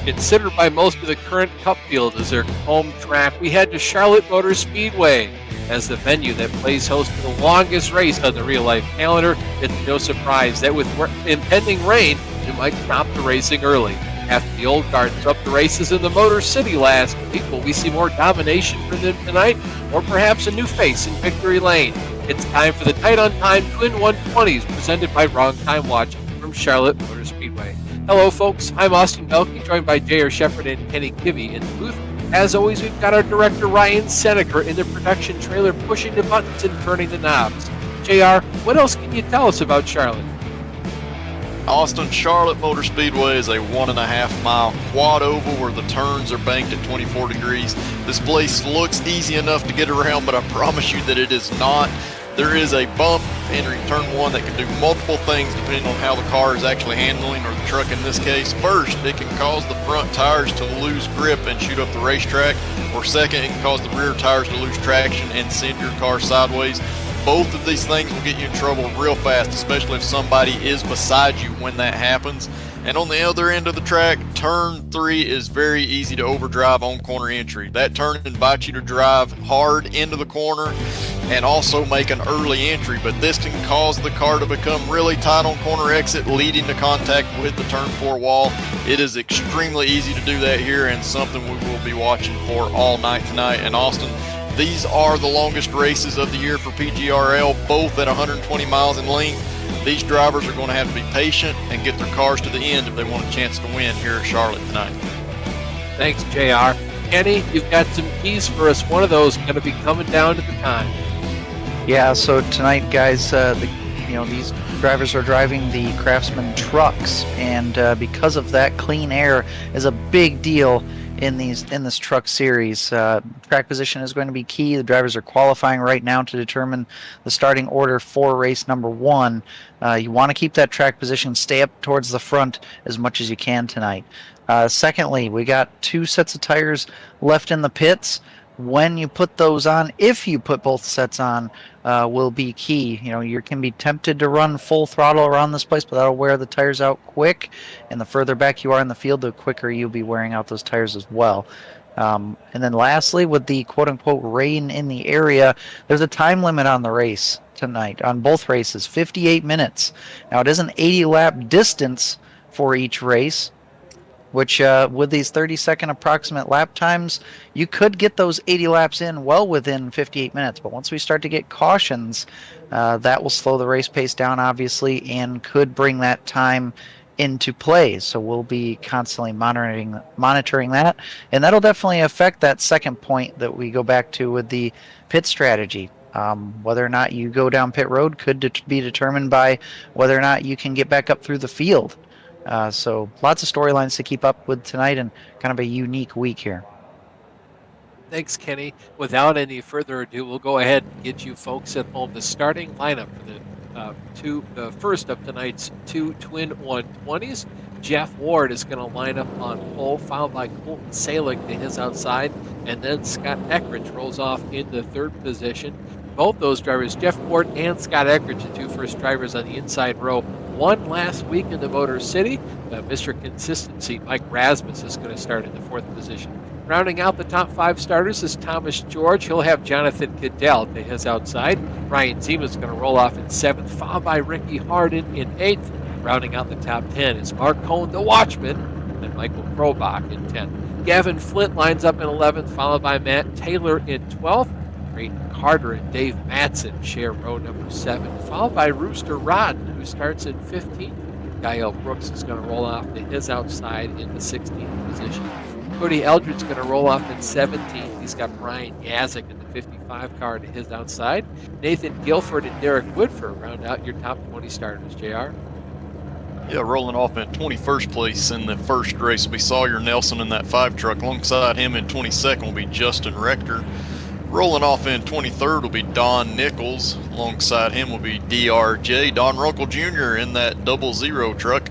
Considered by most of the current Cup field as their home track, we head to Charlotte Motor Speedway as the venue that plays host to the longest race on the real-life calendar. It's no surprise that with impending rain, it might stop the racing early. After the old guard swept the races in the Motor City last week, will we see more domination from them tonight, or perhaps a new face in Victory Lane? It's time for the Tight on Time Twin 120s presented by Wrong Time Watch from Charlotte Motor Speedway. Hello, folks. I'm Austin Belke, joined by J.R. Shepard and Kenny Kivy in the booth. As always, we've got our director, Ryan Seneker, in the production trailer pushing the buttons and turning the knobs. JR, what else can you tell us about Charlotte? Austin, Charlotte Motor Speedway is a 1.5 mile quad oval where the turns are banked at 24 degrees. This place looks easy enough to get around, but I promise you that it is not. There is a bump entering turn one that can do multiple things depending on how the car is actually handling, or the truck in this case. First, it can cause the front tires to lose grip and shoot up the racetrack, or second, it can cause the rear tires to lose traction and send your car sideways. Both of these things will get you in trouble real fast, especially if somebody is beside you when that happens. And on the other end of the track, turn 3 is very easy to overdrive on corner entry. That turn invites you to drive hard into the corner and also make an early entry, but this can cause the car to become really tight on corner exit, leading to contact with the turn 4 wall. It is extremely easy to do that here, and something we will be watching for all night tonight. And Austin, these are the longest races of the year for PGRL, both at 120 miles in length. These drivers are going to have to be patient and get their cars to the end if they want a chance to win here at Charlotte tonight. Thanks, JR. Kenny, you've got some keys for us. One of those going to be coming down to the time. Yeah, so tonight, guys, these drivers are driving the Craftsman trucks, and because of that, clean air is a big deal in this truck series. Track position is going to be key. The drivers are qualifying right now to determine the starting order for race number 1. You want to keep that track position, stay up towards the front as much as you can tonight. Secondly, we got 2 sets of tires left in the pits. When you put those on, if you put both sets on, will be key. You can be tempted to run full throttle around this place, but that'll wear the tires out quick. And the further back you are in the field, the quicker you'll be wearing out those tires as well. And then lastly, with the quote-unquote rain in the area, there's a time limit on the race tonight, on both races, 58 minutes. Now, it is an 80-lap distance for each race, which with these 30-second approximate lap times, you could get those 80 laps in well within 58 minutes. But once we start to get cautions, that will slow the race pace down, obviously, and could bring that time into play. So we'll be constantly monitoring that, and that'll definitely affect that second point that we go back to with the pit strategy. Whether or not you go down pit road could be determined by whether or not you can get back up through the field. So lots of storylines to keep up with tonight, and kind of a unique week here. Thanks, Kenny. Without any further ado, we'll go ahead and get you folks at home the starting lineup for the first of tonight's 2 Twin 120s. Jeff Ward is going to line up on pole, followed by Colton Salick to his outside, and then Scott Eckridge rolls off in the 3rd position. Both those drivers, Jeff Ward and Scott Eckridge, the 2 first drivers on the inside row, won last week in the Motor City. Mr. Consistency, Mike Rasmus, is going to start in the 4th position. Rounding out the top 5 starters is Thomas George. He'll have Jonathan Cadell to his outside. Ryan Zima is going to roll off in 7th, followed by Ricky Harden in 8th. Rounding out the top 10 is Mark Cohn, the Watchman, and Michael Krobach in 10th. Gavin Flint lines up in 11th, followed by Matt Taylor in 12th. Brayden Carter and Dave Matson share row number 7, followed by Rooster Rodden, who starts in 15th. Gael Brooks is going to roll off to his outside in the 16th position. Cody Eldred's going to roll off in 17th. He's got Brian Yazik in the 55 car to his outside. Nathan Guilford and Derek Woodford round out your top 20 starters, JR. Yeah, rolling off in 21st place in the first race will be Sawyer Nelson in that 5 truck. Alongside him in 22nd will be Justin Rector. Rolling off in 23rd will be Don Nichols. Alongside him will be DRJ, Don Runkle Jr. in that 00 truck.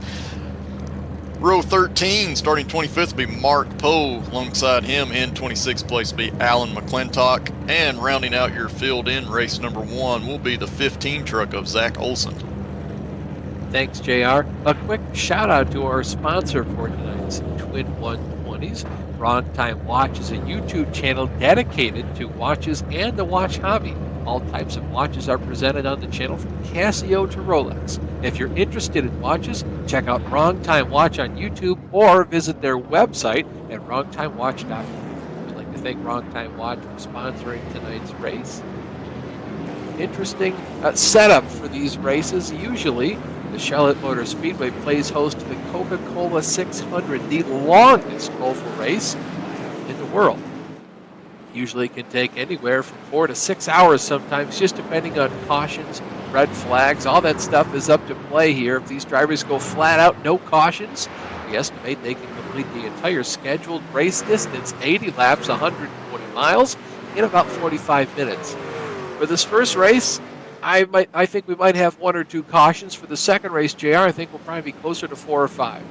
Row 13, starting 25th, will be Mark Poe. Alongside him in 26th place will be Alan McClintock. And rounding out your field in race number 1 will be the 15 truck of Zach Olson. Thanks, JR. A quick shout out to our sponsor for tonight, tonight's Twin 120s. Wrong Time Watch is a YouTube channel dedicated to watches and the watch hobby. All types of watches are presented on the channel from Casio to Rolex. If you're interested in watches, check out Wrong Time Watch on YouTube or visit their website at wrongtimewatch.com. We'd like to thank Wrong Time Watch for sponsoring tonight's race. Interesting setup for these races. Usually, the Charlotte Motor Speedway plays host to the Coca-Cola 600, the longest oval race in the world. Usually can take anywhere from 4 to 6 hours sometimes, just depending on cautions, red flags, all that stuff is up to play here. If these drivers go flat out, no cautions, we estimate they can complete the entire scheduled race distance, 80 laps, 120 miles, in about 45 minutes. For this first race, I think we might have 1 or 2 cautions. For the second race, JR, I think we'll probably be closer to 4 or 5.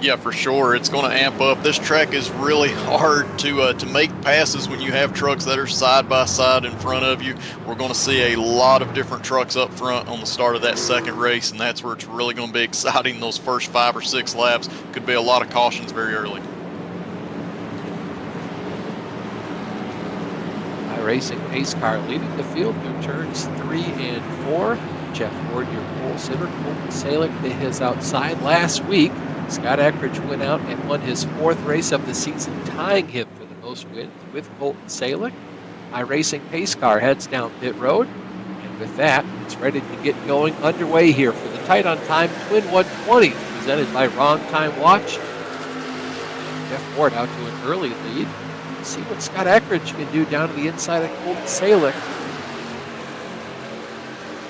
Yeah, for sure. It's going to amp up. This track is really hard to make passes when you have trucks that are side by side in front of you. We're going to see a lot of different trucks up front on the start of that second race, and that's where it's really going to be exciting. Those first 5 or 6 laps could be a lot of cautions very early. iRacing pace car leading the field through turns 3 and 4. Jeff Ward, your pole sitter. Colton Salick to his outside. Last week, Scott Eckridge went out and won his 4th race of the season, tying him for the most wins with Colton Salick. iRacing pace car heads down pit road. And with that, it's ready to get going underway here for the tight on time Twin 120 presented by Wrong Time Watch. Jeff Ward out to an early lead. See what Scott Eckridge can do down to the inside of Colton Salick.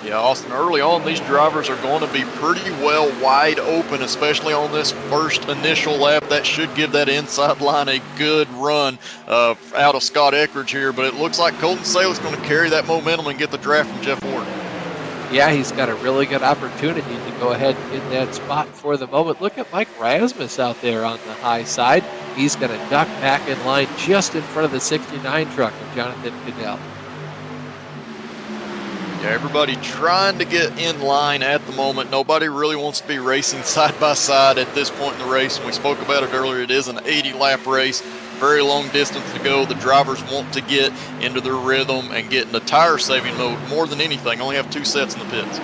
Yeah, Austin, early on, these drivers are going to be pretty well wide open, especially on this first initial lap. That should give that inside line a good run out of Scott Eckridge here, but it looks like Colton Salick's going to carry that momentum and get the draft from Jeff Ward. Yeah, he's got a really good opportunity to go ahead and get that spot for the moment. Look at Mike Rasmus out there on the high side. He's going to duck back in line just in front of the 69 truck of Jonathan Cadell. Yeah, everybody trying to get in line at the moment. Nobody really wants to be racing side by side at this point in the race. And we spoke about it earlier. It is an 80-lap race. Very long distance to go. The drivers want to get into their rhythm and get into tire-saving mode more than anything. Only have 2 sets in the pits.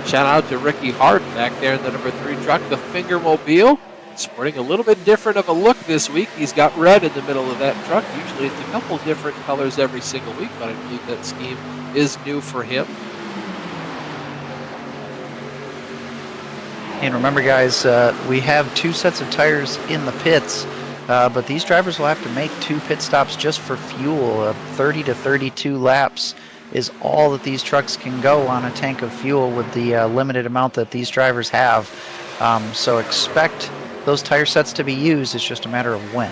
Shout out to Ricky Hart back there in the number 3 truck, the Finger Mobile. Sporting a little bit different of a look this week. He's got red in the middle of that truck. Usually it's a couple different colors every single week, but I believe that scheme is new for him. And remember, guys, we have 2 sets of tires in the pits, but these drivers will have to make 2 pit stops just for fuel. 30 to 32 laps is all that these trucks can go on a tank of fuel with the limited amount that these drivers have. So expect those tire sets to be used. It's just a matter of when.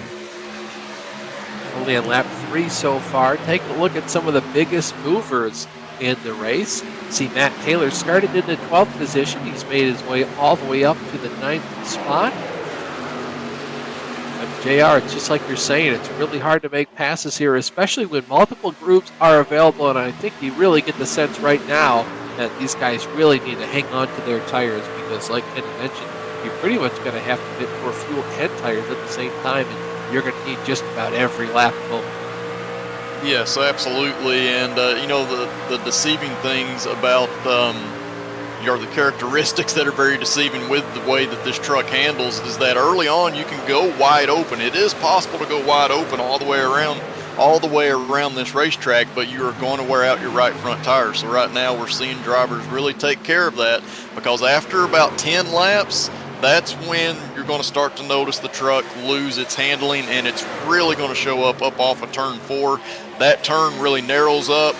Only on lap 3 so far. Take a look at some of the biggest movers in the race. See, Matt Taylor started in the 12th position. He's made his way all the way up to the 9th spot. But JR, it's just like you're saying, it's really hard to make passes here, especially when multiple groups are available. And I think you really get the sense right now that these guys really need to hang on to their tires because, like Kenny mentioned, you're pretty much going to have to pit for fuel and tires at the same time, and you're going to need just about every lap moment. Yes, absolutely. And, you know, the deceiving things about the characteristics that are very deceiving with the way that this truck handles is that early on you can go wide open. It is possible to go wide open all the way around this racetrack, but you are going to wear out your right front tire. So right now we're seeing drivers really take care of that, because after about 10 laps, that's when you're going to start to notice the truck lose its handling, and it's really going to show up off of turn 4. That turn really narrows up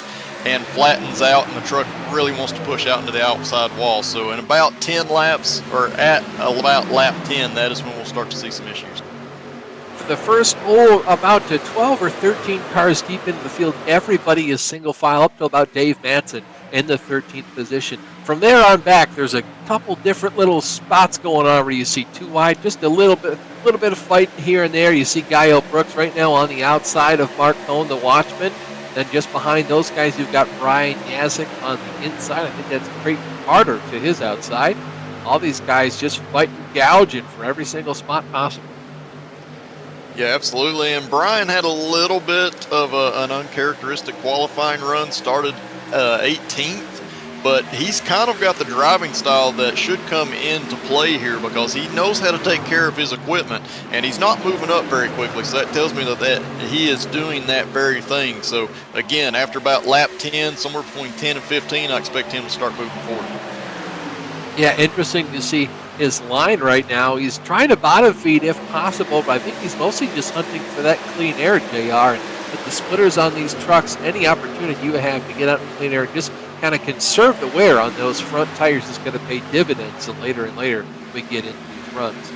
and flattens out, and the truck really wants to push out into the outside wall. So in about 10 laps, or at about lap 10, that is when we'll start to see some issues. For the first, about to 12 or 13 cars deep into the field, everybody is single file up to about Dave Manson in the 13th position. From there on back, there's a couple different little spots going on where you see 2 wide, just a little bit of fight here and there. You see Guyo Brooks right now on the outside of Mark Cohn, the watchman. Then just behind those guys, you've got Brian Yazik on the inside. I think that's Creighton Carter to his outside. all these guys just fighting, gouging for every single spot possible. Yeah, absolutely. And Brian had a little bit of an uncharacteristic qualifying run, started 18th, but he's kind of got the driving style that should come into play here because he knows how to take care of his equipment, and he's not moving up very quickly. So that tells me that he is doing that very thing. So again, after about lap 10, somewhere between 10 and 15, I expect him to start moving forward. Yeah, interesting to see his line right now. He's trying to bottom feed if possible, but I think he's mostly just hunting for that clean air, JR. And with the splitters on these trucks, any opportunity you have to get out in clean air, just kind of conserve the wear on those front tires is going to pay dividends. And later we get into these runs.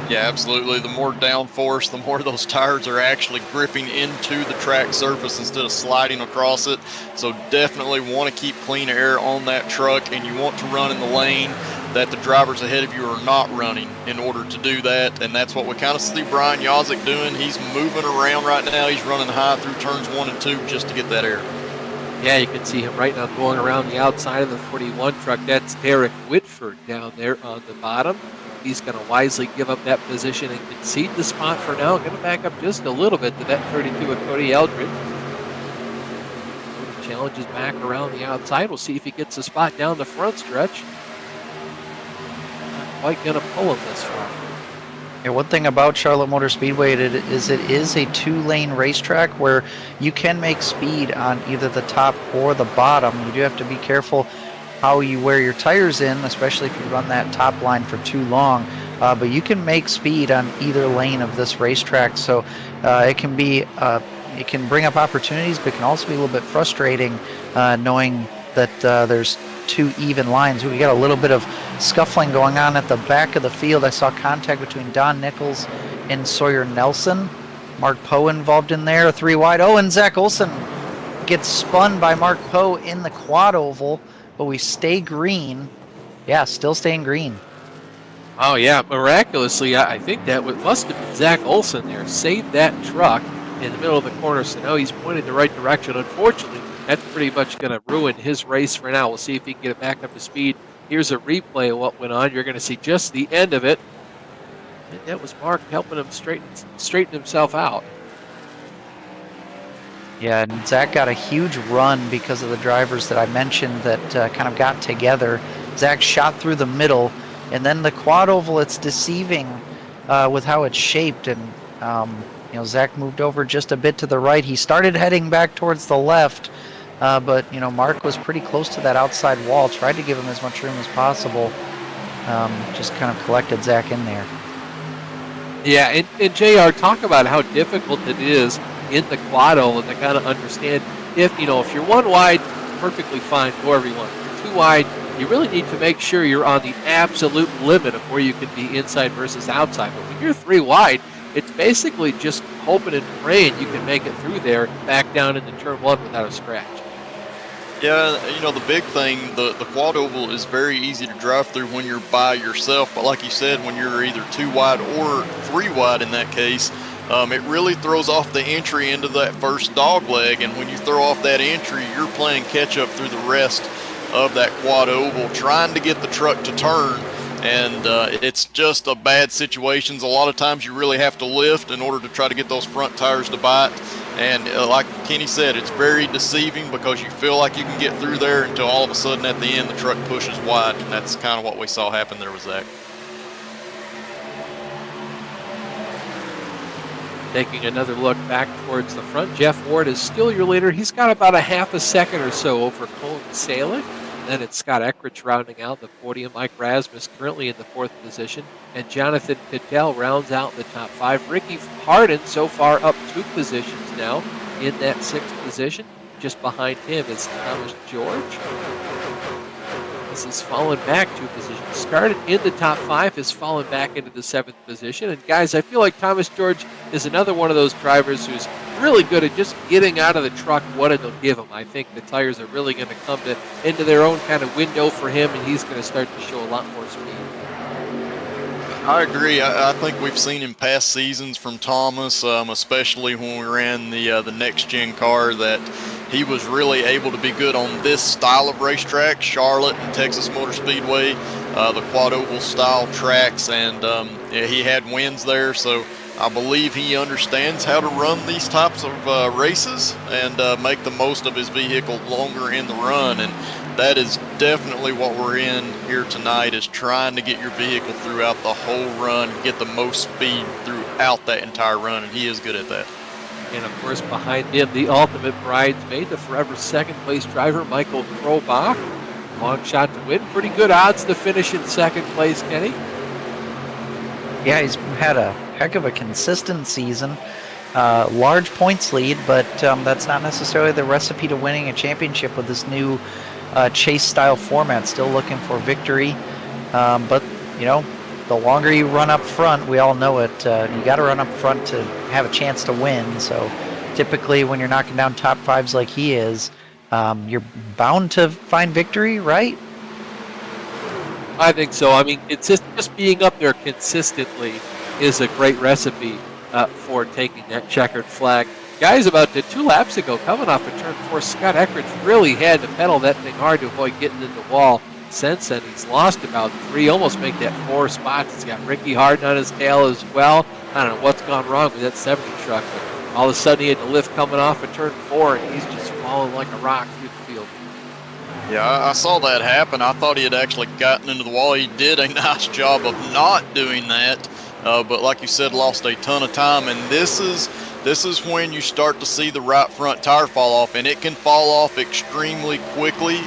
Yeah, absolutely. The more downforce, the more those tires are actually gripping into the track surface instead of sliding across it. So definitely want to keep clean air on that truck, and you want to run in the lane that the drivers ahead of you are not running in order to do that. And that's what we kind of see Brian Yazik doing. He's moving around right now. He's running high through turns 1 and 2 just to get that air. Yeah, you can see him right now going around the outside of the 41 truck. That's Derek Whitford down there on the bottom. He's going to wisely give up that position and concede the spot for now. Going to back up just a little bit to that 32 of Cody Eldred. Cody challenges back around the outside. We'll see if he gets a spot down the front stretch. Not quite going to pull him this far. Yeah, one thing about Charlotte Motor Speedway it is a 2-lane racetrack where you can make speed on either the top or the bottom. You do have to be careful how you wear your tires in, especially if you run that top line for too long. But you can make speed on either lane of this racetrack, so it can bring up opportunities, but can also be a little bit frustrating knowing that there's 2 even lines. We got a little bit of scuffling going on at the back of the field. I saw contact between Don Nichols and Sawyer Nelson. Mark Poe involved in there, 3 wide. Oh, and Zach Olson gets spun by Mark Poe in the quad oval. But we stay green. Yeah, still staying green. Oh, yeah. Miraculously, I think that must have been Zach Olson there. Saved that truck in the middle of the corner. So now he's pointed the right direction. Unfortunately, that's pretty much going to ruin his race for now. We'll see if he can get it back up to speed. Here's a replay of what went on. You're going to see just the end of it. And that was Mark helping him straighten himself out. Yeah, and Zach got a huge run because of the drivers that I mentioned that kind of got together. Zach shot through the middle, and then the quad oval, it's deceiving with how it's shaped. And, Zach moved over just a bit to the right. He started heading back towards the left, but, Mark was pretty close to that outside wall, tried to give him as much room as possible. Just kind of collected Zach in there. Yeah, and JR, talk about how difficult it is in the quad oval to kind of understand if you're 1 wide, perfectly fine, go wherever you want. If you're 2 wide, you really need to make sure you're on the absolute limit of where you can be inside versus outside. But when you're 3 wide, it's basically just hoping and praying you can make it through there, back down into turn 1 without a scratch. Yeah, the big thing, the quad oval is very easy to drive through when you're by yourself. But like you said, when you're either 2 wide or 3 wide in that case, it really throws off the entry into that first dog leg. And when you throw off that entry, you're playing catch up through the rest of that quad oval, trying to get the truck to turn. And it's just a bad situations. A lot of times you really have to lift in order to try to get those front tires to bite. And like Kenny said, it's very deceiving because you feel like you can get through there until all of a sudden at the end the truck pushes wide. And that's kind of what we saw happen there with Zach. Taking another look back towards the front, Jeff Ward is still your leader. He's got about a half a second or so over Colton Salick. Then it's Scott Eckrich rounding out the podium. Mike Rasmus currently in the 4th position. And Jonathan Cattell rounds out the top 5. Ricky Hardin so far up 2 positions now in that 6th position. Just behind him is Thomas George. This has fallen back 2 positions. Started in the top 5, has fallen back into the 7th position. And guys, I feel like Thomas George is another one of those drivers who's really good at just getting out of the truck what it'll give him. I think the tires are really going to come into their own kind of window for him, and he's going to start to show a lot more speed. I agree. I think we've seen in past seasons from Thomas, especially when we ran the next gen car, that he was really able to be good on this style of racetrack, Charlotte and Texas Motor Speedway, the quad oval style tracks, and yeah, he had wins there. So I believe he understands how to run these types of races and make the most of his vehicle longer in the run. And that is definitely what we're in here tonight, is trying to get your vehicle throughout the whole run, get the most speed throughout that entire run, and he is good at that. And of course, behind him, the ultimate bridesmaid, the forever second place driver, Michael Krobach. Long shot to win. Pretty good odds to finish in second place, Kenny. Yeah, he's had a heck of a consistent season. Large points lead, but that's not necessarily the recipe to winning a championship with this new chase-style format. Still looking for victory. But, you know, the longer you run up front, we all know it, you got to run up front to have a chance to win. So typically when you're knocking down top fives like he is, you're bound to find victory, right? I think so. I mean, it's just being up there consistently is a great recipe for taking that checkered flag. Guys, about 2 laps ago, coming off of turn 4, Scott Eckridge really had to pedal that thing hard to avoid getting in the wall. Since then, he's lost about 3, almost make that 4 spots. He's got Ricky Harden on his tail as well. I don't know what's gone wrong with that 70 truck, but all of a sudden he had to lift coming off of turn 4, and he's just falling like a rock through the field. Yeah, I saw that happen. I thought he had actually gotten into the wall. He did a nice job of not doing that, but like you said, lost a ton of time. And this is when you start to see the right front tire fall off, and it can fall off extremely quickly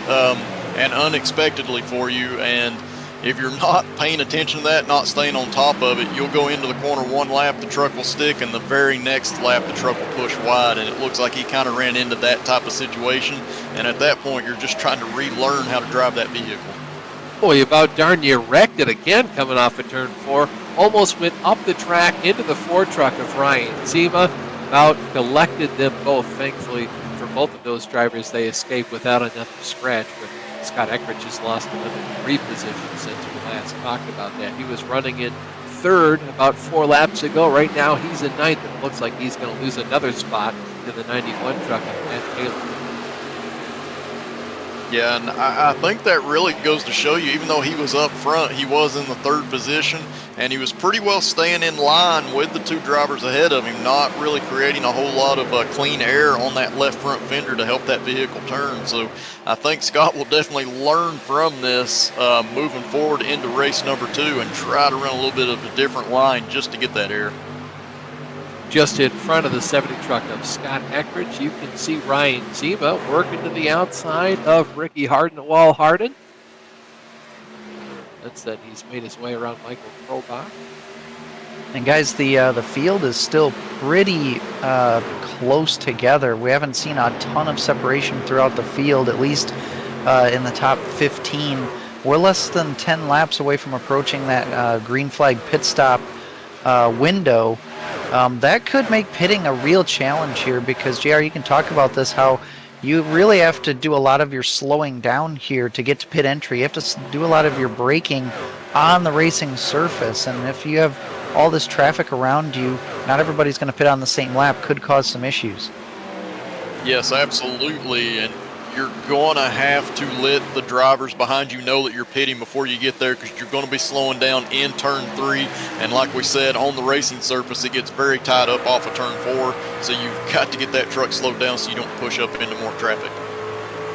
and unexpectedly for you. And if you're not paying attention to that, not staying on top of it, you'll go into the corner one lap, the truck will stick, and the very next lap, the truck will push wide. And it looks like he kind of ran into that type of situation. And at that point, you're just trying to relearn how to drive that vehicle. Boy, about darn near wrecked it again coming off of turn 4. Almost went up the track into the Ford truck of Ryan Zima. About collected them both. Thankfully, for both of those drivers, they escaped without enough to scratch. But Scott Eckridge has lost another 3 positions since we last talked about that. He was running in 3rd about 4 laps ago. Right now, he's in 9th, and it looks like he's going to lose another spot to the 91 truck of Matt Taylor. Yeah, and I think that really goes to show you, even though he was up front, he was in the 3rd position, and he was pretty well staying in line with the 2 drivers ahead of him, not really creating a whole lot of clean air on that left front fender to help that vehicle turn. So I think Scott will definitely learn from this moving forward into race number 2 and try to run a little bit of a different line just to get that air. Just in front of the 70 truck of Scott Eckridge, you can see Ryan Zima working to the outside of Ricky Harden-Wall Harden. That's that he's made his way around Michael Krobach. And guys, the field is still pretty close together. We haven't seen a ton of separation throughout the field, at least in the top 15. We're less than 10 laps away from approaching that green flag pit stop window. That could make pitting a real challenge here because, JR, you can talk about this, how you really have to do a lot of your slowing down here to get to pit entry. You have to do a lot of your braking on the racing surface, and if you have all this traffic around you, not everybody's going to pit on the same lap, could cause some issues. Yes, absolutely, and you're going to have to let the drivers behind you know that you're pitting before you get there, because you're going to be slowing down in turn 3, and like we said, on the racing surface, it gets very tied up off of turn 4, so you've got to get that truck slowed down so you don't push up into more traffic.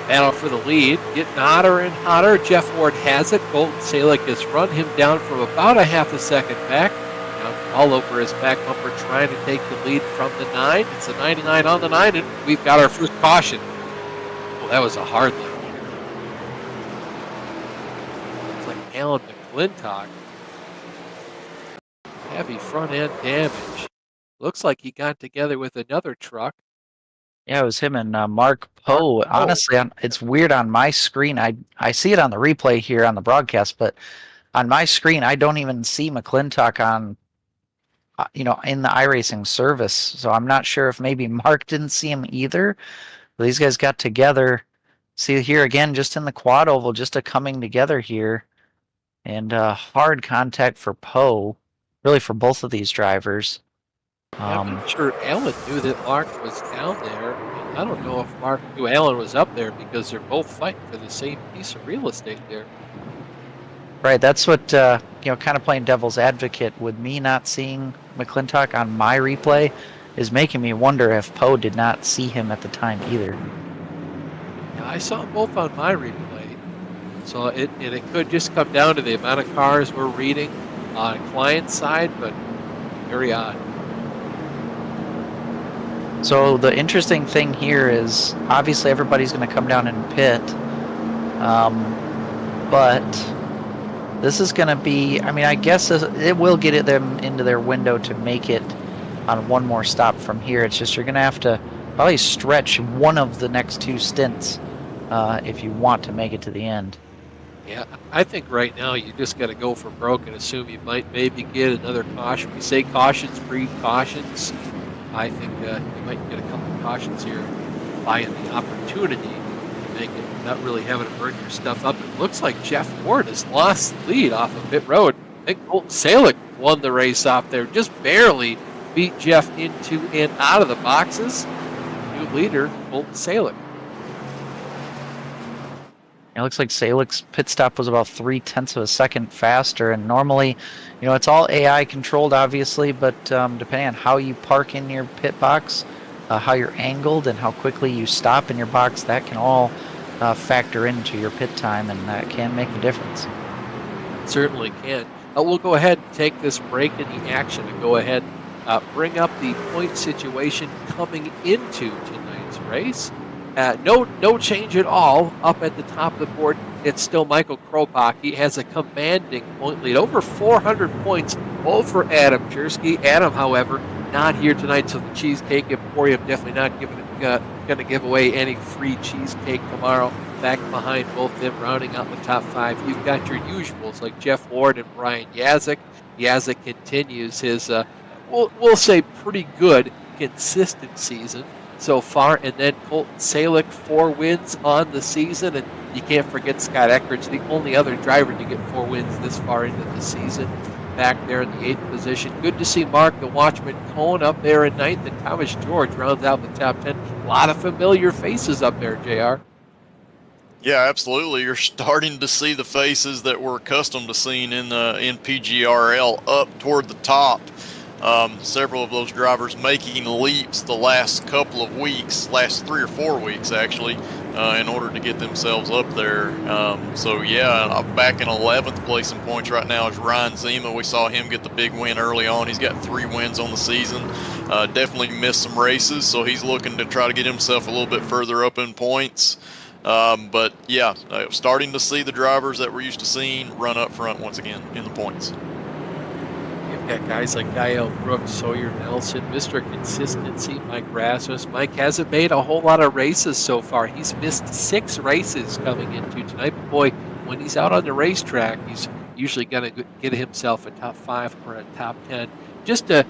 Battle for the lead, getting hotter and hotter. Jeff Ward has it. Colton Salick has run him down from about a half a second back. Now all over his back bumper trying to take the lead from the 9. It's a 99 on the 9, and we've got our first caution. Well, that was a hard lap. It's like Alan McClintock. Heavy front end damage. Looks like he got together with another truck. Yeah, it was him and Mark Poe. Honestly, it's weird on my screen. I see it on the replay here on the broadcast, but on my screen, I don't even see McClintock on, in the iRacing service. So I'm not sure if maybe Mark didn't see him either. But these guys got together. See here again, just in the quad oval, just a coming together here. And hard contact for Poe, really for both of these drivers. I'm not sure Alan knew that Mark was down there, and I don't know if Mark knew Alan was up there because they're both fighting for the same piece of real estate there. Right, that's what, kind of playing devil's advocate with me not seeing McClintock on my replay is making me wonder if Poe did not see him at the time either. Yeah, I saw them both on my replay. So it could just come down to the amount of cars we're reading on client side, but very odd. So the interesting thing here is obviously everybody's going to come down and pit, but this is going to be, I guess it will get them into their window to make it on one more stop from here. It's just you're going to have to probably stretch one of the next two stints if you want to make it to the end. Yeah, I think right now you just got to go for broke and assume you might maybe get another caution. We say cautions breed cautions. I think you might get a couple of cautions here, buying the opportunity to make it, not really having to burn your stuff up. It looks like Jeff Ward has lost the lead off of pit road. I think Colton Salick won the race off there, just barely beat Jeff into and out of the boxes. New leader, Colton Salick. It looks like Salick's pit stop was about 0.3 of a second faster, and normally, it's all AI controlled, obviously, but depending on how you park in your pit box, how you're angled, and how quickly you stop in your box, that can all factor into your pit time, and that can make the difference. It certainly can. We'll go ahead and take this break in the action and go ahead bring up the point situation coming into tonight's race. No change at all up at the top of the board. It's still Michael Krobach. He has a commanding point lead, over 400 points over Adam Chersky. Adam, however, not here tonight, so the Cheesecake Emporium definitely not going to give away any free cheesecake tomorrow. Back behind both them, rounding out the top five. You've got your usuals like Jeff Ward and Brian Yazik. Yazik continues his, we'll say, pretty good, consistent season so far, and then Colton Salick, 4 wins on the season, and you can't forget Scott Eckridge, the only other driver to get 4 wins this far into the season, back there in the 8th position. Good to see Mark the Watchman Cohn up there in 9th, and Thomas George rounds out the top 10. A lot of familiar faces up there, JR. Yeah, absolutely. You're starting to see the faces that we're accustomed to seeing in PGRL up toward the top. Several of those drivers making leaps the last couple of weeks, last 3 or 4 weeks actually, in order to get themselves up there. So yeah, back in 11th place in points right now is Ryan Zima. We saw him get the big win early on. He's got 3 wins on the season. Definitely missed some races, so he's looking to try to get himself a little bit further up in points. But yeah, starting to see the drivers that we're used to seeing run up front once again in the points. You've got guys like Gael Brooks, Sawyer Nelson, Mr. Consistency, Mike Rasmus. Mike hasn't made a whole lot of races so far. He's missed 6 races coming into tonight. But boy, when he's out on the racetrack, he's usually going to get himself a top 5 or a top 10. Just to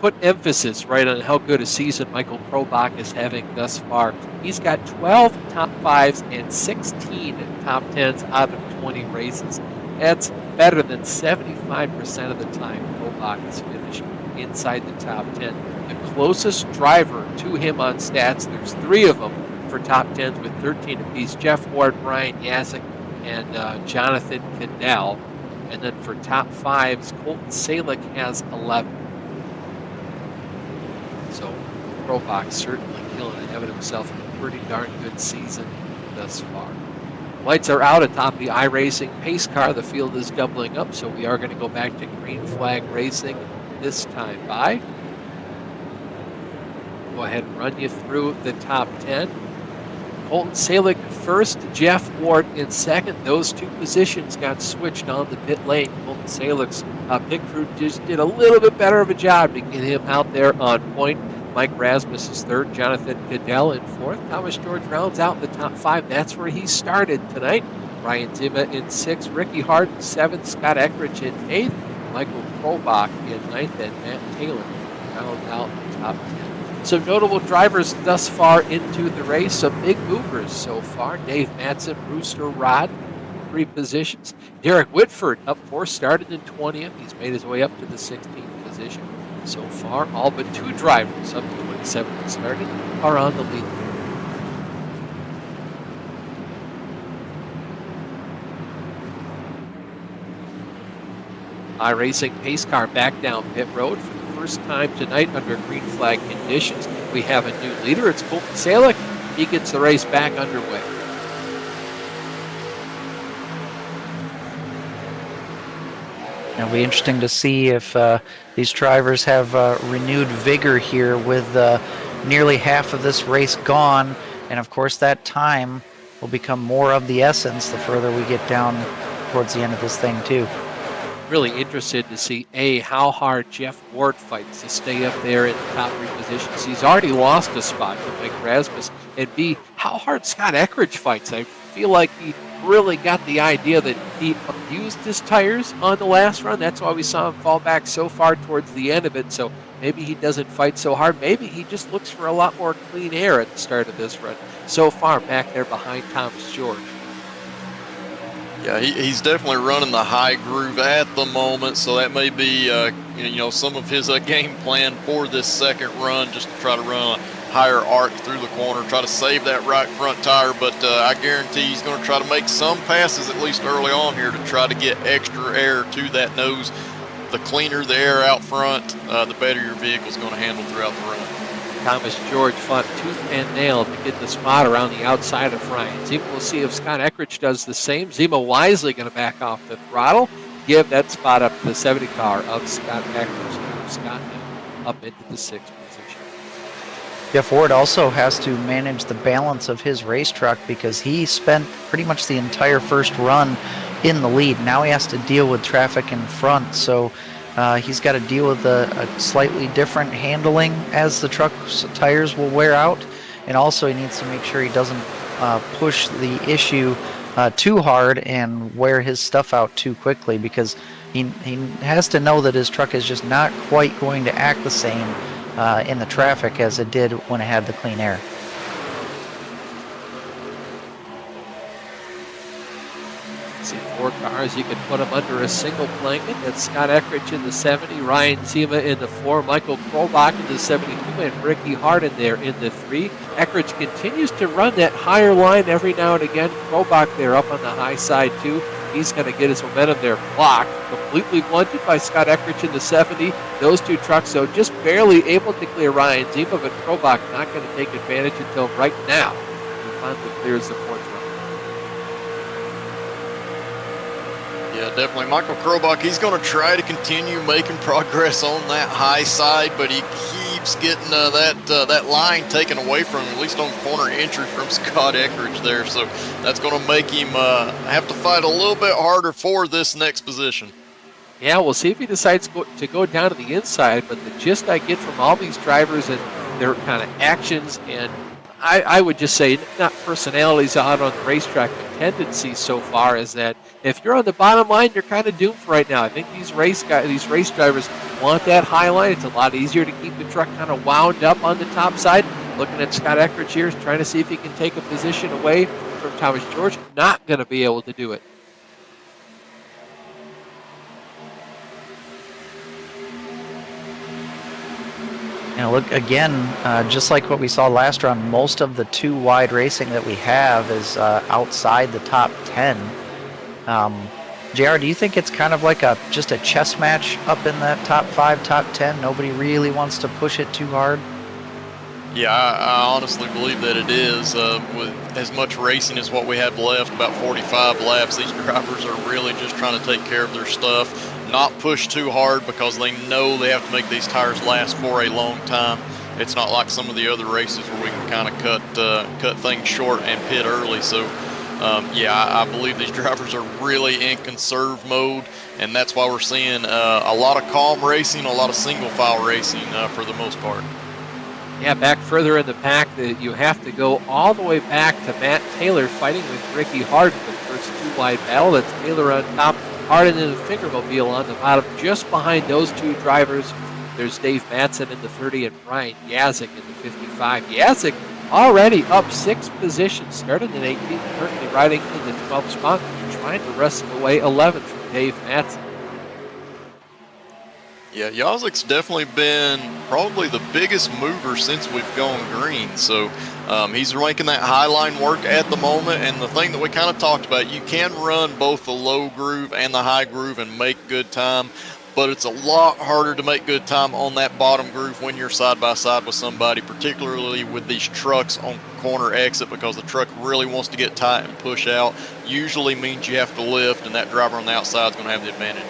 put emphasis right on how good a season Michael Krobach is having thus far. He's got 12 top 5s and 16 top 10s out of 20 races. That's better than 75% of the time Krobach has finished inside the top 10. The closest driver to him on stats, there's 3 of them for top 10s with 13 apiece. Jeff Ward, Brian Yazik, and Jonathan Cadell. And then for top 5s, Colton Salick has 11. So Krobach certainly killing it, having himself a pretty darn good season thus far. Lights are out atop the iRacing pace car. The field is doubling up, so we are going to go back to green flag racing this time by. Go ahead and run you through the top 10. Colton Salick first, Jeff Ward in second. Those 2 positions got switched on the pit lane. Colton Salick's pit crew just did a little bit better of a job to get him out there on point. Mike Rasmus is third, Jonathan Cadell in fourth. Thomas George rounds out the top 5. That's where he started tonight. Ryan Zima in 6th, Ricky Hart in 7th, Scott Eckridge in 8th, Michael Krobach in 9th, and Matt Taylor rounds out the top 10. Some notable drivers thus far into the race, some big movers so far. Dave Matson, Rooster Rod, 3 positions. Derek Whitford up 4, started in 20th. He's made his way up to the 16th position. So far, all but 2 drivers of the 27 that started are on the lead. iRacing pace car back down pit road for the first time tonight under green flag conditions. We have a new leader. It's Colton Salick. He gets the race back underway. It'll be interesting to see if these drivers have renewed vigor here with nearly half of this race gone. And of course, that time will become more of the essence the further we get down towards the end of this thing, too. Really interested to see, A, how hard Jeff Ward fights to stay up there in the top 3 positions. He's already lost a spot to Mike Rasmus. And B, how hard Scott Eckridge fights. I feel like he really got the idea that he abused his tires on the last run. That's why we saw him fall back so far towards the end of it. So maybe he doesn't fight so hard. Maybe he just looks for a lot more clean air at the start of this run. So far back there behind Thomas George. Yeah, he's definitely running the high groove at the moment, so that may be some of his game plan for this second run, just to try to run a higher arc through the corner, try to save that right front tire. But I guarantee he's going to try to make some passes, at least early on here, to try to get extra air to that nose. The cleaner the air out front, the better your vehicle's going to handle throughout the run. Thomas George fought tooth and nail to get the spot around the outside of Ryan Zima. We'll see if Scott Eckridge does the same. Zima wisely going to back off the throttle, give that spot up to the 70 car of Scott Eckridge. Scott now up into the 6th position. Jeff Ward also has to manage the balance of his race truck because he spent pretty much the entire first run in the lead. Now he has to deal with traffic in front, so he's got to deal with a slightly different handling as the truck's tires will wear out. And also he needs to make sure he doesn't push the issue too hard and wear his stuff out too quickly, because he has to know that his truck is just not quite going to act the same in the traffic as it did when it had the clean air. See 4 cars, you can put them under a single blanket. That's Scott Eckridge in the 70, Ryan Zima in the 4, Michael Krobach in the 72, and Ricky Harden there in the 3. Eckridge continues to run that higher line every now and again. Krobach there up on the high side too. He's going to get his momentum there blocked, completely blunted by Scott Eckridge in the 70. Those 2 trucks, though, just barely able to clear Ryan Zima, but Krobach not going to take advantage until right now. He finally clears the 4th truck. Yeah, definitely. Michael Krobach, he's going to try to continue making progress on that high side, but he keeps getting that line taken away from him, at least on corner entry from Scott Eckridge there. So that's going to make him have to fight a little bit harder for this next position. Yeah, we'll see if he decides to go down to the inside, but the gist I get from all these drivers and their kind of actions, and I would just say not personalities out on the racetrack, but tendencies so far, is that if you're on the bottom line, you're kind of doomed for right now. I think these race drivers want that high line. It's a lot easier to keep the truck kind of wound up on the top side. Looking at Scott Eckridge here, trying to see if he can take a position away from Thomas George. Not going to be able to do it. Look, again, just like what we saw last round, most of the 2 wide racing that we have is outside the top 10. JR, do you think it's kind of like just a chess match up in that top 5, top 10? Nobody really wants to push it too hard? Yeah, I honestly believe that it is. With as much racing as what we have left, about 45 laps, these drivers are really just trying to take care of their stuff, not push too hard, because they know they have to make these tires last for a long time. It's not like some of the other races where we can kind of cut things short and pit early. So, yeah, I believe these drivers are really in conserve mode, and that's why we're seeing a lot of calm racing, a lot of single file racing for the most part. Yeah, back further in the pack, you have to go all the way back to Matt Taylor fighting with Ricky Harden. The first 2-wide battle. That's Taylor on top, Harden in the Fingermobile on the bottom. Just behind those 2 drivers, there's Dave Matson in the 30 and Brian Yazik in the 55. Yazik already up 6 positions, started in 18th, currently riding in the 12th spot, trying to wrestle away 11th from Dave Matson. Yeah, Yazik's definitely been probably the biggest mover since we've gone green. So he's making that high line work at the moment. And the thing that we kind of talked about, you can run both the low groove and the high groove and make good time. But it's a lot harder to make good time on that bottom groove when you're side by side with somebody, particularly with these trucks on corner exit, because the truck really wants to get tight and push out. Usually means you have to lift, and that driver on the outside is going to have the advantage.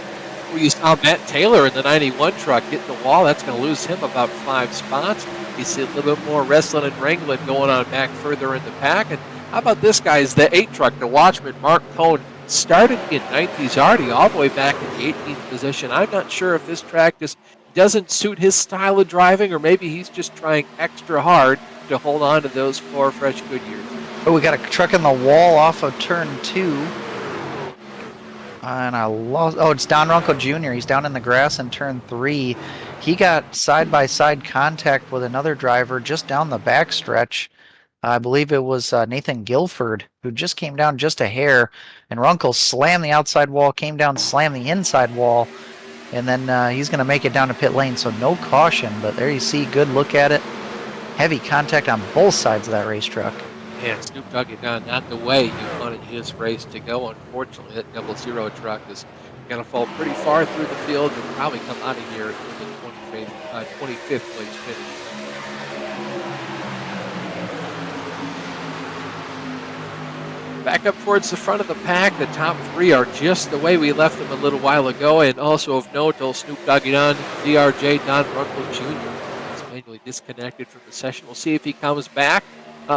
We saw Matt Taylor in the 91 truck hit the wall. That's going to lose him about 5 spots. You see a little bit more wrestling and wrangling going on back further in the pack. And how about this guy's the 8 truck, the Watchman, Mark Cohn, started in 9th. He's already all the way back in the 18th position. I'm not sure if this track just doesn't suit his style of driving, or maybe he's just trying extra hard to hold on to those 4 fresh Goodyears. Oh, we got a truck in the wall off of turn 2. And I lost. Oh, it's Don Runkel Jr. He's down in the grass in turn 3. He got side-by-side contact with another driver just down the backstretch. I believe it was Nathan Guilford, who just came down just a hair. And Runkel slammed the outside wall, came down, slammed the inside wall. And then he's going to make it down to pit lane, so no caution. But there you see, good look at it. Heavy contact on both sides of that race truck. Yeah, Snoop Doggy Don, not the way you wanted his race to go. Unfortunately, that 00 truck is going to fall pretty far through the field and probably come out of here with a 25th place finish. Back up towards the front of the pack, the top 3 are just the way we left them a little while ago. And also of note, Snoop Doggy Don, DRJ, Don Runkle Jr. is manually disconnected from the session. We'll see if he comes back.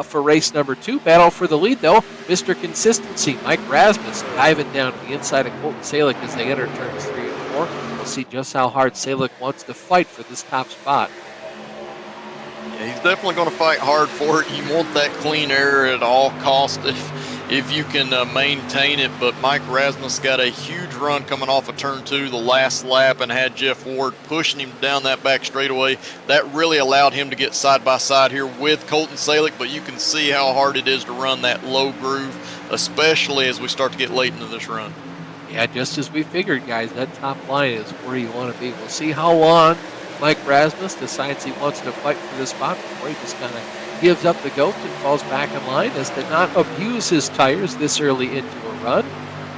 For race number 2. Battle for the lead, though. Mr. Consistency, Mike Rasmus, diving down to the inside of Colton Salick as they enter turns 3 and 4. We'll see just how hard Salick wants to fight for this top spot. Yeah, he's definitely going to fight hard for it. You want that clean air at all costs if you can maintain it. But Mike Rasmus got a huge run coming off of turn 2 the last lap and had Jeff Ward pushing him down that back straightaway. That really allowed him to get side by side here with Colton Salick, but you can see how hard it is to run that low groove, especially as we start to get late into this run. Yeah, just as we figured, guys, that top line is where you want to be. We'll see how long Mike Rasmus decides he wants to fight for this spot before he just kind of gives up the ghost and falls back in line as to not abuse his tires this early into a run.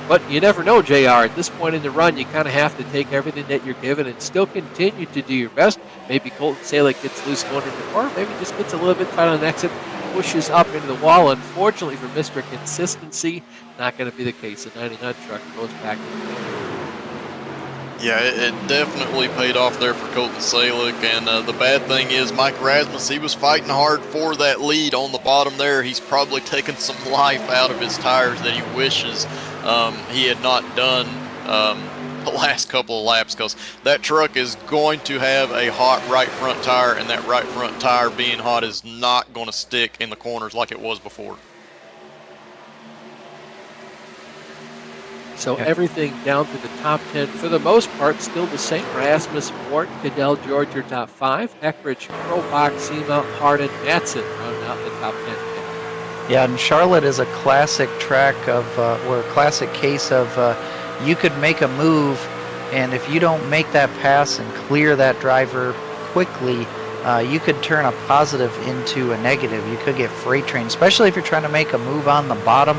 But you never know, JR. At this point in the run, you kind of have to take everything that you're given and still continue to do your best. Maybe Colton Salick gets loose going into the corner. Maybe just gets a little bit tight on the exit, pushes up into the wall. Unfortunately for Mr. Consistency, not going to be the case. The 99 truck goes back in the corner. Yeah, it definitely paid off there for Colton Salick, and the bad thing is Mike Rasmus, he was fighting hard for that lead on the bottom there. He's probably taken some life out of his tires that he wishes he had not done the last couple of laps, because that truck is going to have a hot right front tire, and that right front tire being hot is not going to stick in the corners like it was before. So everything down to the top 10, for the most part, still the same. Rasmus, Ward, Cadell, George, your top 5. Eckridge, Krobach, Seamount, Hardin, Matson round out the top 10. Yeah, and Charlotte is a classic track of, or a classic case of you could make a move, and if you don't make that pass and clear that driver quickly, you could turn a positive into a negative. You could get freight trained, especially if you're trying to make a move on the bottom.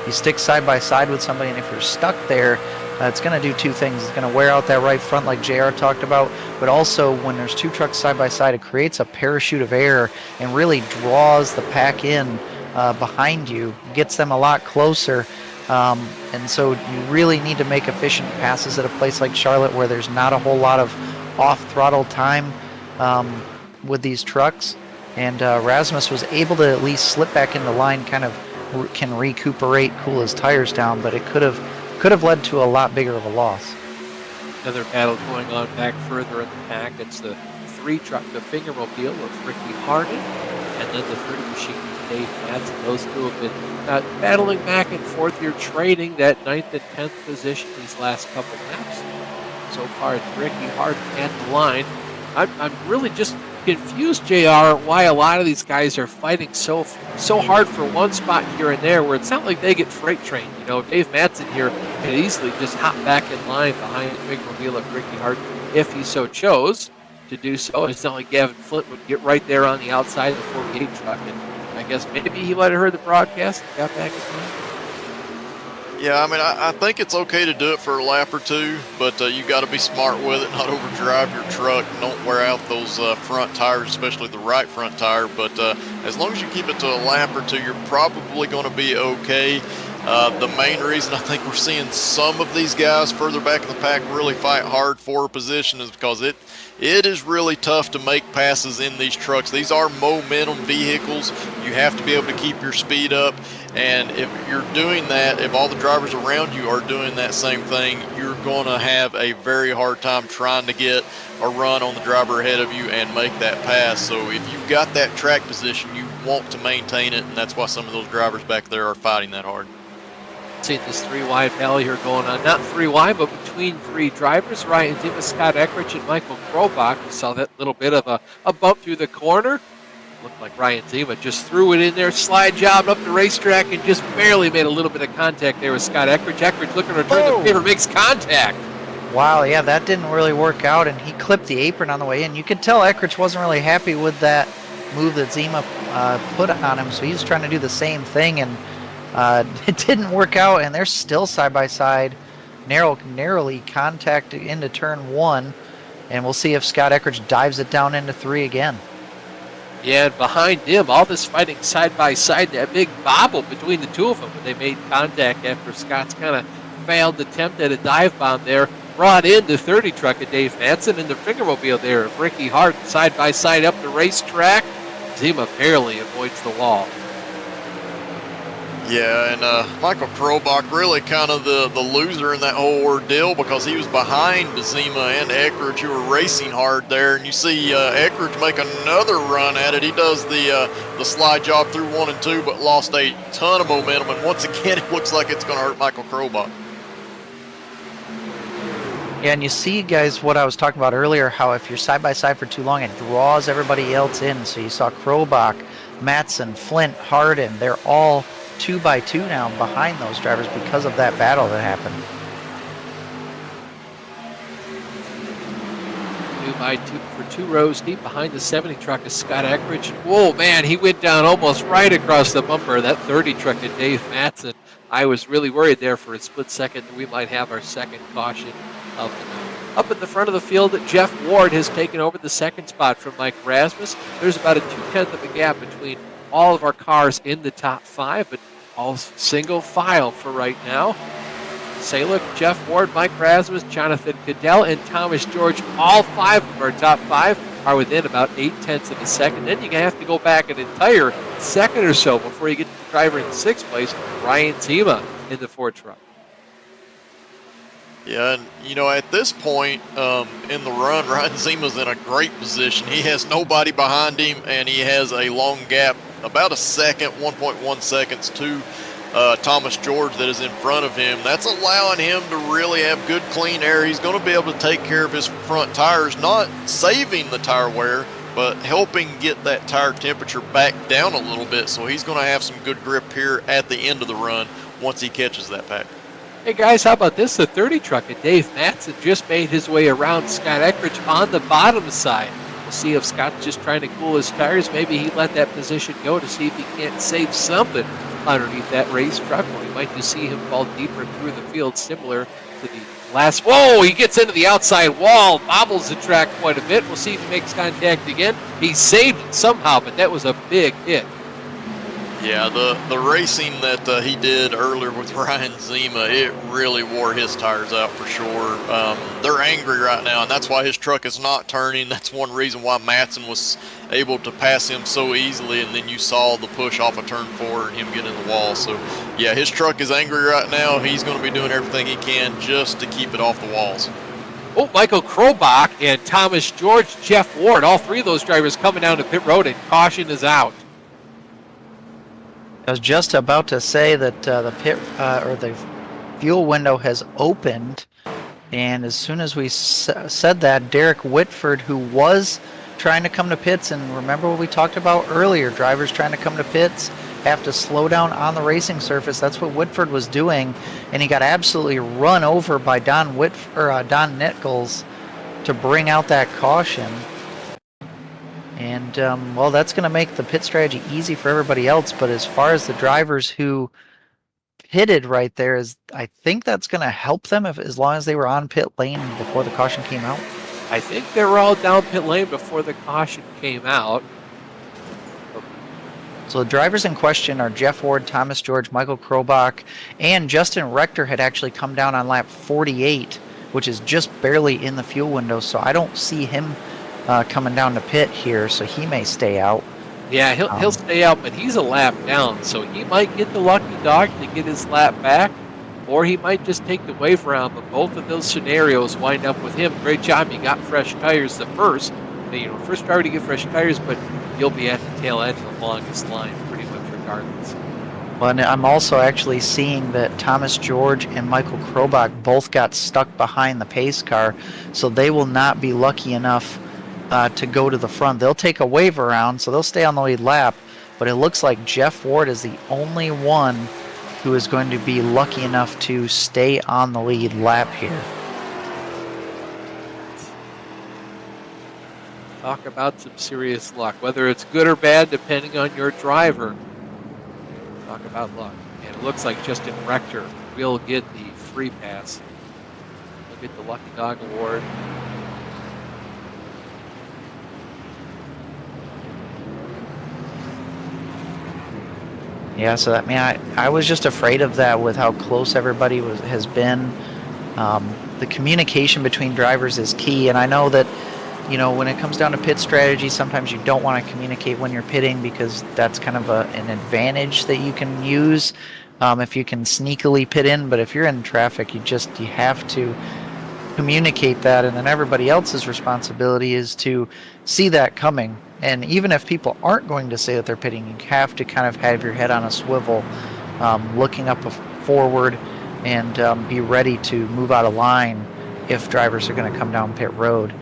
You stick side by side with somebody, and if you're stuck there, it's going to do 2 things. It's going to wear out that right front like JR talked about, but also when there's 2 trucks side by side, it creates a parachute of air and really draws the pack in behind you, gets them a lot closer. And so you really need to make efficient passes at a place like Charlotte where there's not a whole lot of off-throttle time with these trucks. And Rasmus was able to at least slip back into line, kind of can recuperate, cool his tires down, but it could have led to a lot bigger of a loss. Another battle going on back further in the pack. It's the 3 truck, the Fingermobile of Ricky Hardin, and then the 30 machine of Dave Madsen. Those 2 have been battling back and forth here, trading that 9th and 10th position these last couple laps. So far, it's Ricky Hardin at the line. I'm really just confused, JR, why a lot of these guys are fighting so hard for one spot here and there, where it's not like they get freight trained. You know, Dave Madsen here could easily just hop back in line behind the fingerwheel of Ricky Hart if he so chose to do so. It's not like Gavin Flint would get right there on the outside of the 48 truck. And I guess maybe he might have heard the broadcast and got back in line. Yeah, I mean, I think it's okay to do it for a lap or two, but you got to be smart with it, not overdrive your truck, and don't wear out those front tires, especially the right front tire. But as long as you keep it to a lap or two, you're probably going to be okay. The main reason I think we're seeing some of these guys further back in the pack really fight hard for a position is because it is really tough to make passes in these trucks. These are momentum vehicles. You have to be able to keep your speed up. And if you're doing that, if all the drivers around you are doing that same thing, you're going to have a very hard time trying to get a run on the driver ahead of you and make that pass. So if you've got that track position, you want to maintain it, and that's why some of those drivers back there are fighting that hard. See this 3-wide battle here going on. Not 3-wide, but between 3 drivers. Ryan Zima, Scott Eckrich, and Michael Krobach. We saw that little bit of a bump through the corner. Looked like Ryan Zima just threw it in there, slide job up the racetrack, and just barely made a little bit of contact there with Scott Eckrich. Eckrich looking to return the favor, makes contact. Wow, yeah, that didn't really work out, and he clipped the apron on the way in. You could tell Eckrich wasn't really happy with that move that Zima put on him, so he's trying to do the same thing, and it didn't work out, and they're still side by side, narrowly contact into turn 1, and we'll see if Scott Eckrich dives it down into 3 again. Yeah, and behind him, all this fighting side by side, that big bobble between the two of them. But they made contact after Scott's kind of failed attempt at a dive bomb there. Brought in the 30 truck of Dave Madsen and the fingermobile there of Ricky Hart side by side up the racetrack. Zima barely avoids the wall. Yeah, and Michael Krobach really kind of the loser in that whole ordeal because he was behind Zima and Eckrich, who were racing hard there. And you see Eckrich make another run at it. He does the slide job through 1 and 2, but lost a ton of momentum. And once again, it looks like it's going to hurt Michael Krobach. Yeah, and you see, guys, what I was talking about earlier, how if you're side by side for too long, it draws everybody else in. So you saw Krobach, Madsen, Flint, Harden, they're all 2 by 2 now behind those drivers because of that battle that happened. 2 by 2 for 2 rows deep behind the 70 truck is Scott Eckrich. Whoa, man, he went down almost right across the bumper of that 30 truck of Dave Madsen. I was really worried there for a split second that we might have our second caution of the night. Up at the front of the field, Jeff Ward has taken over the second spot from Mike Rasmus. There's about a 2/10 of a gap between all of our cars in the top 5, but all single file for right now. Salick, Jeff Ward, Mike Rasmus, Jonathan Cadell, and Thomas George, all 5 of our top 5 are within about 0.8 of a second. Then you're going to have to go back an entire second or so before you get to the driver in 6th place, Ryan Zima, in the Ford truck. Yeah, and you know, at this point in the run, Ryan Zima's in a great position. He has nobody behind him, and he has a long gap, about a second, 1.1 seconds to Thomas George that is in front of him. That's allowing him to really have good clean air. He's going to be able to take care of his front tires, not saving the tire wear, but helping get that tire temperature back down a little bit. So he's going to have some good grip here at the end of the run once he catches that pack. Hey guys, how about this? The 30 truck and Dave Madsen just made his way around Scott Eckrich on the bottom side. We'll see if Scott's just trying to cool his tires. Maybe he let that position go to see if he can't save something underneath that race truck, or we might just see him fall deeper through the field, similar to the last. Whoa, he gets into the outside wall, bobbles the track quite a bit. We'll see if he makes contact again. He saved it somehow, but that was a big hit. Yeah, the racing that he did earlier with Ryan Zima, it really wore his tires out for sure. They're angry right now, and that's why his truck is not turning. That's one reason why Madsen was able to pass him so easily, and then you saw the push off of turn 4 and him get in the wall. So, yeah, his truck is angry right now. He's going to be doing everything he can just to keep it off the walls. Oh, Michael Krobach and Thomas George, Jeff Ward, all 3 of those drivers coming down to pit road, and caution is out. I was just about to say that the pit or the fuel window has opened, and as soon as we said that, Derek Whitford, who was trying to come to pits, and remember what we talked about earlier, drivers trying to come to pits, have to slow down on the racing surface. That's what Whitford was doing, and he got absolutely run over by Don Nichols to bring out that caution. And well, that's going to make the pit strategy easy for everybody else. But as far as the drivers who pitted right there, I think that's going to help them as long as they were on pit lane before the caution came out. I think they were all down pit lane before the caution came out. So the drivers in question are Jeff Ward, Thomas George, Michael Krobach, and Justin Rector had actually come down on lap 48, which is just barely in the fuel window. So I don't see him coming down to pit here, so he may stay out. Yeah, he'll stay out, but he's a lap down, so he might get the lucky dog to get his lap back, or he might just take the wave around. But both of those scenarios wind up with him. Great job, you got fresh tires the first. First driver to get fresh tires, but you'll be at the tail end of the longest line pretty much regardless. Well, and I'm also actually seeing that Thomas George and Michael Krobach both got stuck behind the pace car, so they will not be lucky enough to go to the front. They'll take a wave around, so they'll stay on the lead lap, but it looks like Jeff Ward is the only one who is going to be lucky enough to stay on the lead lap here. Talk about some serious luck, whether it's good or bad depending on your driver. Talk about luck. And it looks like Justin Rector will get the free pass. He'll get the Lucky Dog Award. Yeah, so I was just afraid of that with how close everybody has been. The communication between drivers is key, and I know that when it comes down to pit strategy, sometimes you don't want to communicate when you're pitting because that's kind of an advantage that you can use if you can sneakily pit in. But if you're in traffic, you have to communicate that, and then everybody else's responsibility is to see that coming. And even if people aren't going to say that they're pitting, you have to kind of have your head on a swivel, looking up forward, and be ready to move out of line if drivers are going to come down pit road.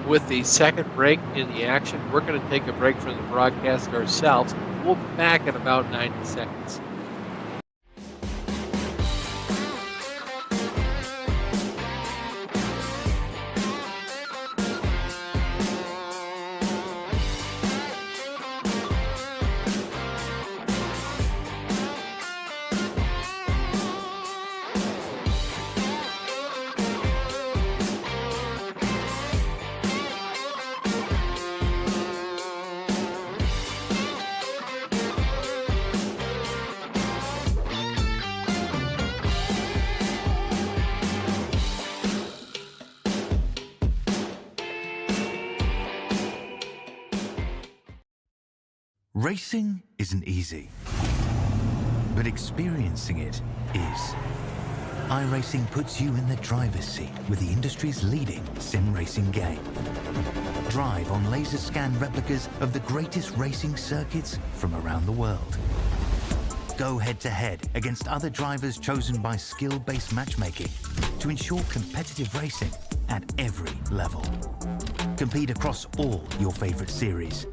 With the second break in the action, we're going to take a break from the broadcast ourselves. We'll be back in about 90 seconds. Racing isn't easy, but experiencing it is. iRacing puts you in the driver's seat with the industry's leading sim racing game. Drive on laser scan replicas of the greatest racing circuits from around the world. Go head-to-head against other drivers chosen by skill-based matchmaking to ensure competitive racing at every level. Compete across all your favorite series.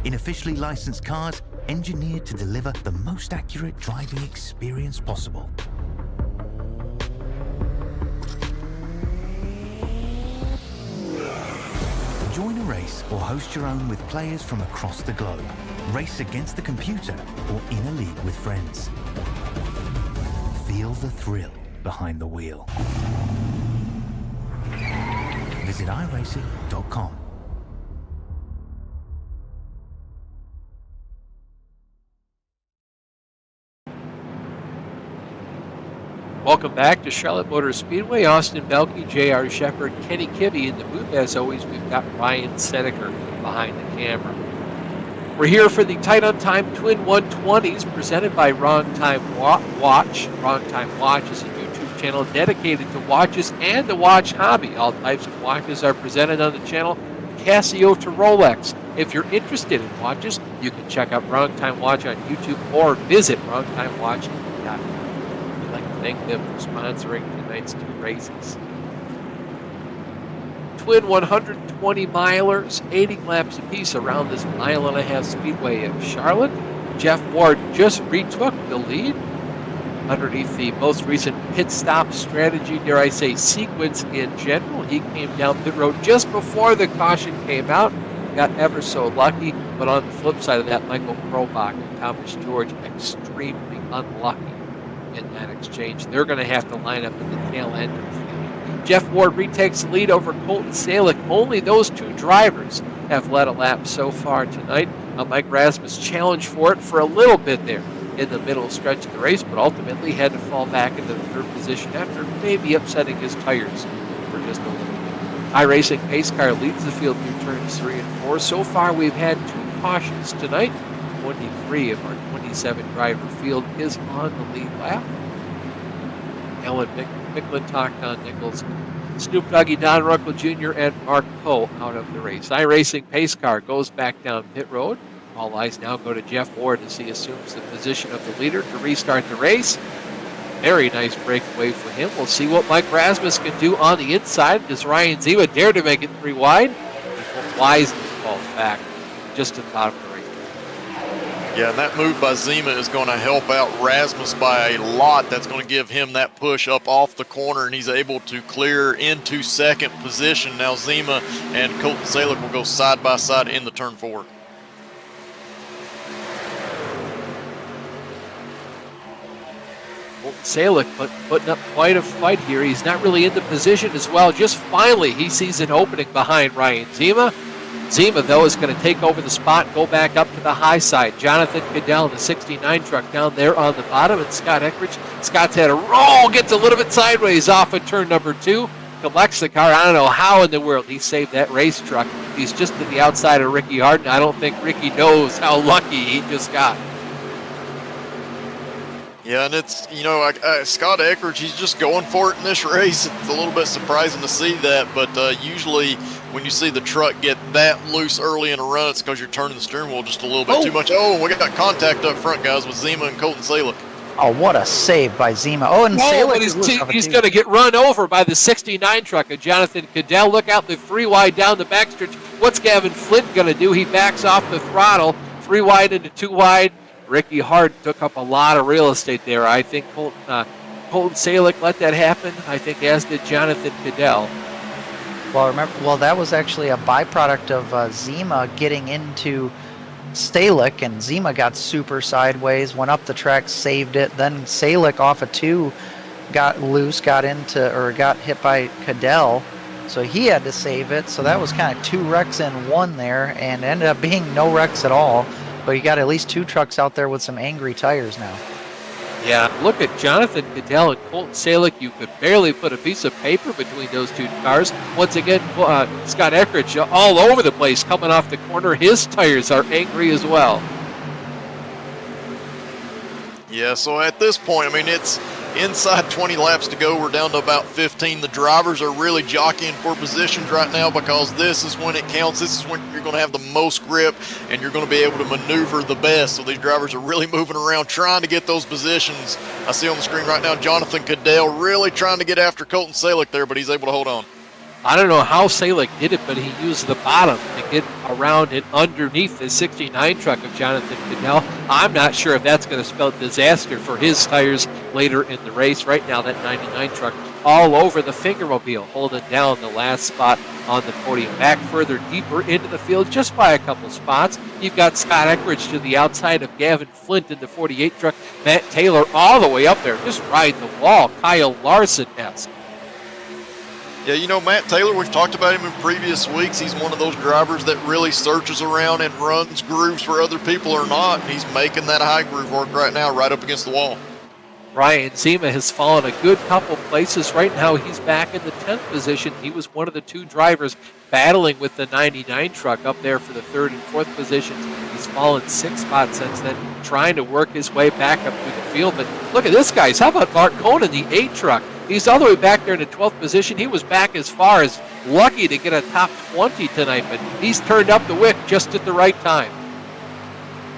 In officially licensed cars, engineered to deliver the most accurate driving experience possible. Join a race or host your own with players from across the globe. Race against the computer or in a league with friends. Feel the thrill behind the wheel. Visit iRacing.com. Welcome back to Charlotte Motor Speedway. Austin Belke, J.R. Shepard, Kenny Kibbe in the booth. As always, we've got Ryan Seneker behind the camera. We're here for the Tight on Time Twin 120s presented by Wrong Time Watch. Wrong Time Watch is a YouTube channel dedicated to watches and the watch hobby. All types of watches are presented on the channel, Casio to Rolex. If you're interested in watches, you can check out Wrong Time Watch on YouTube or visit wrongtimewatch.com. Thank them for sponsoring tonight's two races. twin 120 milers, 80 laps apiece around this mile-and-a-half speedway of Charlotte. Jeff Ward just retook the lead underneath the most recent pit stop strategy, dare I say, sequence in general. He came down pit road just before the caution came out, got ever so lucky, but on the flip side of that, Michael Krobach and Thomas George extremely unlucky in that exchange. They're going to have to line up at the tail end of the field. Jeff Ward retakes the lead over Colton Salick. Only those two drivers have led a lap so far tonight. Mike Rasmus challenged for it for a little bit there in the middle stretch of the race, but ultimately had to fall back into the third position after maybe upsetting his tires for just a little bit. iRacing pace car leads the field through turns 3 and 4. So far, we've had 2 cautions tonight. 23 of our 27 driver field is on the lead lap. Alan McClintock, Don Nichols, Snoop Doggy, Don Ruckle Jr., and Mark Poe out of the race. iRacing pace car goes back down pit road. All eyes now go to Jeff Ward as he assumes the position of the leader to restart the race. Very nice breakaway for him. We'll see what Mike Rasmus can do on the inside. Does Ryan Zima dare to make it 3 wide? He wisely falls back just to the bottom of the race. Yeah, and that move by Zima is going to help out Rasmus by a lot. That's going to give him that push up off the corner, and he's able to clear into second position. Now Zima and Colton Salick will go side by side in the turn 4. Salick putting up quite a fight here. He's not really in the position as well. Just finally, he sees an opening behind Ryan Zima. Zima, though, is going to take over the spot, go back up to the high side. Jonathan Cadell, the 69 truck, down there on the bottom, and Scott Eckridge. Scott's had a roll, gets a little bit sideways off of turn number 2, collects the car. I don't know how in the world he saved that race truck. He's just to the outside of Ricky Harden. I don't think Ricky knows how lucky he just got. Yeah, and it's, Scott Eckridge, he's just going for it in this race. It's a little bit surprising to see that, but usually when you see the truck get that loose early in a run, it's because you're turning the steering wheel just a little bit too much. Oh, we got contact up front, guys, with Zima and Colton Salick. Oh, what a save by Zima. Oh, and Salick he's going to get run over by the 69 truck of Jonathan Cadell. Look out, the 3 wide down the backstretch. What's Gavin Flint going to do? He backs off the throttle, 3 wide into 2 wide. Ricky Hart took up a lot of real estate there. I think Colton Salick let that happen. I think as did Jonathan Cadell. Well, that was actually a byproduct of Zima getting into Salick, and Zima got super sideways, went up the track, saved it. Then Salick off of 2 got loose, got hit by Cadell, so he had to save it. So that was kind of 2 wrecks in 1 there, and ended up being no wrecks at all. But you got at least 2 trucks out there with some angry tires now. Yeah, look at Jonathan Cadell and Colton Salick. You could barely put a piece of paper between those 2 cars. Once again, Scott Eckridge all over the place coming off the corner. His tires are angry as well. Yeah, so at this point, it's inside 20 laps to go. We're down to about 15. The drivers are really jockeying for positions right now because this is when it counts. This is when you're going to have the most grip and you're going to be able to maneuver the best. So these drivers are really moving around trying to get those positions. I see on the screen right now Jonathan Cadell really trying to get after Colton Salick there, but he's able to hold on. I don't know how Salick did it, but he used the bottom to get around and underneath the 69 truck of Jonathan Cadell. I'm not sure if that's going to spell disaster for his tires later in the race. Right now, that 99 truck all over the Fingermobile, holding down the last spot on the podium. Back further deeper into the field, just by a couple spots. You've got Scott Eckridge to the outside of Gavin Flint in the 48 truck. Matt Taylor all the way up there, just riding the wall, Kyle Larson-esque. Yeah, Matt Taylor, we've talked about him in previous weeks. He's one of those drivers that really searches around and runs grooves where other people are not. And he's making that high groove work right now, right up against the wall. Ryan Zima has fallen a good couple places. Right now, he's back in the 10th position. He was one of the 2 drivers battling with the 99 truck up there for the 3rd and 4th positions. He's fallen 6 spots since then, trying to work his way back up through the field. But look at this, guys. How about Mark Cohn, the 8 truck? He's all the way back there in the 12th position. He was back as far as lucky to get a top 20 tonight, but he's turned up the wick just at the right time.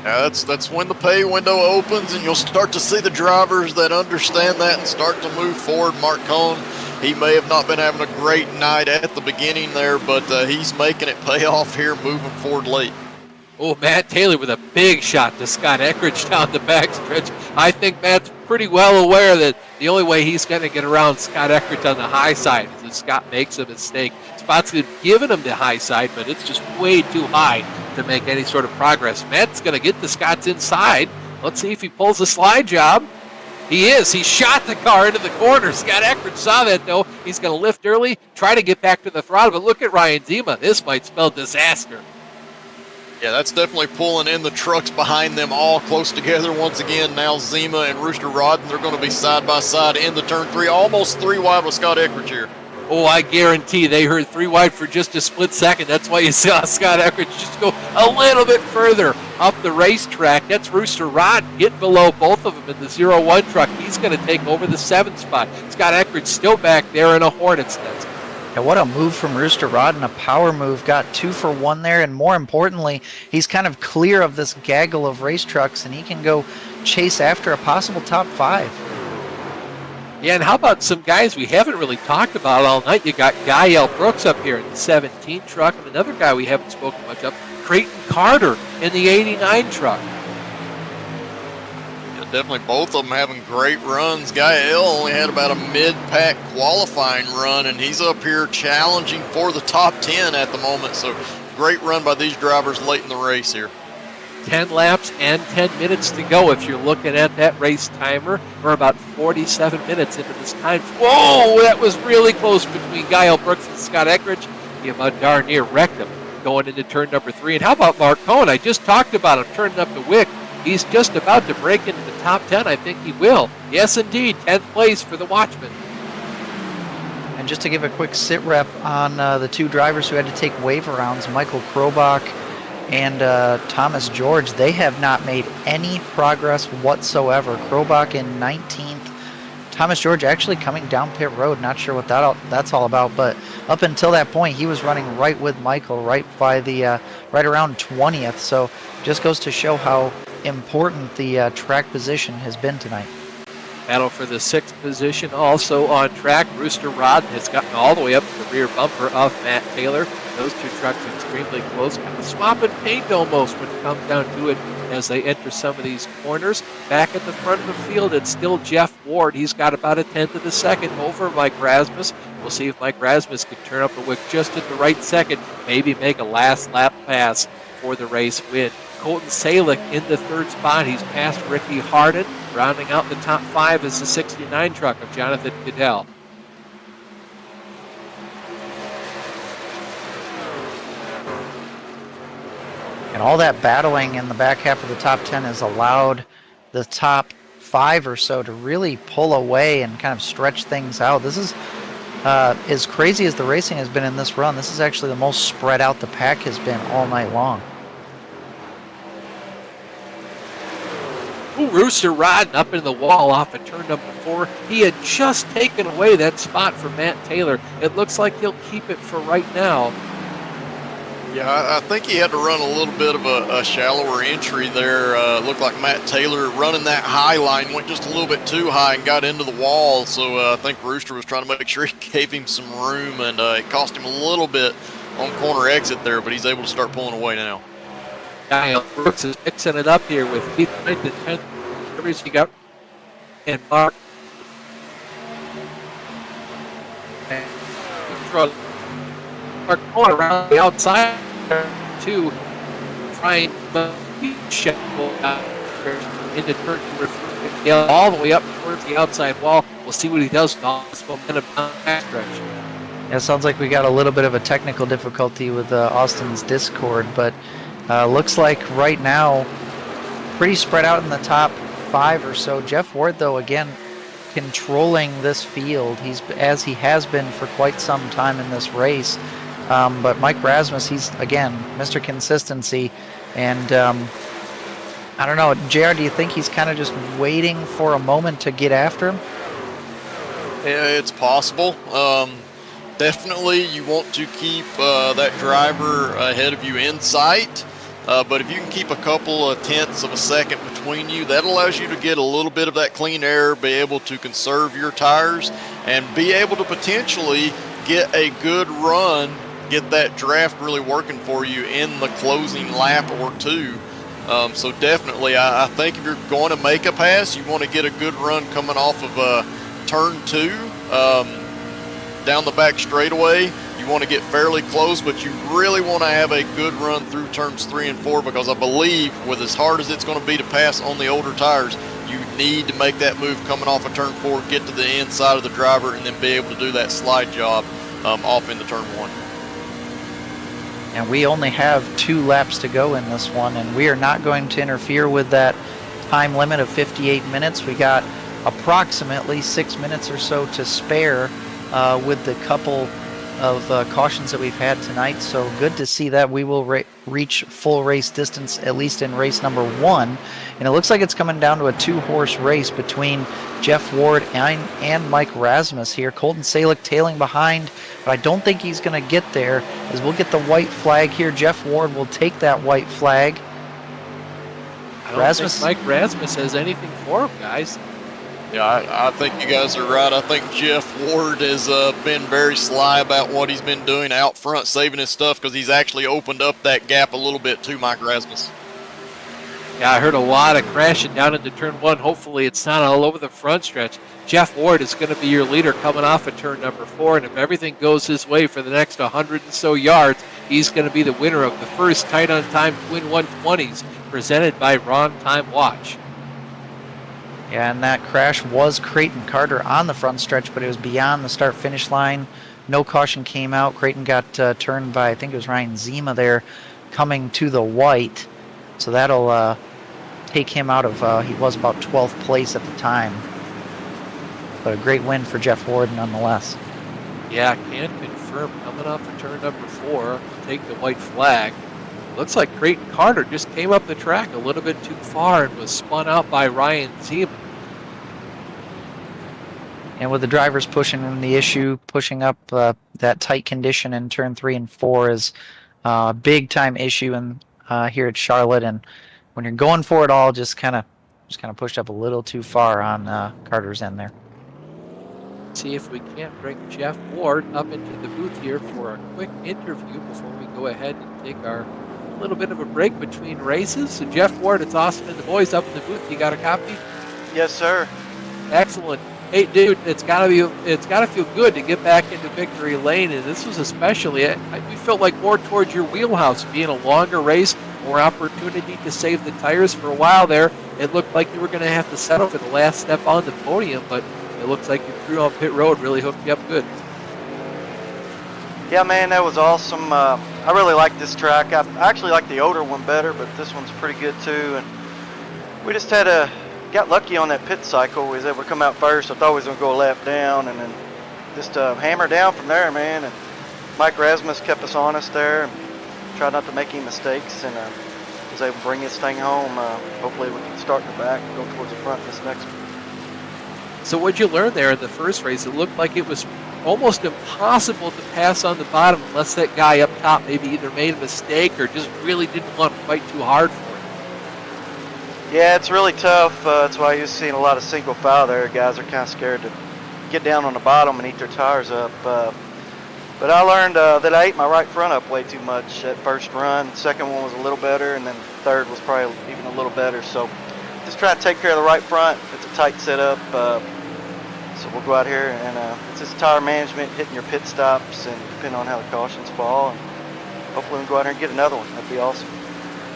Yeah, that's when the pay window opens, and you'll start to see the drivers that understand that and start to move forward. Mark Cohn He may have not been having a great night at the beginning there, but he's making it pay off here, moving forward late. Oh, Matt Taylor with a big shot to Scott Eckridge down the backstretch. I think Matt's pretty well aware that the only way he's going to get around Scott Eckridge on the high side is if Scott makes a mistake. Spot's giving him the high side, but it's just way too high to make any sort of progress. Matt's going to get to Scott's inside. Let's see if he pulls a slide job. He is. He shot the car into the corner. Scott Eckridge saw that, though. He's going to lift early, try to get back to the throttle. But look at Ryan Zima. This might spell disaster. Yeah, that's definitely pulling in the trucks behind them all close together once again. Now Zima and Rooster Rodden, they're going to be side by side in the turn 3, almost 3 wide with Scott Eckridge here. Oh, I guarantee they heard 3 wide for just a split second. That's why you saw Scott Eckridge just go a little bit further up the racetrack. That's Rooster Rod getting below both of them in the 0-1 truck. He's going to take over the 7th spot. Scott Eckridge still back there in a Hornet's nest. Yeah, what a move from Rooster Rod, and a power move. Got 2 for 1 there, and more importantly, he's kind of clear of this gaggle of race trucks, and he can go chase after a possible top 5. Yeah, and how about some guys we haven't really talked about all night? You got Gael Brooks up here in the 17 truck, and another guy we haven't spoken much of, Creighton Carter in the 89 truck. Yeah, definitely both of them having great runs. Gael only had about a mid-pack qualifying run, and he's up here challenging for the top 10 at the moment. So great run by these drivers late in the race here. 10 laps and 10 minutes to go. If you're looking at that race timer, we're about 47 minutes into this time. Whoa, that was really close between Gael Brooks and Scott Eckridge. He about darn near wrecked him going into turn number 3. And how about Mark Cohen? I just talked about him turning up the wick. He's just about to break into the top 10. I think he will. Yes, indeed, 10th place for the Watchman. And just to give a quick sit rep on the 2 drivers who had to take waiver rounds, Michael Krobach and Thomas George, they have not made any progress whatsoever. Krobach in 19th. Thomas George actually coming down pit road. Not sure what that's all about, but up until that point, he was running right with Michael, right by the right around 20th. So just goes to show how important the track position has been tonight. Battle for the 6th position also on track. Rooster Rod has gotten all the way up to the rear bumper of Matt Taylor. Those 2 trucks extremely close, kind of swapping paint almost when it comes down to it as they enter some of these corners. Back at the front of the field, it's still Jeff Ward. He's got about a 10th of a second over Mike Rasmus. We'll see if Mike Rasmus can turn up the wick just at the right second, maybe make a last lap pass for the race win. Colton Salick in the 3rd spot. He's past Ricky Harden. Rounding out the top 5 is the 69 truck of Jonathan Goodell. And all that battling in the back half of the top 10 has allowed the top 5 or so to really pull away and kind of stretch things out. This is as crazy as the racing has been in this run. This is actually the most spread out the pack has been all night long. Rooster Rodden up in the wall off of turn number 4. He had just taken away that spot from Matt Taylor. It looks like he'll keep it for right now. Yeah, I think he had to run a little bit of a shallower entry there. Looked like Matt Taylor running that high line went just a little bit too high and got into the wall. So I think Rooster was trying to make sure he gave him some room, and it cost him a little bit on corner exit there, but he's able to start pulling away now. Kyle Brooks is mixing it up here with 8th, 9th, and 10th. He got and Mark going around the outside to try and shuffle into turn number 3 all the way up towards the outside wall. We'll see what he does with all this momentum down the stretch. Yeah, it sounds like we got a little bit of a technical difficulty with Austin's Discord, but looks like right now pretty spread out in the top 5 or so. Jeff Ward, though, again, controlling this field. As he has been for quite some time in this race. But Mike Rasmus, he's, again, Mr. Consistency. And I don't know, JR, do you think he's kind of just waiting for a moment to get after him? Yeah, it's possible. Definitely you want to keep that driver ahead of you in sight. But if you can keep a couple of tenths of a second between you, that allows you to get a little bit of that clean air, be able to conserve your tires, and be able to potentially get a good run, get that draft really working for you in the closing lap or two. So definitely, I think if you're going to make a pass, you want to get a good run coming off of turn 2 down the back straightaway. You want to get fairly close, but you really want to have a good run through turns 3 and 4, because I believe with as hard as it's going to be to pass on the older tires, you need to make that move coming off of turn 4, get to the inside of the driver, and then be able to do that slide job off into turn 1. And we only have 2 laps to go in this one, and we are not going to interfere with that time limit of 58 minutes. We got approximately 6 minutes or so to spare with the couple of cautions that we've had tonight, so good to see that. We will reach full race distance, at least in race number 1, and it looks like it's coming down to a 2-horse race between Jeff Ward and Mike Rasmus here. Colton Salick tailing behind, but I don't think he's going to get there, as we'll get the white flag here. Jeff Ward will take that white flag. I don't think Mike Rasmus has anything for him, guys. Yeah, I think you guys are right. I think Jeff Ward has been very sly about what he's been doing out front, saving his stuff, because he's actually opened up that gap a little bit to Mike Rasmus. Yeah, I heard a lot of crashing down into turn 1. Hopefully it's not all over the front stretch. Jeff Ward is going to be your leader coming off of turn number 4, and if everything goes his way for the next 100 and so yards, he's going to be the winner of the first Tight on Time Twin 120s presented by Ron Time Watch. Yeah, and that crash was Creighton Carter on the front stretch, but it was beyond the start-finish line. No caution came out. Creighton got turned by, I think it was Ryan Zima there, coming to the white. So that'll take him out of, he was about 12th place at the time. But a great win for Jeff Ward nonetheless. Yeah, can confirm, coming off of turn number 4, take the white flag. Looks like Creighton Carter just came up the track a little bit too far and was spun out by Ryan Zima. And with the drivers pushing in the issue, pushing up that tight condition in turn 3 and 4 is a big-time issue here at Charlotte. And when you're going for it all, just kind of pushed up a little too far on Carter's end there. See if we can't bring Jeff Ward up into the booth here for a quick interview before we go ahead and take our little bit of a break between races. So Jeff Ward, it's Austin and the boys up in the booth. You got a copy? Yes, sir. Excellent. Hey, dude, it's got to feel good to get back into victory lane, and this was especially. We felt like more towards your wheelhouse, being a longer race, more opportunity to save the tires. For a while there, it looked like you were going to have to settle for the last step on the podium, but it looks like your crew on pit road really hooked you up good. Yeah, man, that was awesome. I really like this track. I actually like the older one better, but this one's pretty good too. And we just got lucky on that pit cycle. We was able to come out first. I thought we was going to go a lap down, and then just hammer down from there, man. And Mike Rasmus kept us honest there and tried not to make any mistakes, and was able to bring this thing home. Hopefully we can start in the back and go towards the front this next one. So what'd you learn there in the first race? It looked like it was almost impossible to pass on the bottom unless that guy up top maybe either made a mistake or just really didn't want to fight too hard for it. Yeah, it's really tough. That's why you're seeing a lot of single file there. Guys are kind of scared to get down on the bottom and eat their tires up. But I learned that I ate my right front up way too much that first run. Second one was a little better, and then third was probably even a little better. So just try to take care of the right front. It's a tight setup. So we'll go out here, and it's just tire management, hitting your pit stops, and depending on how the cautions fall. And hopefully we can go out here and get another one. That'd be awesome.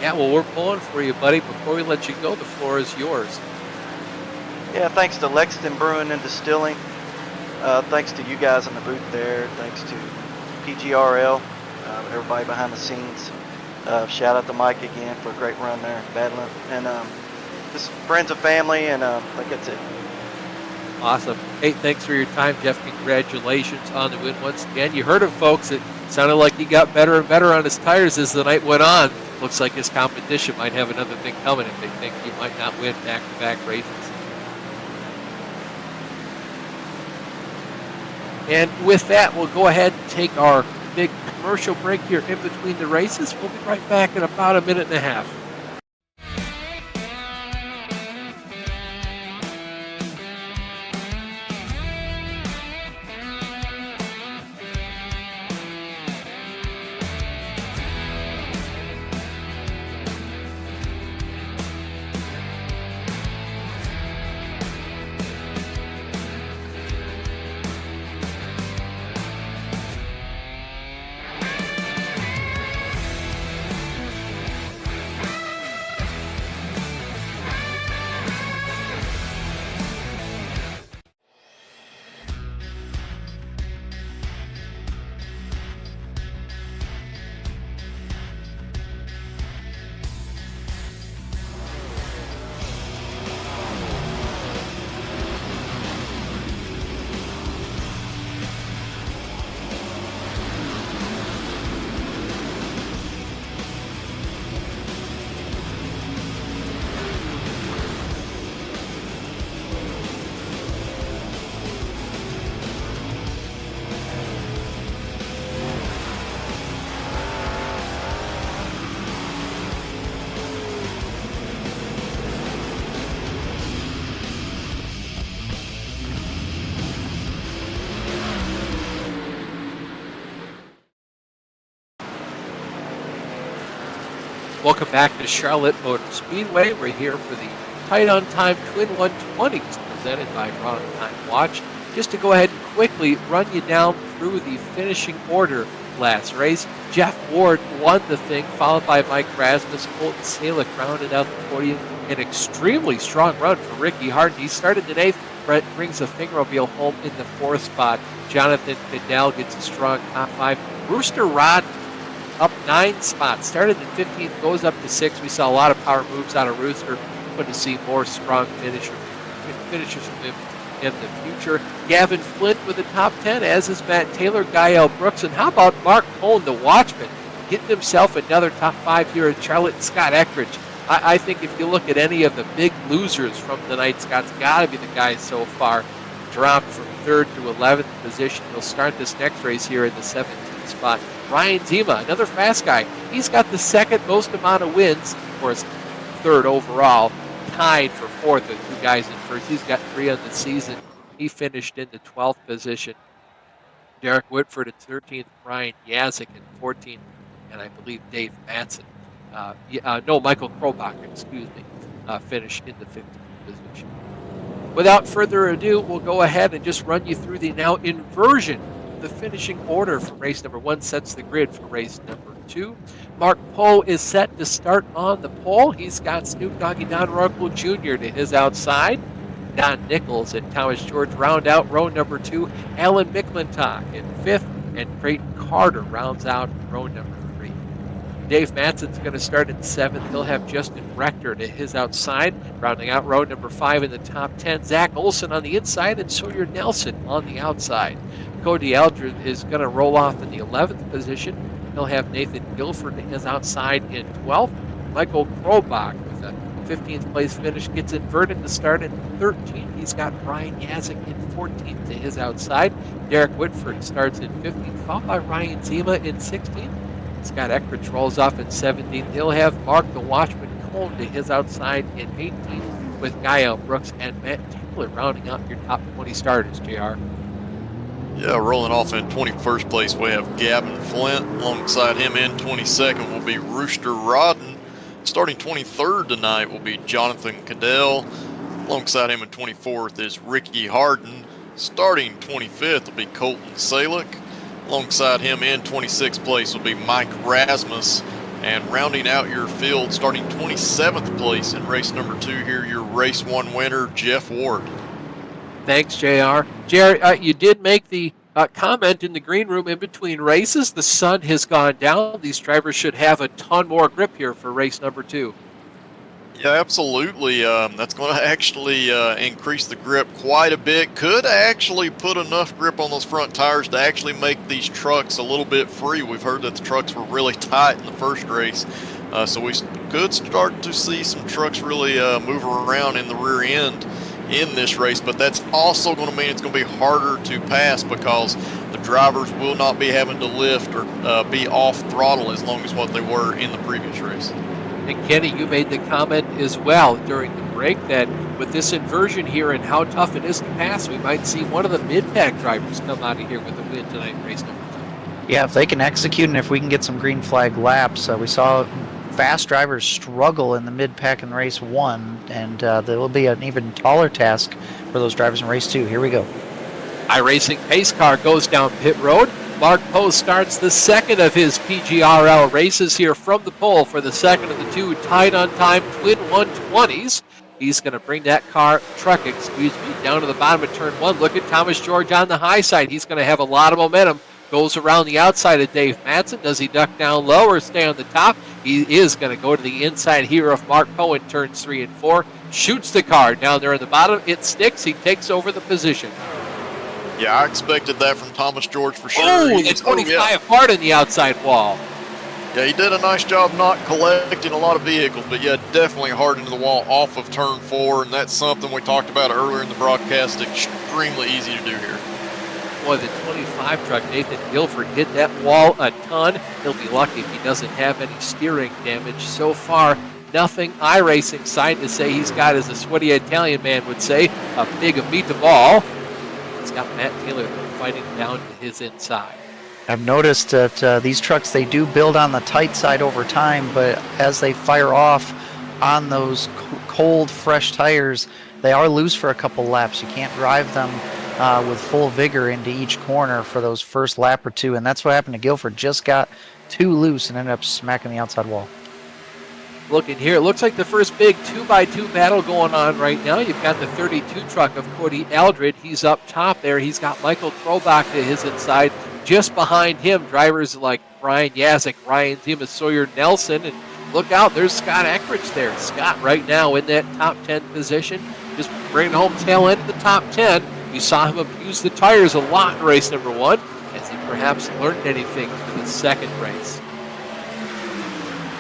Yeah, well, we're pulling for you, buddy. Before we let you go, the floor is yours. Yeah, thanks to Lexington Brewing and Distilling. Thanks to you guys in the booth there. Thanks to PGRL, everybody behind the scenes. Shout out to Mike again for a great run there, battling. And just friends and family, and I think that's it. Awesome. Hey, thanks for your time, Jeff. Congratulations on the win once again. You heard him, folks. It sounded like he got better and better on his tires as the night went on. Looks like his competition might have another thing coming if they think he might not win back-to-back races. And with that, we'll go ahead and take our big commercial break here in between the races. We'll be right back in about a minute and a half. Welcome back to Charlotte Motor Speedway. We're here for the Tight on Time Twin 120s presented by Run on Time Watch. Just to go ahead and quickly run you down through the finishing order last race. Jeff Ward won the thing, followed by Mike Rasmus. Colton Salick rounded out the podium. An extremely strong run for Ricky Harden. He started in 8th, Brett brings a fingermobile home in the 4th spot. Jonathan Cadell gets a strong top 5. Rooster Rod up 9 spots. Started in 15th, goes up to 6th. We saw a lot of power moves out of Rooster. Going to see more strong finishers from him in the future. Gavin Flint with the top 10, as is Matt Taylor, Gael Brooks, and how about Mark Cohn, the Watchman, getting himself another top 5 here in Charlotte. Scott Eckridge. I think if you look at any of the big losers from tonight, Scott's got to be the guy so far. Dropped from 3rd to 11th position. He'll start this next race here in the 17th spot. Ryan Zima, another fast guy. He's got the 2nd most amount of wins, or his 3rd overall, tied for 4th with 2 guys in 1st. He's got 3 on the season. He finished in the 12th position. Derek Whitford at 13th, Ryan Yazik at 14th, and I believe Dave Matson. Michael Krobach, finished in the 15th position. Without further ado, we'll go ahead and just run you through the now inversion. The finishing order for race number 1 sets the grid for race number 2. Mark Poe is set to start on the pole. He's got Snoop Doggy Don Ruckle Jr. to his outside. Don Nichols and Thomas George round out row number 2. Alan McClintock in 5th, and Creighton Carter rounds out row number 3. Dave Matson's going to start in 7th. He'll have Justin Rector to his outside, rounding out row number 5 in the top 10. Zach Olson on the inside and Sawyer Nelson on the outside. Cody Eldred is going to roll off in the 11th position. He'll have Nathan Guilford to his outside in 12th. Michael Krobach with a 15th place finish gets inverted to start in 13th. He's got Brian Yazik in 14th to his outside. Derek Whitford starts in 15th, followed by Ryan Zima in 16th. Scott Eckridge rolls off in 17th. He'll have Mark the Watchman Cohn to his outside in 18th, with Gael Brooks and Matt Taylor rounding out your top 20 starters, JR. Yeah, rolling off in 21st place, we have Gavin Flint. Alongside him in 22nd will be Rooster Rodden. Starting 23rd tonight will be Jonathan Cadell. Alongside him in 24th is Ricky Harden. Starting 25th will be Colton Salick. Alongside him in 26th place will be Mike Rasmus. And rounding out your field, starting 27th place in race number 2 here, your race 1 winner, Jeff Ward. Thanks, JR. JR, you did make the comment in the green room in between races. The sun has gone down. These drivers should have a ton more grip here for race number 2. Yeah, absolutely. That's going to actually increase the grip quite a bit. Could actually put enough grip on those front tires to actually make these trucks a little bit free. We've heard that the trucks were really tight in the first race. So we could start to see some trucks really move around in the rear end in this race, but that's also going to mean it's going to be harder to pass because the drivers will not be having to lift or be off throttle as long as what they were in the previous race. And Kenny, you made the comment as well during the break that with this inversion here and how tough it is to pass, we might see one of the mid-pack drivers come out of here with a win tonight in race number 2. Yeah, if they can execute and if we can get some green flag laps, we saw fast drivers struggle in the mid-pack in race 1, and there will be an even taller task for those drivers in race 2. Here we go. iRacing pace car goes down pit road. Mark Poe starts the second of his PGRL races here from the pole for the second of the 2 tied on time twin 120s. He's going to bring that truck, down to the bottom of turn 1. Look at Thomas George on the high side. He's going to have a lot of momentum. Goes around the outside of Dave Madsen. Does he duck down low or stay on the top? He is going to go to the inside here of Mark Poe in turns 3 and 4. Shoots the car down there at the bottom. It sticks. He takes over the position. Yeah, I expected that from Thomas George for sure. Oh, it's 25 hard in the outside wall. Yeah, he did a nice job not collecting a lot of vehicles, but yeah, definitely hard into the wall off of turn 4, and that's something we talked about earlier in the broadcast. Extremely easy to do here. Boy, the 25 truck, Nathan Guilford, hit that wall a ton. He'll be lucky if he doesn't have any steering damage. So far, nothing iRacing side to say he's got, as a sweaty Italian man would say, a big beat the ball. He's got Matt Taylor fighting down to his inside. I've noticed that these trucks, they do build on the tight side over time, but as they fire off on those cold, fresh tires, they are loose for a couple laps. You can't drive them with full vigor into each corner for those first lap or 2, and that's what happened to Guilford. Just got too loose and ended up smacking the outside wall. Looking here, it looks like the first big 2x2 battle going on right now. You've got the 32 truck of Cody Aldred. He's up top there. He's got Michael Krobach to his inside. Just behind him, drivers like Brian Yazik, Ryan Zima, Sawyer Nelson, and look out, there's Scott Eckridge there. Scott right now in that top 10 position, just bringing home tail end of the top 10. We saw him abuse the tires a lot in race number 1. Has he perhaps learned anything for the second race?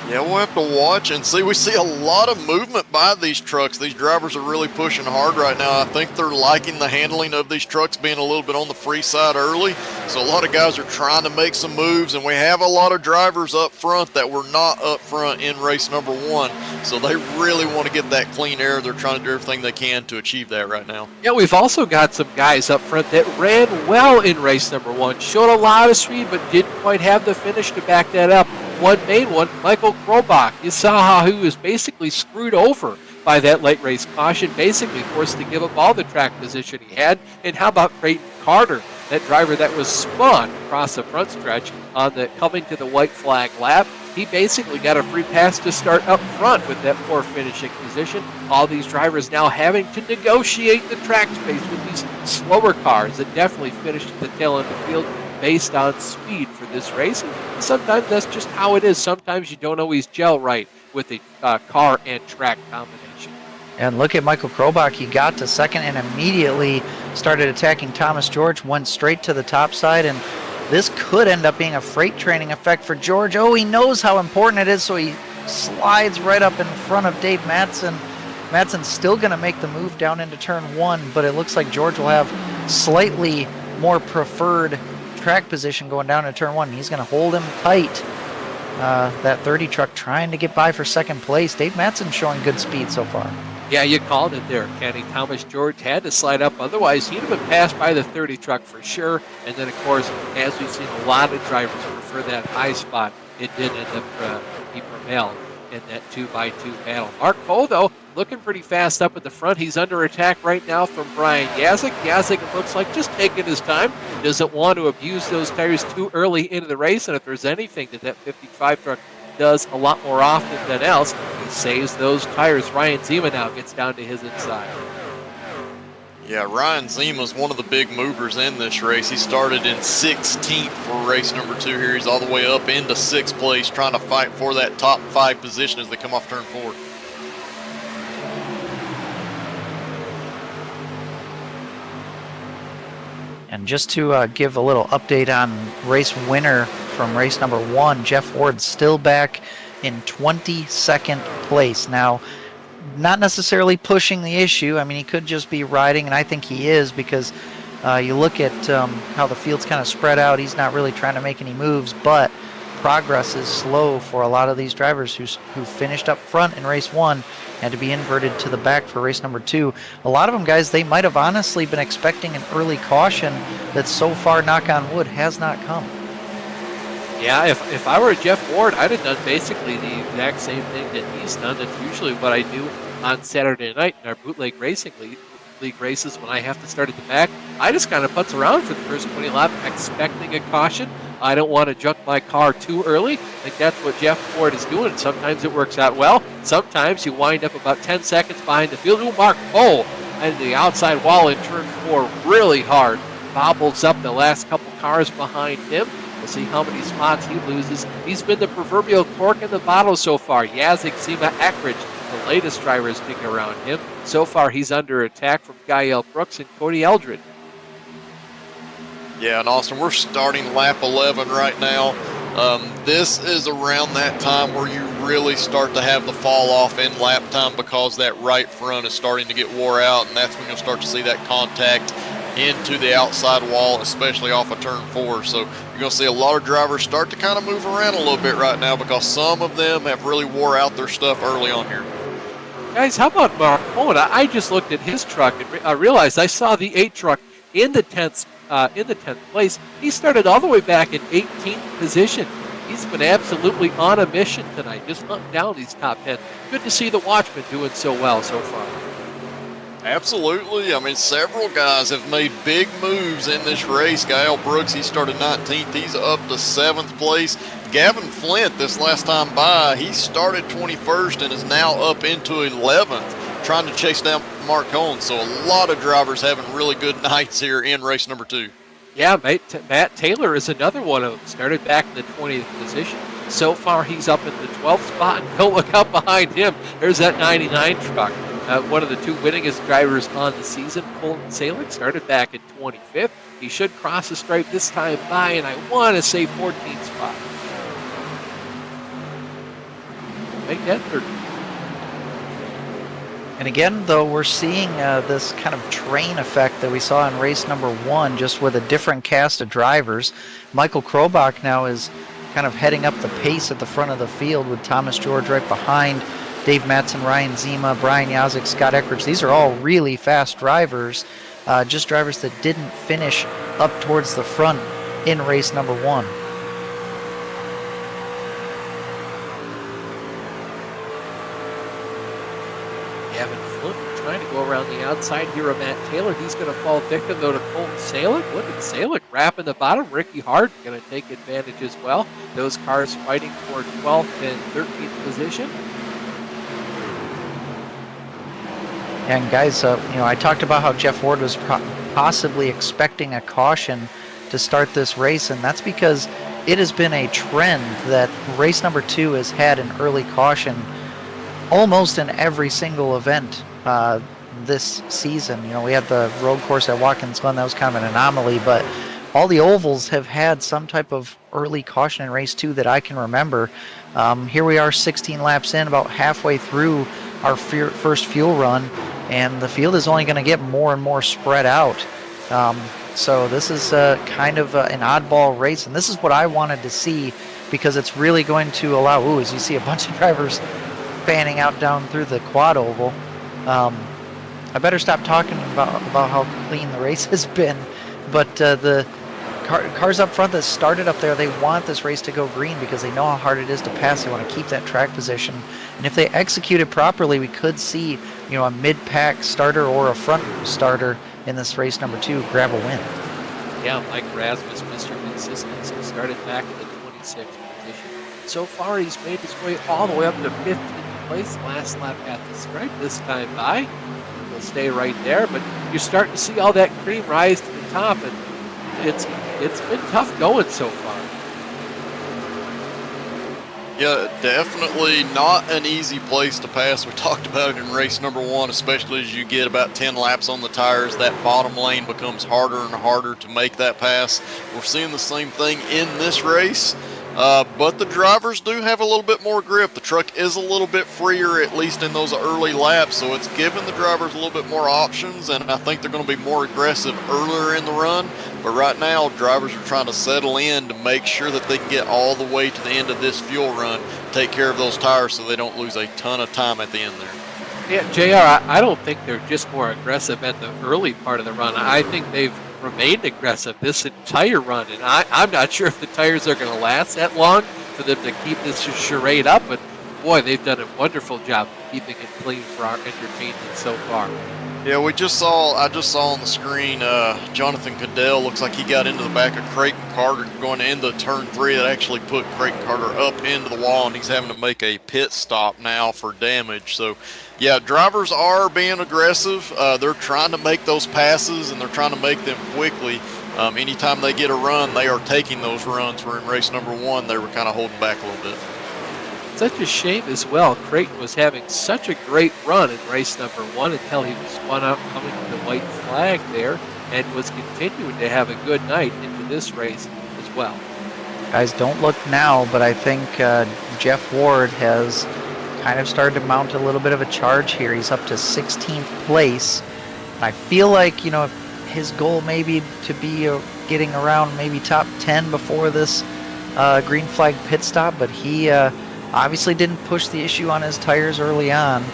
Yeah, we'll have to watch and see. We see a lot of movement by these trucks. These drivers are really pushing hard right now. I think they're liking the handling of these trucks being a little bit on the free side early. So a lot of guys are trying to make some moves, and we have a lot of drivers up front that were not up front in race number 1. So they really want to get that clean air. They're trying to do everything they can to achieve that right now. Yeah, we've also got some guys up front that ran well in race number 1. Showed a lot of speed, but didn't quite have the finish to back that up. One main one, Michael Krobach. You saw how he was basically screwed over by that late race caution, basically forced to give up all the track position he had. And how about Creighton Carter, that driver that was spun across the front stretch on the coming to the white flag lap? He basically got a free pass to start up front with that poor finishing position. All these drivers now having to negotiate the track space with these slower cars that definitely finished at the tail end of the field based on speed for this race. And sometimes that's just how it is. Sometimes you don't always gel right with the car and track combination. And look at Michael Krobach. He got to second and immediately started attacking Thomas George, went straight to the top side, and this could end up being a freight training effect for George. Oh, he knows how important it is, so he slides right up in front of Dave Madsen. Madsen's still going to make the move down into turn 1, but it looks like George will have slightly more preferred track position going down to turn 1. He's going to hold him tight. That 30 truck trying to get by for second place. Dave Madsen showing good speed so far. Yeah, you called it there, Kenny. Thomas George had to slide up. Otherwise, he'd have been passed by the 30 truck for sure. And then, of course, as we've seen a lot of drivers prefer that high spot, it did end up he prevailed in that 2x2 battle. Mark Poe, though, looking pretty fast up at the front. He's under attack right now from Brian Yazik. Yazik, it looks like, just taking his time. Doesn't want to abuse those tires too early into the race. And if there's anything that 55 truck does a lot more often than else, he saves those tires. Ryan Zima now gets down to his inside. Yeah, Ryan Zima's one of the big movers in this race. He started in 16th for race number 2 here. He's all the way up into 6th place, trying to fight for that top 5 position as they come off turn 4. And just to give a little update on race winner from race number 1, Jeff Ward still back in 22nd place. Now, not necessarily pushing the issue. I mean, he could just be riding, and I think he is, because you look at how the field's kind of spread out. He's not really trying to make any moves, but progress is slow for a lot of these drivers who finished up front in race 1 and to be inverted to the back for race number 2. A lot of them, guys, they might have honestly been expecting an early caution that so far, knock on wood, has not come. Yeah, if I were Jeff Ward, I'd have done basically the exact same thing that he's done. That's usually what I do on Saturday night in our bootleg racing league races when I have to start at the back. I just kind of putz around for the first 20 laps, expecting a caution. I don't want to junk my car too early. I think that's what Jeff Ward is doing. Sometimes it works out well. Sometimes you wind up about 10 seconds behind the field. Ooh, Mark Cole and the outside wall in turn 4 really hard. Bobbles up the last couple cars behind him. We'll see how many spots he loses. He's been the proverbial cork in the bottle so far. Yazik Zima Eckridge, the latest driver, is sticking around him. So far, he's under attack from Gael Brooks and Cody Eldred. Yeah, and Austin, we're starting lap 11 right now. This is around that time where you really start to have the fall off in lap time, because that right front is starting to get wore out, and that's when you'll start to see that contact into the outside wall, especially off of turn 4. So you're going to see a lot of drivers start to kind of move around a little bit right now, because some of them have really wore out their stuff early on here. Guys, how about Mark Owen? I just looked at his truck and I realized I saw the 8 truck in the 10th place. He started all the way back in 18th position. He's been absolutely on a mission tonight, just hunting down these top 10. Good to see the Watchman doing so well so far. Absolutely. I mean, several guys have made big moves in this race. Gael Brooks, he started 19th. He's up to 7th place. Gavin Flint, this last time by, he started 21st and is now up into 11th, trying to chase down Mark Cohen. So a lot of drivers having really good nights here in race number 2. Yeah, Matt Taylor is another one of them. Started back in the 20th position. So far, he's up in the 12th spot. And don't look out behind him. There's that 99 truck. One of the 2 winningest drivers on the season, Colton Salick, started back in 25th. He should cross the stripe this time by, and I want to say 14th spot. Make that 30. And again, though, we're seeing this kind of train effect that we saw in race number 1, just with a different cast of drivers. Michael Krobach now is kind of heading up the pace at the front of the field, with Thomas George right behind, Dave Mattson, Ryan Zima, Brian Yazik, Scott Eckridge. These are all really fast drivers, just drivers that didn't finish up towards the front in race number 1. Gavin Flint trying to go around the outside here of Matt Taylor. He's going to fall victim, though, to Colton Salick. Look at Salick wrapping the bottom. Ricky Hart going to take advantage as well. Those cars fighting for 12th and 13th position. And guys, I talked about how Jeff Ward was possibly expecting a caution to start this race, and that's because it has been a trend that race number 2 has had an early caution almost in every single event this season. We had the road course at Watkins Glen. That was kind of an anomaly, but all the ovals have had some type of early caution in race 2 that I can remember. Here we are 16 laps in, about halfway through our first fuel run, and the field is only going to get more and more spread out. So this is kind of an oddball race, and this is what I wanted to see, because it's really going to allow, as you see a bunch of drivers fanning out down through the quad oval. I better stop talking about how clean the race has been, but the cars up front that started up there, they want this race to go green because they know how hard it is to pass. They want to keep that track position, and if they execute it properly, we could see a mid-pack starter or a front starter in this race number 2 grab a win. Yeah, Mike Rasmus, Mr. Consistency, started back in the 26th position. So far, he's made his way all the way up to 15th place. Last lap at the stripe this time by. He'll stay right there, but you're starting to see all that cream rise to the top, and it's been tough going so far. Yeah, definitely not an easy place to pass. We talked about it in race number 1, especially as you get about 10 laps on the tires. That bottom lane becomes harder and harder to make that pass. We're seeing the same thing in this race. But the drivers do have a little bit more grip. The truck is a little bit freer, at least in those early laps, so it's giving the drivers a little bit more options, and I think they're going to be more aggressive earlier in the run. But right now, drivers are trying to settle in to make sure that they can get all the way to the end of this fuel run, take care of those tires so they don't lose a ton of time at the end there. Yeah, JR, I don't think they're just more aggressive at the early part of the run. I think they've remained aggressive this entire run, and I'm not sure if the tires are going to last that long for them to keep this charade up, but boy, they've done a wonderful job keeping it clean for our entertainment so far. Yeah, I just saw on the screen, Jonathan Cadell looks like he got into the back of Creighton Carter going into turn 3. That actually put Creighton Carter up into the wall, and he's having to make a pit stop now for damage. So, yeah, drivers are being aggressive. They're trying to make those passes, and they're trying to make them quickly. Anytime they get a run, they are taking those runs, where in race number 1, they were kind of holding back a little bit. Such a shame as well. Creighton was having such a great run in race number 1 until he was spun out coming to the white flag there, and was continuing to have a good night into this race as well. Guys, don't look now, but I think Jeff Ward has kind of started to mount a little bit of a charge here. He's up to 16th place. I feel like, if his goal maybe to be getting around maybe top 10 before this green flag pit stop, but he obviously didn't push the issue on his tires early on,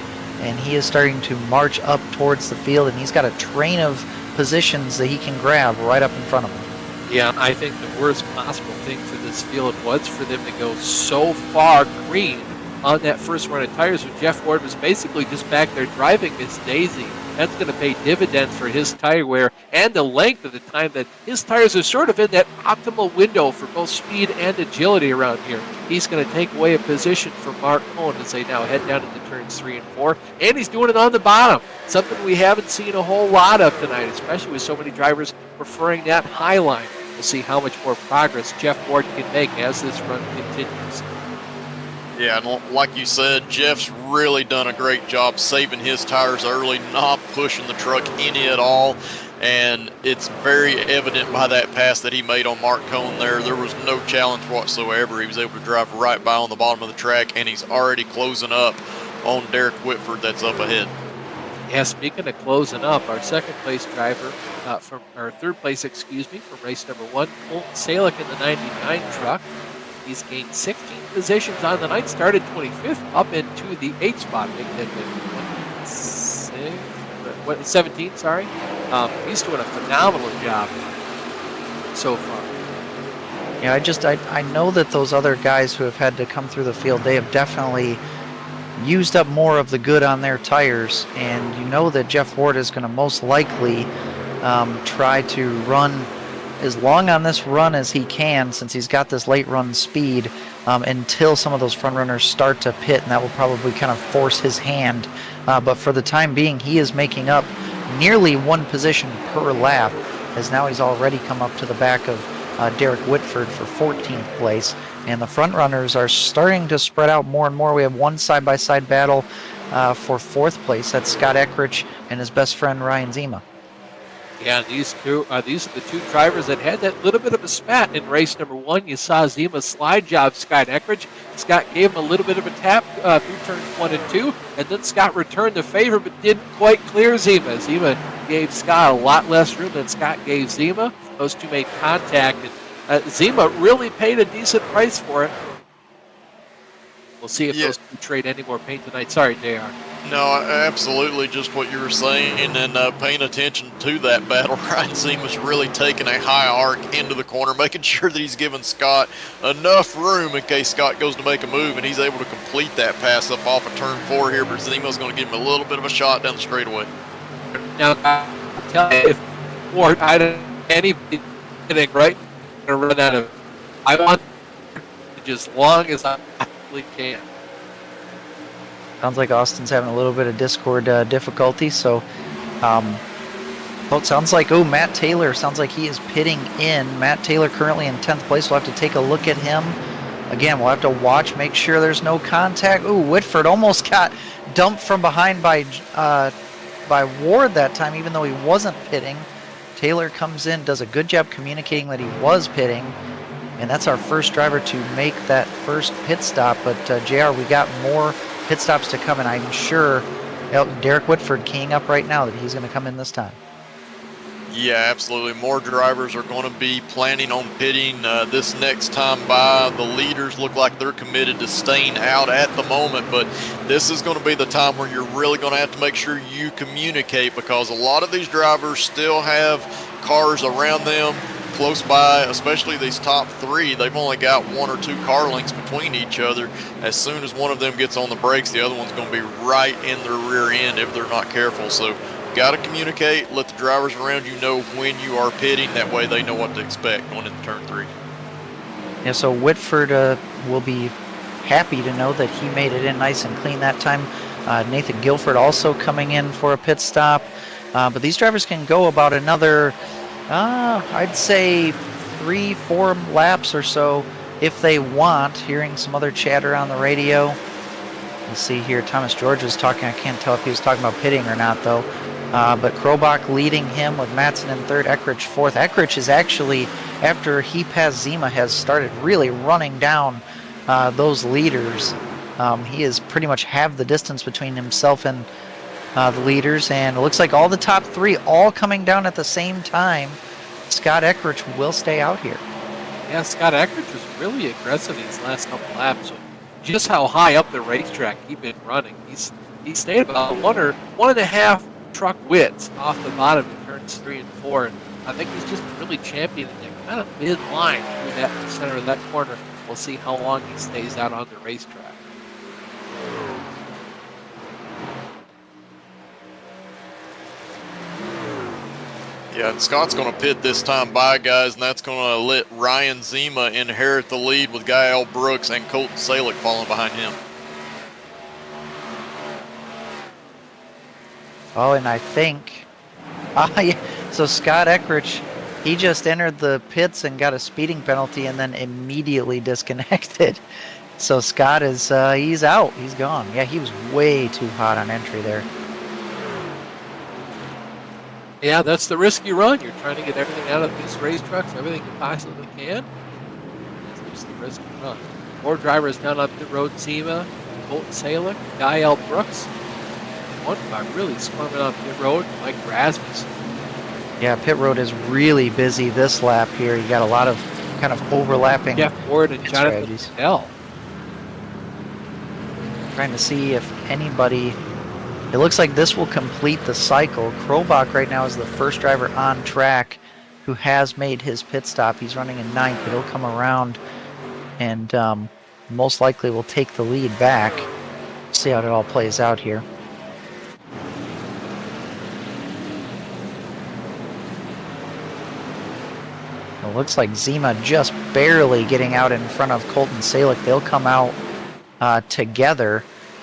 and he is starting to march up towards the field, and he's got a train of positions that he can grab right up in front of him. Yeah, I think the worst possible thing for this field was for them to go so far green on that first run of tires when Jeff Ward was basically just back there driving Miss Daisy. That's going to pay dividends for his tire wear and the length of the time that his tires are sort of in that optimal window for both speed and agility around here. He's going to take away a position from Mark Cohn as they now head down into turns 3 and 4, and he's doing it on the bottom, something we haven't seen a whole lot of tonight, especially with so many drivers preferring that high line. We'll see how much more progress Jeff Ward can make as this run continues. Yeah, and like you said, Jeff's really done a great job saving his tires early, not pushing the truck any at all. And it's very evident by that pass that he made on Mark Cohn there. There was no challenge whatsoever. He was able to drive right by on the bottom of the track, and he's already closing up on Derek Whitford that's up ahead. Yeah, speaking of closing up, our second place driver from race number 1, Colton Salick in the 99 truck. He's gained 16 positions on the night, started 25th up into the 8th spot. Make that 17, sorry. He's doing a phenomenal job so far. Yeah, I know that those other guys who have had to come through the field, they have definitely used up more of the good on their tires, and you know that Jeff Ward is going to most likely try to run as long on this run as he can, since he's got this late run speed, until some of those front runners start to pit, and that will probably kind of force his hand. But for the time being, he is making up nearly one position per lap, as now he's already come up to the back of Derek Whitford for 14th place. And the front runners are starting to spread out more and more. We have one side-by-side battle for 4th place. That's Scott Eckrich and his best friend Ryan Zima. Yeah, these are the two drivers that had that little bit of a spat in race number 1. You saw Zima slide job Scott Eckrich. Scott gave him a little bit of a tap through turns 1 and 2, and then Scott returned the favor but didn't quite clear Zima. Zima gave Scott a lot less room than Scott gave Zima. Those two made contact, and Zima really paid a decent price for it. We'll see if those two trade any more paint tonight. Sorry, JR. No, absolutely, just what you were saying, and paying attention to that battle. Ryan Zima's really taking a high arc into the corner, making sure that he's giving Scott enough room in case Scott goes to make a move, and he's able to complete that pass up off of turn 4 here, but Zima's going to give him a little bit of a shot down the straightaway. Now, I'll tell you, if Ward, I don't anything right, I'm going to run out of. I want just as long as I possibly can. Sounds like Austin's having a little bit of Discord difficulty, so it sounds like, Matt Taylor, sounds like he is pitting in. Matt Taylor currently in 10th place. We'll have to take a look at him. Again, we'll have to watch, make sure there's no contact. Whitford almost got dumped from behind by Ward that time, even though he wasn't pitting. Taylor comes in, does a good job communicating that he was pitting, and that's our first driver to make that first pit stop. But JR, we got more pit stops to come, and I'm sure Derek Whitford keying up right now that he's going to come in this time. Yeah, absolutely. More drivers are going to be planning on pitting this next time by. The leaders look like they're committed to staying out at the moment, but this is going to be the time where you're really going to have to make sure you communicate, because a lot of these drivers still have cars around them close by, especially these top three. They've only got 1 or 2 car lengths between each other. As soon as one of them gets on the brakes, the other one's going to be right in their rear end if they're not careful. So got to communicate, let the drivers around you know when you are pitting. That way they know what to expect going into turn 3. Yeah, so Whitford will be happy to know that he made it in nice and clean that time. Nathan Guilford also coming in for a pit stop. But these drivers can go about another, I'd say 3-4 laps or so if they want. Hearing some other chatter on the radio. You see here Thomas George was talking. I can't tell if he was talking about pitting or not, though. But Krobach leading him with Matson in third, Eckrich fourth. Eckrich is actually, after he passed Zima, has started really running down those leaders. He is pretty much half the distance between himself and the leaders, and it looks like all the top 3 all coming down at the same time. Scott Eckrich will stay out here. Yeah, Scott Eckrich was really aggressive these last couple laps. Just how high up the racetrack he's been running. He stayed about 1.5 truck widths off the bottom in turns 3 and 4. And I think he's just really championing it kind of mid-line through that center of that corner. We'll see how long he stays out on the racetrack. Yeah, and Scott's going to pit this time by, guys, and that's going to let Ryan Zima inherit the lead with Gael Brooks and Colton Salick falling behind him. Oh, and I think, so Scott Eckrich, he just entered the pits and got a speeding penalty and then immediately disconnected. So Scott is, he's out, he's gone. Yeah, he was way too hot on entry there. Yeah, that's the risk you run. You're trying to get everything out of these race trucks, everything you possibly can. That's just the risk you run. More drivers down on pit road: Zima, Colton Salick, Gael Brooks. One guy really squirming on pit road, Mike Rasmussen. Yeah, pit road is really busy this lap here. You got a lot of kind of overlapping Jeff Ward and Jonathan Snell. Trying to see if anybody. It looks like this will complete the cycle. Krobach right now is the first driver on track who has made his pit stop. He's running in 9th, but he'll come around and most likely will take the lead back. See how it all plays out here. It looks like Zima just barely getting out in front of Colton Salick. They'll come out together.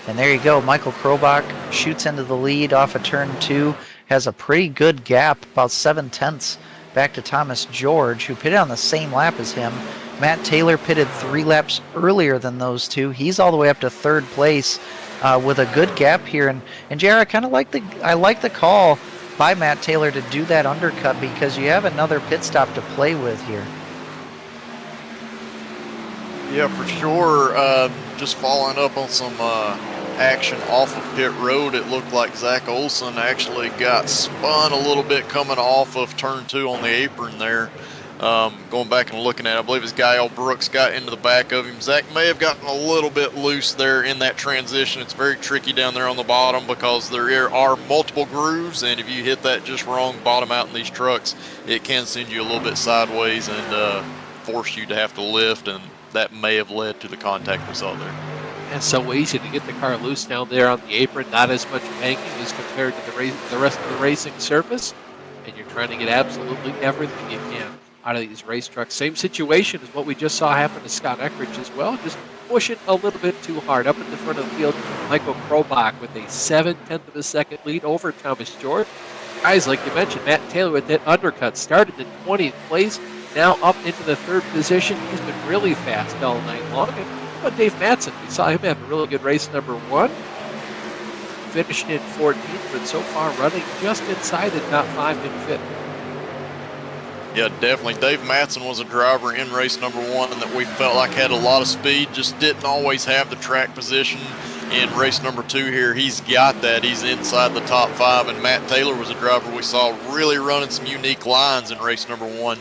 And there you go. Michael Krobach shoots into the lead off of turn 2. Has a pretty good gap, about 7/10 back to Thomas George, who pitted on the same lap as him. Matt Taylor pitted 3 laps earlier than those two. He's all the way up to 3rd place with a good gap here. And JR, I like the call by Matt Taylor to do that undercut, because you have another pit stop to play with here. Yeah, for sure. Just following up on some action off of pit road, it looked like Zach Olson actually got spun a little bit coming off of turn 2 on the apron there. Going back and looking at it, I believe it's Gael Brooks got into the back of him. Zach may have gotten a little bit loose there in that transition. It's very tricky down there on the bottom because there are multiple grooves, and if you hit that just wrong bottom out in these trucks, it can send you a little bit sideways and force you to have to lift, and that may have led to the contact we saw there. It's so easy to get the car loose down there on the apron. Not as much banking as compared to the rest of the racing surface. And you're trying to get absolutely everything you can out of these race trucks. Same situation as what we just saw happen to Scott Eckrich as well. Just pushing a little bit too hard. Up at the front of the field, Michael Krobach with a 7/10 of a second lead over Thomas George. Guys, like you mentioned, Matt Taylor with that undercut started in 20th place. Now up into the 3rd position. He's been really fast all night long. And how about Dave Mattson? We saw him have a really good race number 1. Finished in 14th, but so far running just inside the top 5 in 5th. Yeah, definitely. Dave Matson was a driver in race number 1 that we felt like had a lot of speed, just didn't always have the track position. In race number 2 here, he's got that. He's inside the top 5, and Matt Taylor was a driver we saw really running some unique lines in race number 1.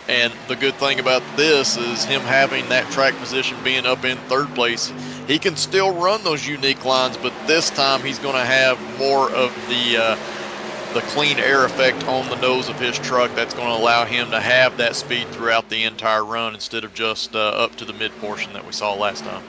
And the good thing about this is him having that track position being up in 3rd place. He can still run those unique lines, but this time he's going to have more of the clean air effect on the nose of his truck. That's going to allow him to have that speed throughout the entire run instead of just up to the mid portion that we saw last time.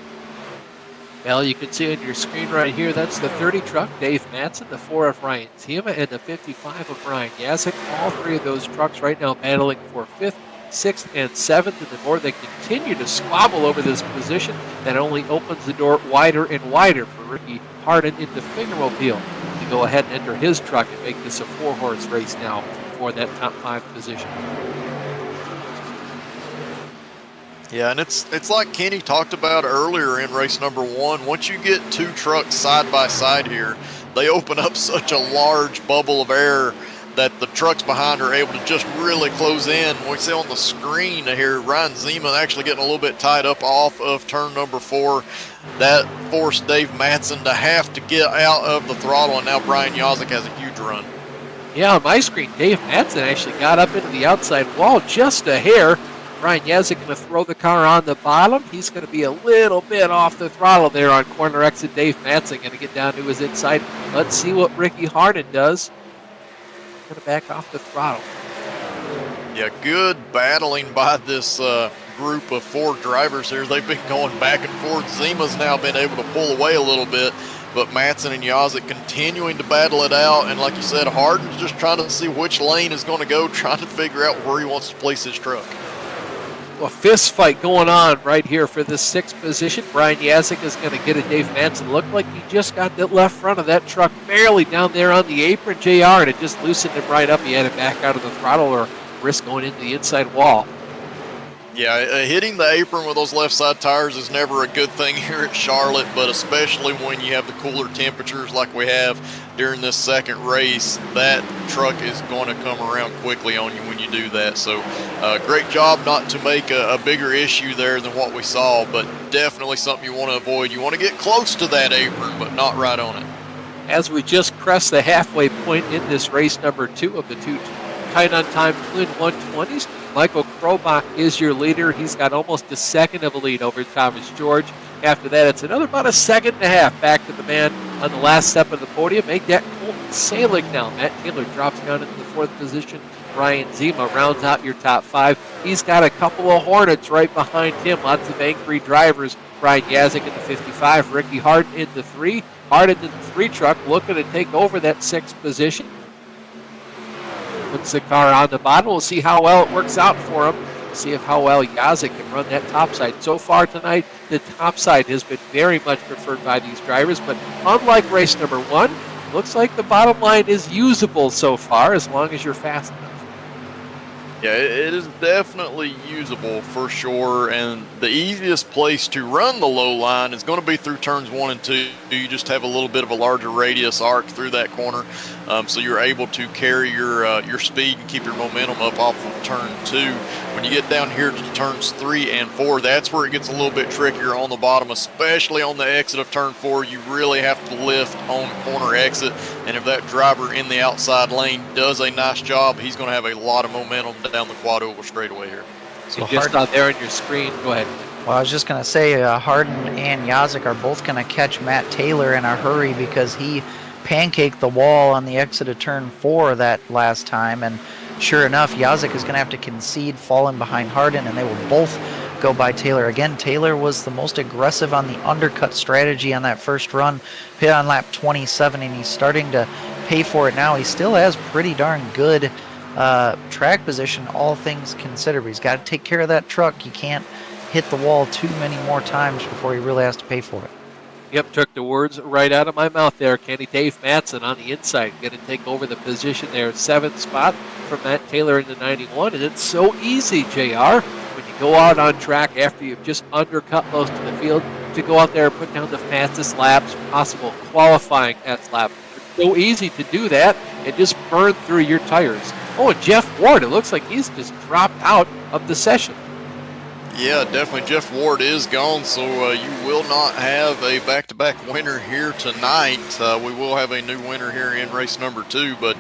Well, you can see on your screen right here, that's the 30 truck, Dave Matson, the 4 of Ryan Zima, and the 55 of Brian Yazik. All 3 of those trucks right now battling for 5th, 6th, and 7th. And the more they continue to squabble over this position, that only opens the door wider and wider for Ricky Hardin in the Fingermobile to go ahead and enter his truck and make this a 4-horse race now for that top 5 position. Yeah, and it's like Kenny talked about earlier in race number 1. Once you get 2 trucks side by side here, they open up such a large bubble of air that the trucks behind are able to just really close in. We see on the screen here, Ryan Zima actually getting a little bit tied up off of turn number 4. That forced Dave Matson to have to get out of the throttle, and now Brian Yazik has a huge run. Yeah, on my screen, Dave Matson actually got up into the outside wall just a hair. Brian Yazik going to throw the car on the bottom. He's going to be a little bit off the throttle there on corner exit. Dave Matson going to get down to his inside. Let's see what Ricky Hardin does. Going to back off the throttle. Yeah, good battling by this group of 4 drivers here. They've been going back and forth. Zima's now been able to pull away a little bit, but Matson and Yazik continuing to battle it out. And like you said, Hardin's just trying to see which lane is going to go, trying to figure out where he wants to place his truck. A fist fight going on right here for the 6th position. Brian Yazik is going to get a Dave Matson. Looked like he just got the left front of that truck barely down there on the apron, JR, and it just loosened him right up. He had to back out of the throttle or risk going into the inside wall. Yeah, hitting the apron with those left side tires is never a good thing here at Charlotte, but especially when you have the cooler temperatures like we have during this second race, that truck is going to come around quickly on you when you do that. So great job not to make a bigger issue there than what we saw, but definitely something you want to avoid. You want to get close to that apron, but not right on it. As we just crest the halfway point in this race number 2 of the 2 tight on time twin 120s, Michael Krobach is your leader. He's got almost a second of a lead over Thomas George. After that, it's another about a second and a half back to the man on the last step of the podium. Make that Colton Salick now. Matt Taylor drops down into the 4th position. Ryan Zima rounds out your top 5. He's got a couple of Hornets right behind him. Lots of angry drivers. Brian Yazik in the 55. Ricky Hardin in the 3. Hardin in the 3 truck looking to take over that 6th position. Puts the car on the bottom. We'll see how well it works out for him. See how well Yazik can run that topside. So far tonight, the topside has been very much preferred by these drivers, but unlike race number 1, looks like the bottom line is usable so far as long as you're fast enough. Yeah, it is definitely usable for sure, and the easiest place to run the low line is going to be through turns 1 and 2. You just have a little bit of a larger radius arc through that corner, so you're able to carry your speed and keep your momentum up off of turn 2. When you get down here to turns 3 and 4, that's where it gets a little bit trickier on the bottom, especially on the exit of turn 4. You really have to lift on corner exit, and if that driver in the outside lane does a nice job, he's going to have a lot of momentum down the quad oval straightaway here. So just out there on your screen, go ahead. Well, I was just going to say Hardin and Yazik are both going to catch Matt Taylor in a hurry because he pancaked the wall on the exit of turn 4 that last time, and sure enough, Yazik is going to have to concede falling behind Hardin, and they will both go by Taylor. Again, Taylor was the most aggressive on the undercut strategy on that first run, hit on lap 27, and he's starting to pay for it now. He still has pretty darn good track position, all things considered. He's got to take care of that truck. He can't hit the wall too many more times before he really has to pay for it. Yep, took the words right out of my mouth there, Kenny. Dave Matson on the inside going to take over the position there. 7th spot from Matt Taylor in the 91. And it's so easy, JR, when you go out on track after you've just undercut most of the field, to go out there and put down the fastest laps possible, qualifying X lap. It's so easy to do that and just burn through your tires. Oh, and Jeff Ward, it looks like he's just dropped out of the session. Yeah, definitely. Jeff Ward is gone, so you will not have a back-to-back winner here tonight. We will have a new winner here in race number 2, but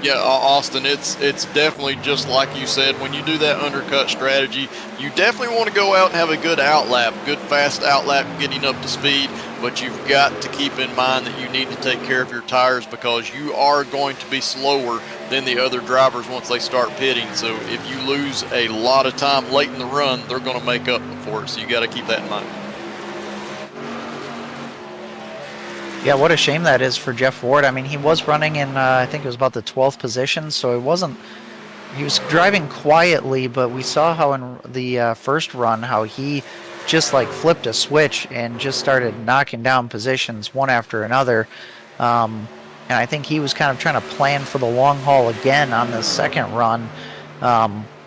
yeah, Austin, it's definitely just like you said. When you do that undercut strategy, you definitely want to go out and have a good outlap, good fast outlap, getting up to speed. But you've got to keep in mind that you need to take care of your tires because you are going to be slower than the other drivers once they start pitting. So if you lose a lot of time late in the run, they're going to make up for it. So you got to keep that in mind. Yeah, what a shame that is for Jeff Ward. I mean, he was running in, I think it was about the 12th position, so it wasn't, he was driving quietly, but we saw how in the first run, how he just like flipped a switch and just started knocking down positions one after another. And I think he was kind of trying to plan for the long haul again on the second run.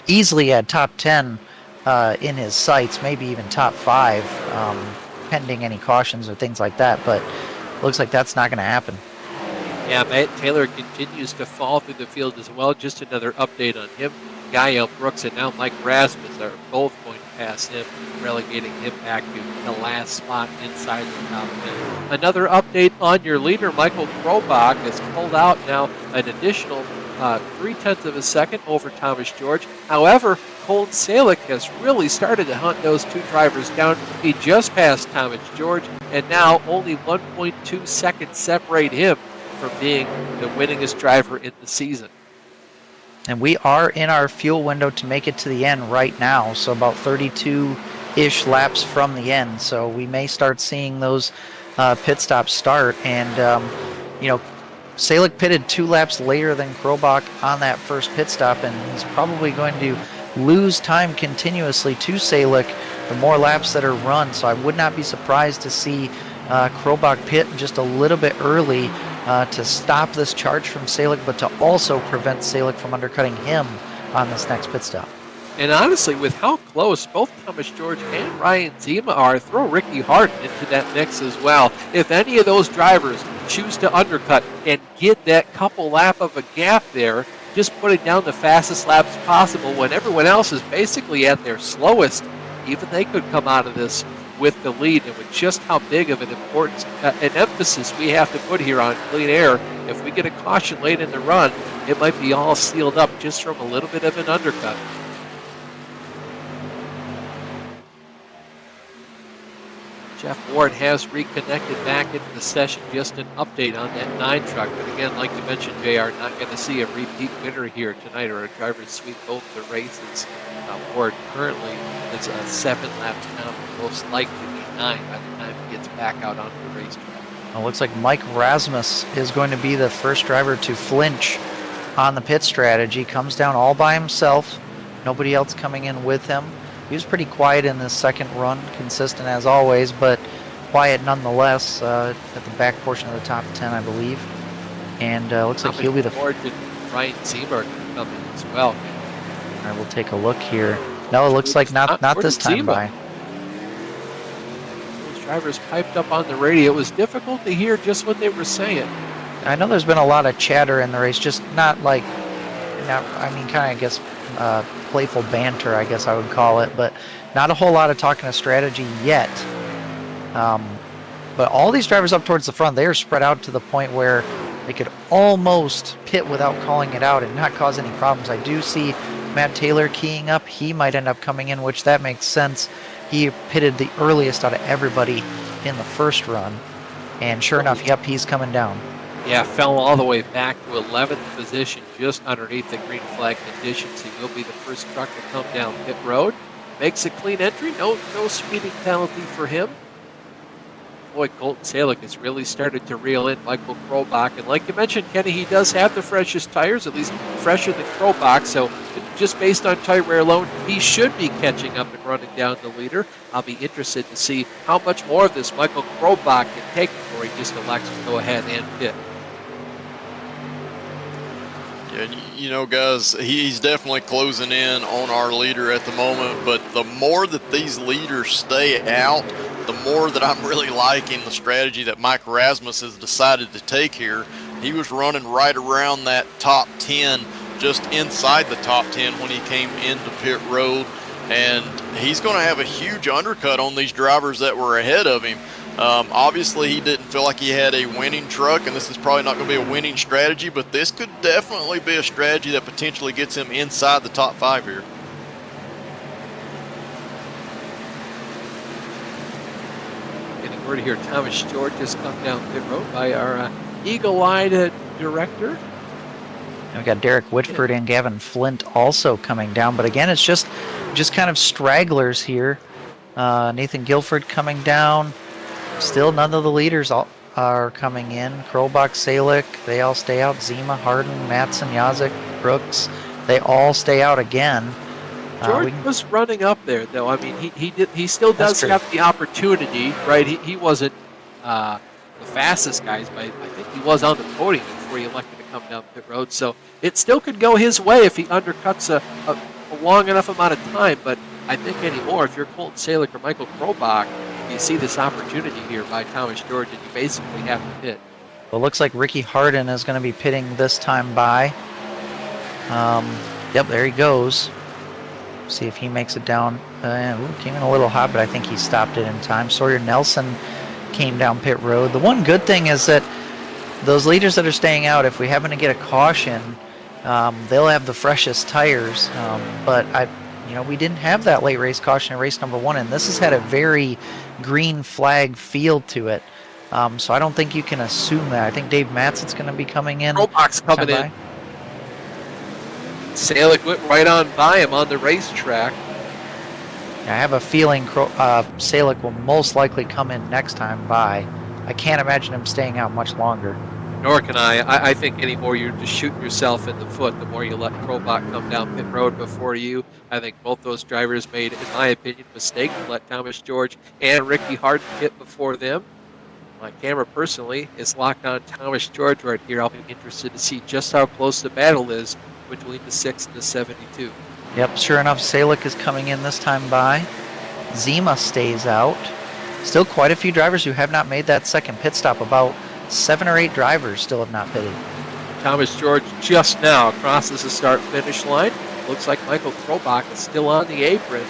Easily had top 10 in his sights, maybe even top 5, pending any cautions or things like that, but looks like that's not going to happen. Yeah, Matt Taylor continues to fall through the field as well. Just another update on him. Gael Brooks and now Mike Rasmus are both going to pass him, relegating him back to the last spot inside the top 10. Another update on your leader, Michael Krobach, has pulled out now an additional 0.3 of a second over Thomas George. However, Colton Salick has really started to hunt those two drivers down. He just passed Thomas George, and now only 1.2 seconds separate him from being the winningest driver in the season. And we are in our fuel window to make it to the end right now, so about 32-ish laps from the end. So we may start seeing those pit stops start. And, you know, Salick pitted 2 laps later than Krobach on that first pit stop, and he's probably going to lose time continuously to Salick the more laps that are run. So I would not be surprised to see Krobach pit just a little bit early to stop this charge from Salick, but to also prevent Salick from undercutting him on this next pit stop. And honestly, with how close both Thomas George and Ryan Zima are, throw Ricky Harden into that mix as well. If any of those drivers choose to undercut and get that couple lap of a gap there, just putting down the fastest laps possible when everyone else is basically at their slowest, even they could come out of this with the lead. And with just how big of an importance, an emphasis we have to put here on clean air, if we get a caution late in the run, it might be all sealed up just from a little bit of an undercut. Jeff Ward has reconnected back into the session. Just an update on that 9 truck. But again, like you mentioned, JR, not going to see a repeat winner here tonight or a driver sweep both the races. Ward currently is 7 laps down, most likely be 9 by the time he gets back out onto the racetrack. It looks like Mike Rasmus is going to be the first driver to flinch on the pit strategy. Comes down all by himself, nobody else coming in with him. He was pretty quiet in this second run, consistent as always, but quiet nonetheless at the back portion of the top 10, I believe. And looks like he'll be the George and Ryan Zima are going to come in as well. All right, we'll take a look here. No, it looks like not this time by. Those drivers piped up on the radio. It was difficult to hear just what they were saying. I know there's been a lot of chatter in the race, just not like, I mean, kind of, I guess, playful banter, I guess I would call it, but not a whole lot of talking of strategy yet. But all these drivers up towards the front, they are spread out to the point where they could almost pit without calling it out and not cause any problems. I do see Matt Taylor keying up. He might end up coming in, which that makes sense. He pitted the earliest out of everybody in the first run, and sure enough, yep, he's coming down. Yeah, fell all the way back to 11th position, just underneath the green flag conditions. He will be the first truck to come down pit road. Makes a clean entry, no speeding penalty for him. Boy, Colton Salick has really started to reel in Michael Krobach. And like you mentioned, Kenny, he does have the freshest tires, at least fresher than Krobach. So just based on tire wear alone, he should be catching up and running down the leader. I'll be interested to see how much more of this Michael Krobach can take before he just elects to go ahead and pit. Yeah, you know, guys, he's definitely closing in on our leader at the moment, but the more that these leaders stay out, the more that I'm really liking the strategy that Mike Rasmus has decided to take here. He was running right around that top 10, just inside the top 10 when he came into pit road. And he's going to have a huge undercut on these drivers that were ahead of him. Obviously, he didn't feel like he had a winning truck, and this is probably not going to be a winning strategy, but this could definitely be a strategy that potentially gets him inside the top 5 here. Getting word here, Thomas George has come down pit road by our eagle-eyed director. And we got Derek Whitford and Gavin Flint also coming down, but again, it's just kind of stragglers here. Nathan Guilford coming down. Still, none of the leaders are coming in. Krolbach, Salick, they all stay out. Zima, Harden, Matson, Yazik, Brooks, they all stay out again. George was running up there, though. I mean, he still does have the opportunity, right? He wasn't the fastest guys, but I think he was on the podium before he elected to come down pit road. So it still could go his way if he undercuts a long enough amount of time. But I think anymore, if you're Colton Salick or Michael Krolbach, you see this opportunity here by Thomas George, and you basically have to pit. Well, it looks like Ricky Harden is going to be pitting this time by. Yep, there he goes. See if he makes it down. Came in a little hot, but I think he stopped it in time. Sawyer Nelson came down pit road. The one good thing is that those leaders that are staying out, if we happen to get a caution, they'll have the freshest tires. But we didn't have that late race caution in race number 1, and this has had a very green flag feel to it. So I don't think you can assume that. I think Dave Matson's going to be coming in. Krolbach's coming in. Salick went right on by him on the racetrack. I have a feeling Salick will most likely come in next time by. I can't imagine him staying out much longer. Nor can I. I think any more you're just shooting yourself in the foot the more you let Krolbach come down pit road before you. I think both those drivers made, in my opinion, a mistake to let Thomas George and Ricky Harden pit before them. My camera personally is locked on Thomas George right here. I'll be interested to see just how close the battle is between the 6 and the 72. Yep, sure enough, Salick is coming in this time by. Zima stays out. Still quite a few drivers who have not made that second pit stop. About 7 or 8 drivers still have not pitted. Thomas George just now crosses the start-finish line. Looks like Michael Krolbach is still on the apron.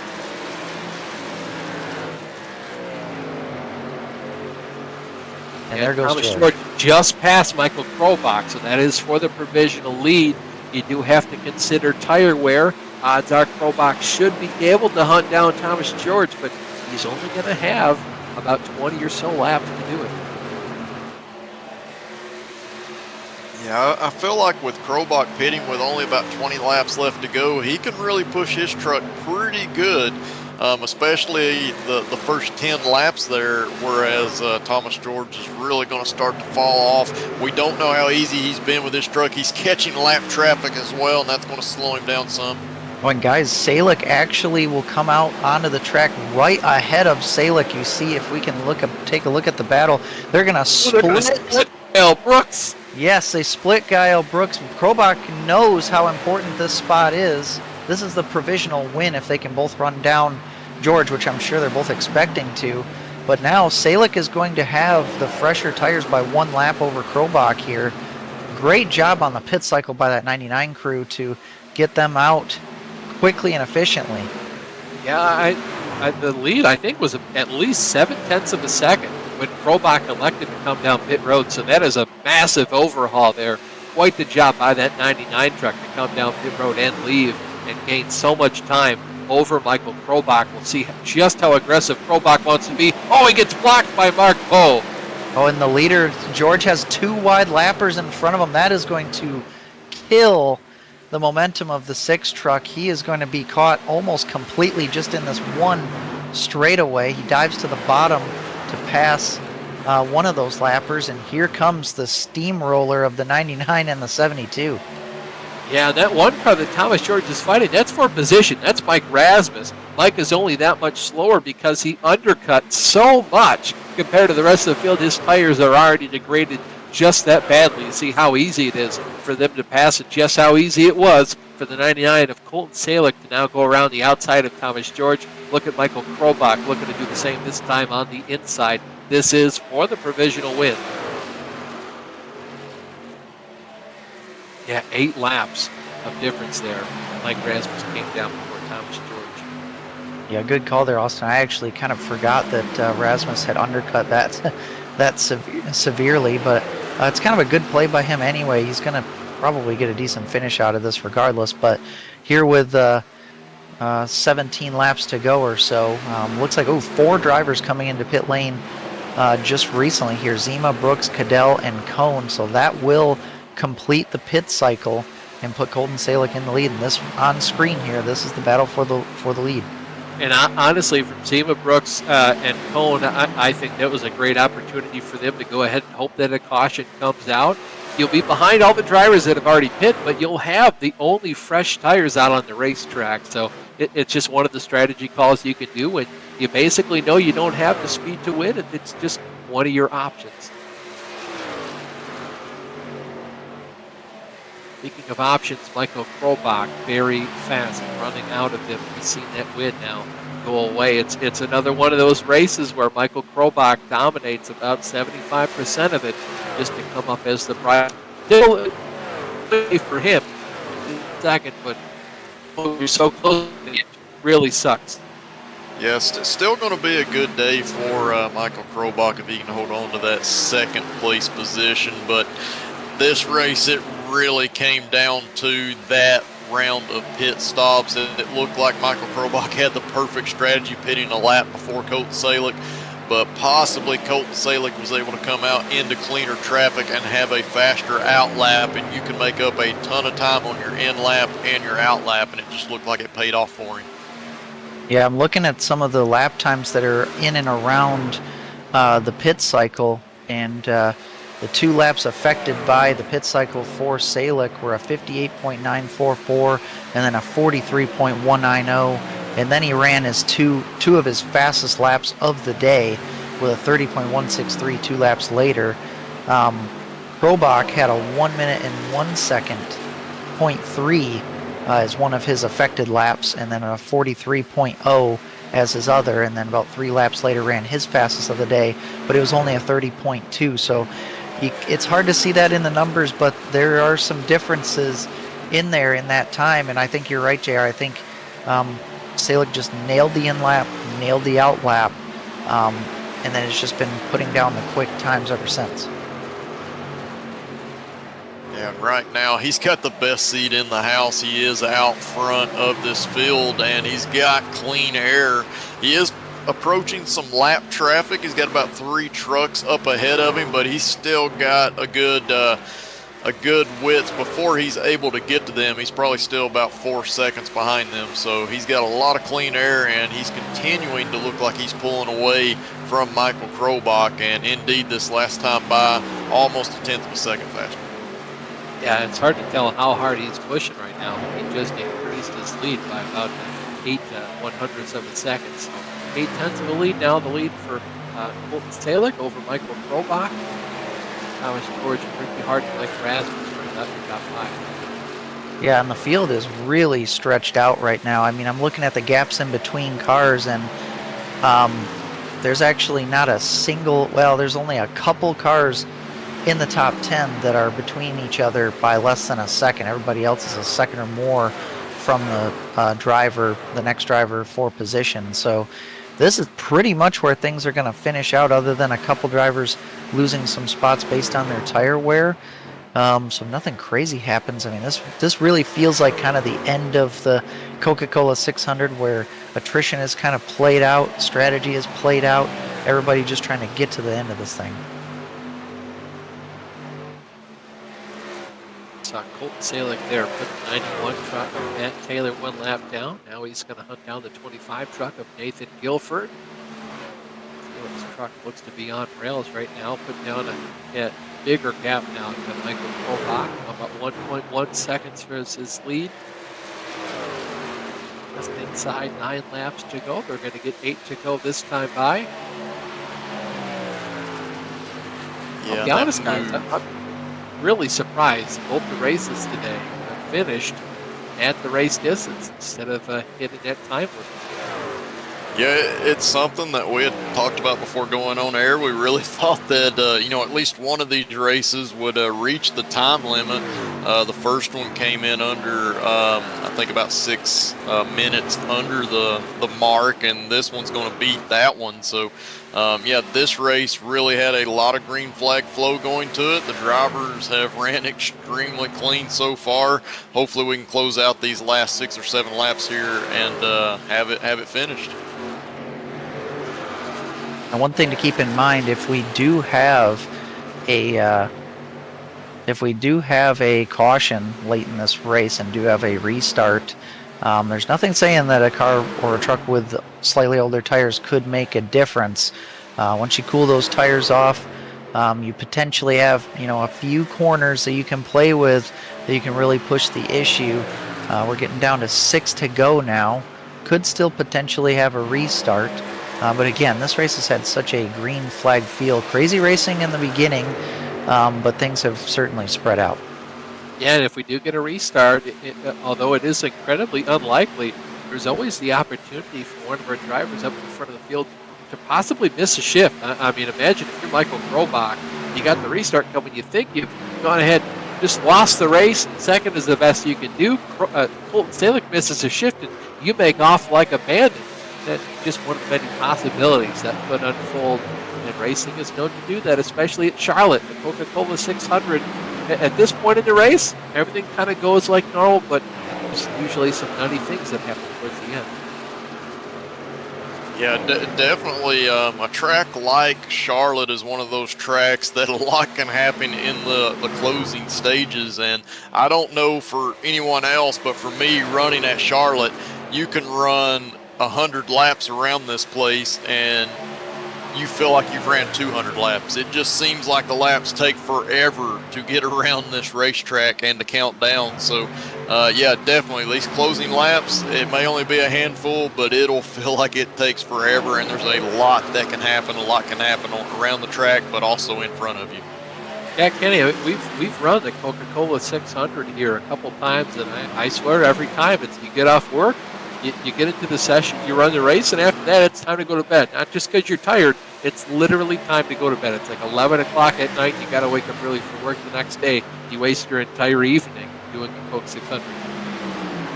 And there goes Thomas George just passed Michael Krolbach, so that is for the provisional lead. You do have to consider tire wear. Odds are Krolbach should be able to hunt down Thomas George, but he's only going to have about 20 or so laps to do it. Yeah, I feel like with Krolbach pitting with only about 20 laps left to go, he can really push his truck pretty good, especially the first 10 laps there, whereas Thomas George is really going to start to fall off. We don't know how easy he's been with his truck. He's catching lap traffic as well, and that's going to slow him down some. Oh, and guys, Salick actually will come out onto the track right ahead of Salick. You see, if we can take a look at the battle, they're going to split. Gail Brooks. Yes, they split Gael Brooks. Krolbach knows how important this spot is. This is the provisional win if they can both run down George, which I'm sure they're both expecting to. But now Salick is going to have the fresher tires by 1 lap over Krolbach here. Great job on the pit cycle by that 99 crew to get them out quickly and efficiently. Yeah, the lead, I think, was at least 7/10 of a second when Krolbach elected to come down pit road. So that is a massive overhaul there. Quite the job by that 99 truck to come down pit road and leave and gain so much time over Michael Krolbach. We'll see just how aggressive Krolbach wants to be. Oh, he gets blocked by Mark Poe. Oh, and the leader, George, has 2 wide lappers in front of him. That is going to kill the momentum of the 6 truck. He is going to be caught almost completely just in this one straightaway. He dives to the bottom to pass one of those lappers, and here comes the steamroller of the 99 and the 72. Yeah, that one car that Thomas George is fighting, that's for position. That's Mike Rasmus. Mike is only that much slower because he undercut so much compared to the rest of the field. His tires are already degraded just that badly. You see how easy it is for them to pass it, just how easy it was for the 99 of Colton Salick to now go around the outside of Thomas George. Look at Michael Krolbach looking to do the same this time on the inside. This is for the provisional win. Yeah, 8 laps of difference there. Mike Rasmus came down before Thomas George. Yeah, good call there, Austin. I actually kind of forgot that Rasmus had undercut that severely, but it's kind of a good play by him anyway. He's going to probably get a decent finish out of this regardless. But here with 17 laps to go or so, looks like 4 drivers coming into pit lane just recently here. Zima, Brooks, Cadell, and Cone. So that will complete the pit cycle and put Colton Salick in the lead. And this on screen here, this is the battle for the lead. And honestly, from Zima, Brooks, and Cone, I think that was a great opportunity for them to go ahead and hope that a caution comes out. You'll be behind all the drivers that have already pit, but you'll have the only fresh tires out on the racetrack. So it's just one of the strategy calls you can do when you basically know you don't have the speed to win. It's just one of your options. Speaking of options, Michael Krobach, very fast running out of them. We've seen that win now go away. It's another one of those races where Michael Krobach dominates about 75% of it just to come up as the prize. Still for him, second, but you're so close, it really sucks. Yes, it's still going to be a good day for Michael Krobach if he can hold on to that second place position, but this race, it really came down to that round of pit stops. It looked like Michael Krobach had the perfect strategy pitting a lap before Colton Salick, but possibly Colton Salick was able to come out into cleaner traffic and have a faster out lap, and you can make up a ton of time on your in lap and your out lap, and it just looked like it paid off for him. Yeah, I'm looking at some of the lap times that are in and around the pit cycle, and the 2 laps affected by the pit cycle for Salick were a 58.944 and then a 43.190, and then he ran his two of his fastest laps of the day with a 30.163 2 laps later. Krobach had a 1 minute and 1 second 0.3 as one of his affected laps, and then a 43.0 as his other, and then about 3 laps later ran his fastest of the day, but it was only a 30.2. So it's hard to see that in the numbers, but there are some differences in there in that time, and I think you're right, JR. I think Salick just nailed the in lap, nailed the out lap, and then it's just been putting down the quick times ever since. Yeah, right now he's got the best seat in the house. He is out front of this field, and he's got clean air. He is approaching some lap traffic. He's got about 3 trucks up ahead of him, but he's still got a good width before he's able to get to them. He's probably still about 4 seconds behind them, so he's got a lot of clean air, and he's continuing to look like he's pulling away from Michael Krobach, and indeed this last time by almost a 1/10 of a second faster. Yeah, it's hard to tell how hard he's pushing right now. He just increased his lead by about 8 100ths of a second. So 8/10 of a lead now, the lead for Colton Salick over Michael Krobach. Thomas George and Ricky Hart and Mike Rasmus running up in top 5. Yeah, and the field is really stretched out right now. I mean, I'm looking at the gaps in between cars, and there's actually not a single, well, there's only a couple cars in the top 10 that are between each other by less than a second. Everybody else is a second or more from the next driver for position. So this is pretty much where things are going to finish out, other than a couple drivers losing some spots based on their tire wear. So nothing crazy happens. I mean, this really feels like kind of the end of the Coca-Cola 600, where attrition is kind of played out, strategy is played out, everybody just trying to get to the end of this thing. Saw Colton Salick there, put the 91 truck of Matt Taylor 1 lap down. Now he's going to hunt down the 25 truck of Nathan Guilford. His truck looks to be on rails right now, put down a bigger gap now to Michael Krobach, about 1.1 seconds for his lead. Just inside 9 laps to go. They're going to get 8 to go this time by. Yeah, I'll be honest, guys, I'm really surprised both the races today finished at the race distance instead of hitting that time limit. Yeah, it's something that we had talked about before going on air. We really thought that, at least one of these races would reach the time limit. The first one came in under, I think, about 6 minutes under the mark, and this one's going to beat that one. So, this race really had a lot of green flag flow going to it. The drivers have ran extremely clean so far. Hopefully, we can close out these last 6 or 7 laps here and have it finished. And one thing to keep in mind, if we do have a caution late in this race and do have a restart, there's nothing saying that a car or a truck with slightly older tires could make a difference. Once you cool those tires off, you potentially have a few corners that you can play with, that you can really push the issue. We're getting down to 6 to go now. Could still potentially have a restart. But again, this race has had such a green flag feel. Crazy racing in the beginning, but things have certainly spread out. Yeah, and if we do get a restart, although it is incredibly unlikely, there's always the opportunity for one of our drivers up in front of the field to possibly miss a shift. I mean, imagine if you're Michael Krobach, you got the restart coming, you think you've gone ahead, just lost the race, second is the best you can do. Colton Stalick misses a shift, and you make off like a bandit. That's just one of the many possibilities that could unfold, and racing is known to do that, especially at Charlotte, the Coca-Cola 600. At this point in the race, everything kind of goes like normal, but there's usually some nutty things that happen towards the end. Yeah, definitely. A track like Charlotte is one of those tracks that a lot can happen in the closing stages. And I don't know for anyone else, but for me, running at Charlotte, you can run 100 laps around this place and you feel like you've ran 200 laps. It just seems like the laps take forever to get around this racetrack and to count down. So, definitely these closing laps, it may only be a handful, but it'll feel like it takes forever, and there's a lot that can happen. A lot can happen around the track, but also in front of you. Yeah, Kenny, we've run the Coca-Cola 600 here a couple times, and I swear every time you get off work, you get into the session, you run the race, and after that, it's time to go to bed. Not just because you're tired, it's literally time to go to bed. It's like 11 o'clock at night, you got to wake up early for work the next day. You waste your entire evening doing the Coke 600.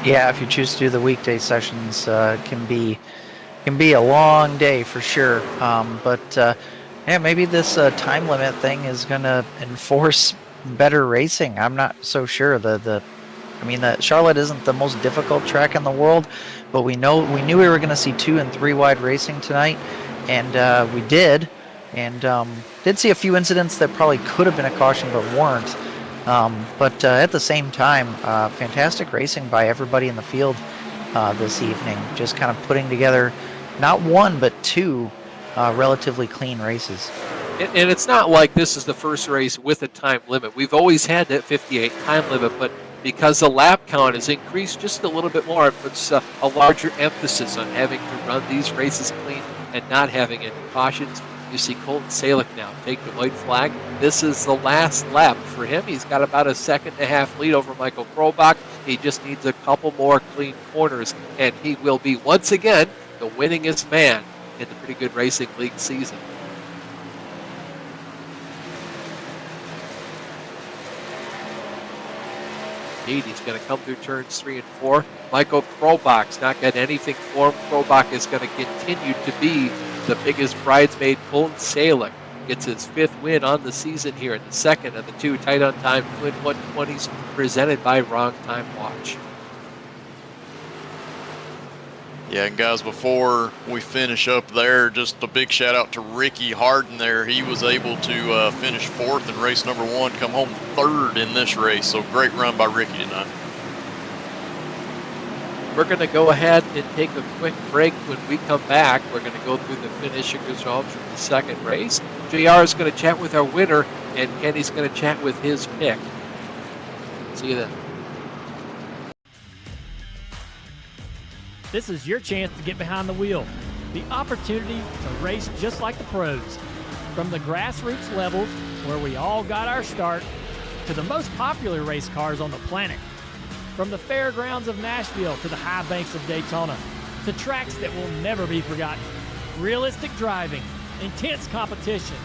Yeah, if you choose to do the weekday sessions, can be a long day for sure. Maybe this time limit thing is going to enforce better racing. I'm not so sure. Charlotte isn't the most difficult track in the world, but we knew we were going to see 2 and 3 wide racing tonight, and we did, and did see a few incidents that probably could have been a caution but weren't. But at the same time, fantastic racing by everybody in the field this evening. Just kind of putting together not 1 but 2 relatively clean races. And it's not like this is the first race with a time limit. We've always had that 58 time limit, but because the lap count has increased just a little bit more, it puts a larger emphasis on having to run these races clean and not having any cautions. You see Colton Stalick now take the white flag. This is the last lap for him. He's got about a 2.5 lead over Michael Krobach. He just needs a couple more clean corners, and he will be, once again, the winningest man in the Pretty Good Racing League season. He's going to come through turns 3 and 4. Michael Krobach's not got anything for him. Krobach is going to continue to be the biggest bridesmaid. Colton Stalick gets his 5th win on the season here in the second of the 2 tight on time Twin 120s presented by Wrong Time Watch. Yeah, and guys, before we finish up there, just a big shout out to Ricky Harden there. He was able to finish 4th in race number 1, come home 3rd in this race. So great run by Ricky tonight. We're going to go ahead and take a quick break. When we come back, we're going to go through the finishing results from the second race. JR is going to chat with our winner, and Kenny's going to chat with his pick. See you then. This is your chance to get behind the wheel. The opportunity to race just like the pros. From the grassroots levels, where we all got our start, to the most popular race cars on the planet. From the fairgrounds of Nashville to the high banks of Daytona, to tracks that will never be forgotten. Realistic driving, intense competition,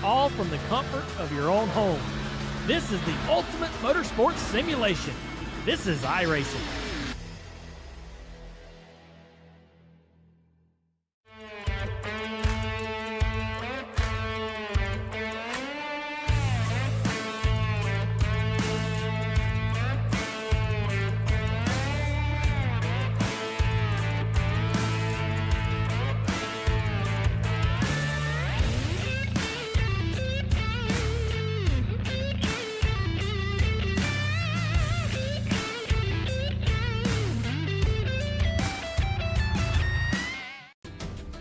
all from the comfort of your own home. This is the ultimate motorsports simulation. This is iRacing.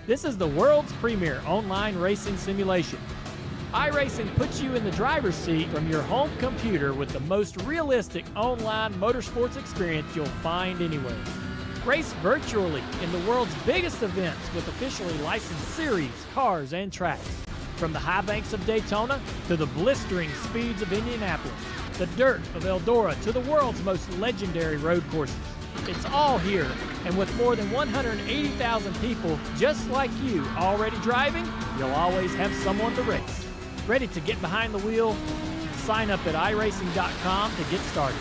This is the world's premier online racing simulation. iRacing puts you in the driver's seat from your home computer with the most realistic online motorsports experience you'll find anywhere. Race virtually in the world's biggest events with officially licensed series, cars, and tracks. From the high banks of Daytona to the blistering speeds of Indianapolis, the dirt of Eldora to the world's most legendary road courses. It's all here, and with more than 180,000 people just like you already driving, you'll always have someone to race. Ready to get behind the wheel? Sign up at iRacing.com to get started.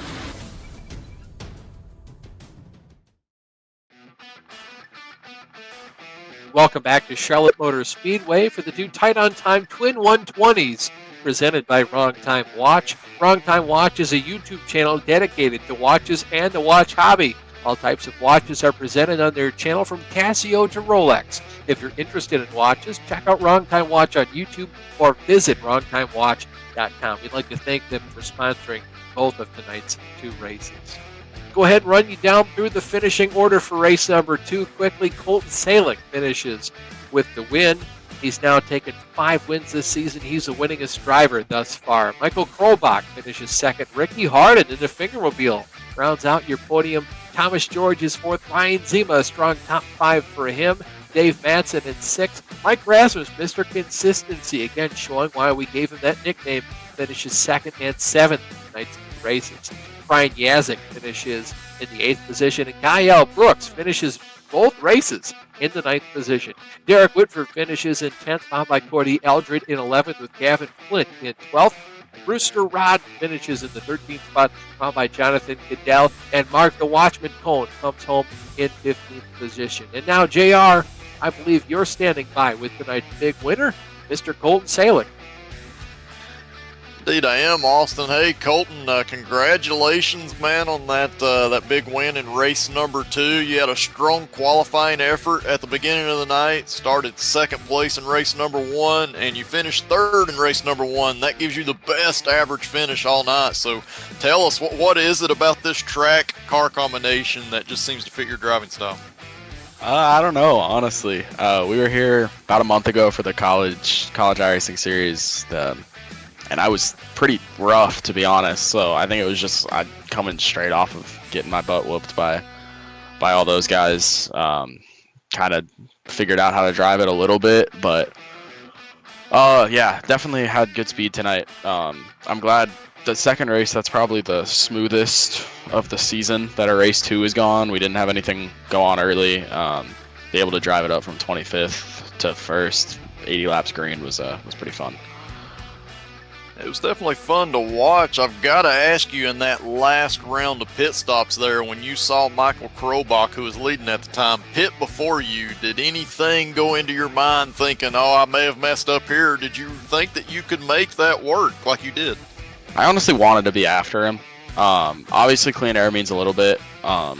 Welcome back to Charlotte Motor Speedway for the two tight on time twin 120s presented by Wrong Time Watch. Wrong Time Watch is a YouTube channel dedicated to watches and the watch hobby. All types of watches are presented on their channel from Casio to Rolex. If you're interested in watches, check out Wrong Time Watch on YouTube or visit wrongtimewatch.com. We'd like to thank them for sponsoring both of tonight's two races. Go ahead and run you down through the finishing order for race number 2 quickly. Colton Salick finishes with the win. He's now taken 5 wins this season. He's the winningest driver thus far. Michael Krobach finishes second. Ricky Harden in the Fingermobile rounds out your podium. Thomas George is fourth. Ryan Zima, a strong top 5 for him. Dave Madsen in 6th. Mike Rasmus, Mr. Consistency, again showing why we gave him that nickname, finishes 2nd and 7th in tonight's races. Brian Yazik finishes in the 8th position, and Kyle Brooks finishes both races in the 9th position. Derek Whitford finishes in 10th, followed by Cordy Eldred in 11th, with Gavin Flint in 12th. Brewster Rod finishes in the 13th spot, followed by Jonathan Goodell, and Mark the Watchman Cohn comes home in 15th position. And now, JR, I believe you're standing by with tonight's big winner, Mr. Colton Salick. Indeed, I am, Austin. Hey, Colton, congratulations, man, on that big win in race number 2. You had a strong qualifying effort at the beginning of the night, started 2nd place in race number 1, and you finished 3rd in race number 1. That gives you the best average finish all night. So tell us, what is it about this track car combination that just seems to fit your driving style? I don't know, honestly. We were here about a month ago for the college iRacing series, and I was pretty rough, to be honest. So I think it was just coming straight off of getting my butt whooped by all those guys. Kind of figured out how to drive it a little bit, but yeah, definitely had good speed tonight. I'm glad the second race, that's probably the smoothest of the season that our race 2 is gone. We didn't have anything go on early. Be able to drive it up from 25th to 1st, 80 laps green was pretty fun. It was definitely fun to watch. I've got to ask you, in that last round of pit stops there, when you saw Michael Krobach, who was leading at the time, pit before you, did anything go into your mind thinking, oh, I may have messed up here? Did you think that you could make that work like you did? I honestly wanted to be after him. Obviously, clean air means a little bit. On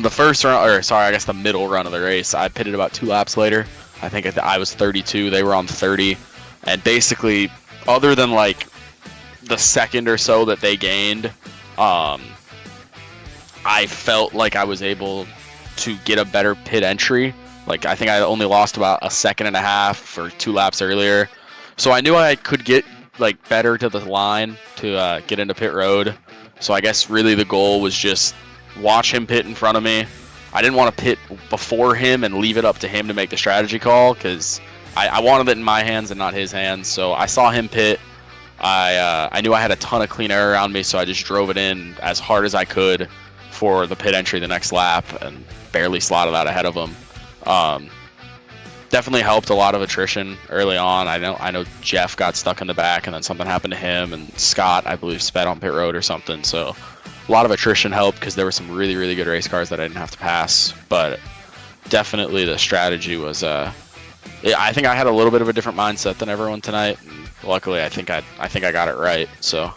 the first run, or sorry, I guess the middle run of the race, I pitted about 2 laps later. I think I was 32, they were on 30, and basically, other than like the second or so that they gained, I felt like I was able to get a better pit entry. Like, I think I only lost about 1.5 seconds for 2 laps earlier. So I knew I could get like better to the line to get into pit road. So I guess really the goal was just watch him pit in front of me. I didn't want to pit before him and leave it up to him to make the strategy call, because I wanted it in my hands and not his hands. So I saw him pit. I knew I had a ton of clean air around me, so I just drove it in as hard as I could. for the pit entry the next lap and barely slotted out ahead of him. Definitely helped a lot of attrition early on. I know Jeff got stuck in the back and then something happened to him, and Scott, I believe, sped on pit road or something. So a lot of attrition helped because there were some really, really good race cars that I didn't have to pass. But definitely the strategy was, I think I had a little bit of a different mindset than everyone tonight. And luckily, I think I got it right. So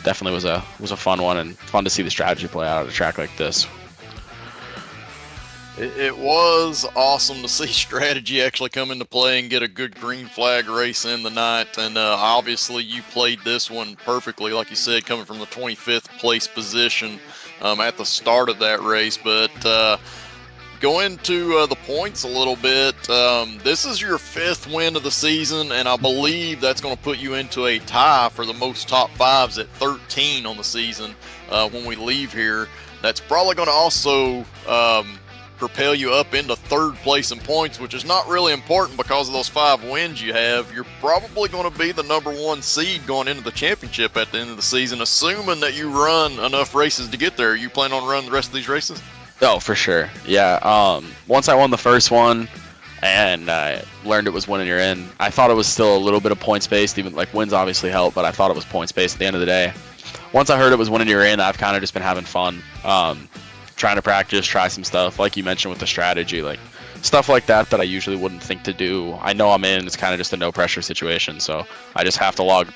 definitely was a fun one, and fun to see the strategy play out at a track like this. It was awesome to see strategy actually come into play and get a good green flag race in the night. And obviously you played this one perfectly, like you said, coming from the 25th place position at the start of that race. But going to the points a little bit, this is your 5th win of the season, and I believe that's going to put you into a tie for the most top 5s at 13 on the season when we leave here. That's probably going to also propel you up into 3rd place in points, which is not really important because of those 5 wins you have. You're probably going to be the number 1 seed going into the championship at the end of the season, assuming that you run enough races to get there. You plan on running the rest of these races? Oh, for sure. Yeah. Once I won the first one and I learned it was winning you're in, I thought it was still a little bit of points based. Even like wins obviously help, but I thought it was points based at the end of the day. Once I heard it was winning you're in, I've kind of just been having fun. Trying to practice, try some stuff, like you mentioned with the strategy, like stuff like that I usually wouldn't think to do. I know I'm in, it's kind of just a no pressure situation, so I just have to log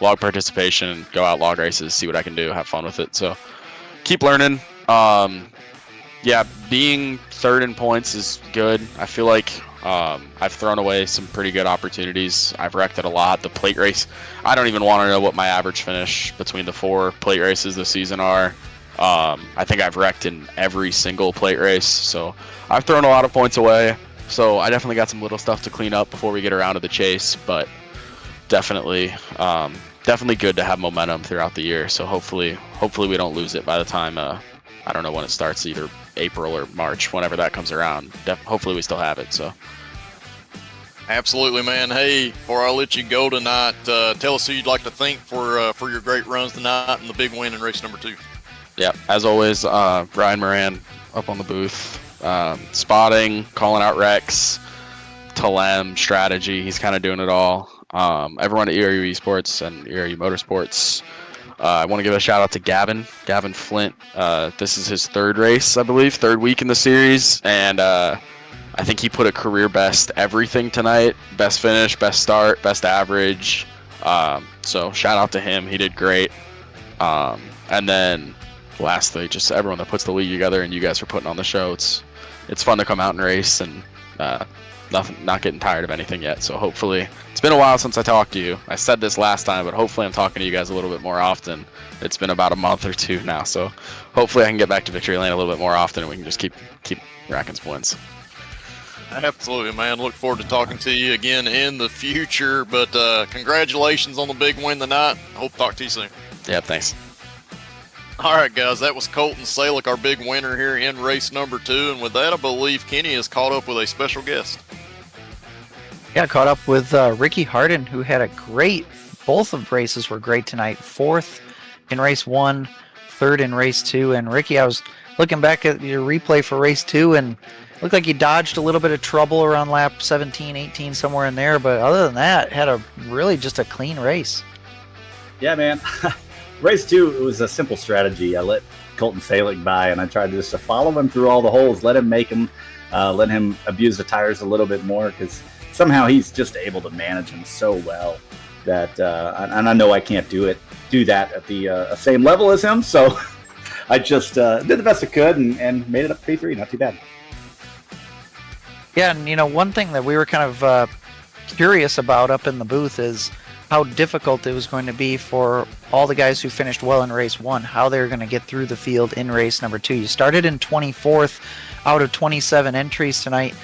participation, go out, log races, see what I can do, have fun with it. So keep learning. Yeah, being 3rd in points is good. I feel like I've thrown away some pretty good opportunities. I've wrecked it a lot. The plate race, I don't even want to know what my average finish between the 4 plate races this season are. I think I've wrecked in every single plate race, so I've thrown a lot of points away. So I definitely got some little stuff to clean up before we get around to the chase, but definitely good to have momentum throughout the year. So hopefully we don't lose it by the time I don't know when it starts, either April or March, whenever that comes around. Hopefully we still have it. So. Absolutely, man. Hey, before I let you go tonight, tell us who you'd like to thank for your great runs tonight and the big win in race number 2. Yeah, as always, Brian Moran up on the booth, spotting, calling out wrecks, Talem, strategy. He's kind of doing it all. Everyone at ERU Esports and ERU Motorsports. I want to give a shout out to Gavin Flint. This is his 3rd race, I believe, 3rd week in the series, and I think he put a career best everything tonight. Best finish, best start, best average. So shout out to him. He did great. And then lastly, just everyone that puts the league together and you guys for putting on the show. It's fun to come out and race, and not getting tired of anything yet. So hopefully, it's been a while since I talked to you. I said this last time, but hopefully I'm talking to you guys a little bit more often. It's been about a month or 2 now, so hopefully I can get back to Victory Lane a little bit more often, and we can just keep racking some wins. Absolutely, man. Look forward to talking to you again in the future. But congratulations on the big win tonight. Hope to talk to you soon. Yeah, thanks. All right, guys, that was Colton Salick, our big winner here in race number 2. And with that, I believe Kenny is caught up with a special guest. Yeah, caught up with Ricky Harden, who had a both of races were great tonight. 4th in race 1, 3rd in race 2. And Ricky, I was looking back at your replay for race 2, and looked like you dodged a little bit of trouble around lap 17, 18, somewhere in there. But other than that, had a really just a clean race. Yeah, man. Race 2, it was a simple strategy. I let Colton Salick by, and I tried just to follow him through all the holes, let him abuse the tires a little bit more, because somehow he's just able to manage them so well that, and I know I can't do that at the same level as him, so I just did the best I could and made it up to P3. Not too bad. Yeah, and one thing that we were kind of curious about up in the booth is how difficult it was going to be for all the guys who finished well in race 1, how they were going to get through the field in race number 2. You started in 24th out of 27 entries tonight.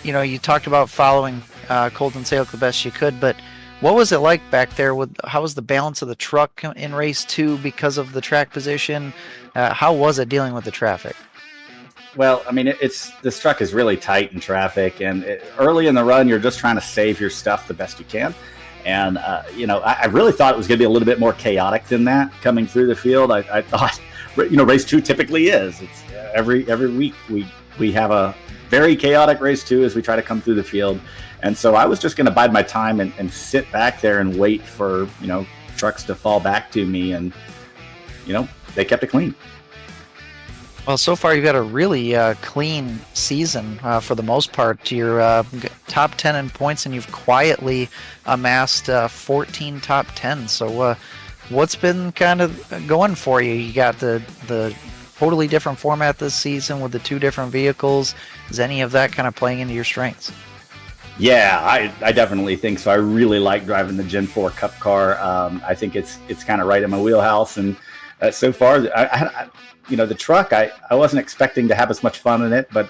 You talked about following Colton Salick the best you could, but what was it like back there? How was the balance of the truck in race 2 because of the track position? How was it dealing with the traffic? Well, I mean, this truck is really tight in traffic, and early in the run, you're just trying to save your stuff the best you can. And, I really thought it was going to be a little bit more chaotic than that coming through the field. I thought race 2 typically is. It's every week we have a very chaotic race 2 as we try to come through the field. And so I was just going to bide my time and sit back there and wait for, trucks to fall back to me. And, they kept it clean. Well, so far you've got a really clean season for the most part. You're top 10 in points, and you've quietly amassed 14 top 10. So what's been kind of going for you? You got the totally different format this season with the 2 different vehicles. Is any of that kind of playing into your strengths? Yeah, I definitely think so. I really like driving the Gen 4 Cup car. I think it's kind of right in my wheelhouse. And so far, the truck, I wasn't expecting to have as much fun in it, but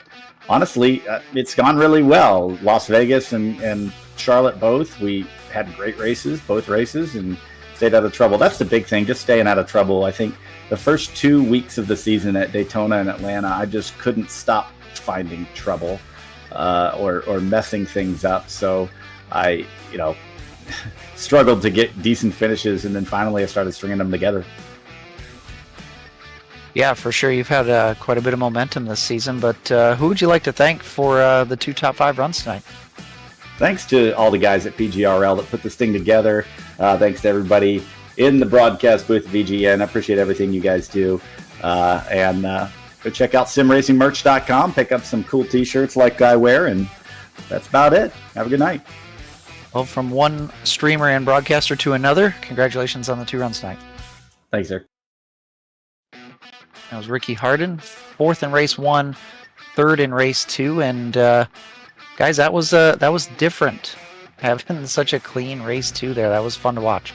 honestly, it's gone really well. Las Vegas and Charlotte both, we had great races, both races, and stayed out of trouble. That's the big thing, just staying out of trouble. I think the first 2 weeks of the season at Daytona and Atlanta, I just couldn't stop finding trouble or messing things up. So I, struggled to get decent finishes, and then finally I started stringing them together. Yeah, for sure. You've had quite a bit of momentum this season, but who would you like to thank for the 2 top 5 runs tonight? Thanks to all the guys at PGRL that put this thing together. Thanks to everybody in the broadcast booth at VGN. I appreciate everything you guys do. And go check out simracingmerch.com, pick up some cool t-shirts like I wear, and that's about it. Have a good night. Well, from one streamer and broadcaster to another, congratulations on the 2 runs tonight. Thanks, sir. That was Ricky Harden, 4th in race 1, 3rd in race 2, and guys, that was different. Having such a clean race 2 there, that was fun to watch.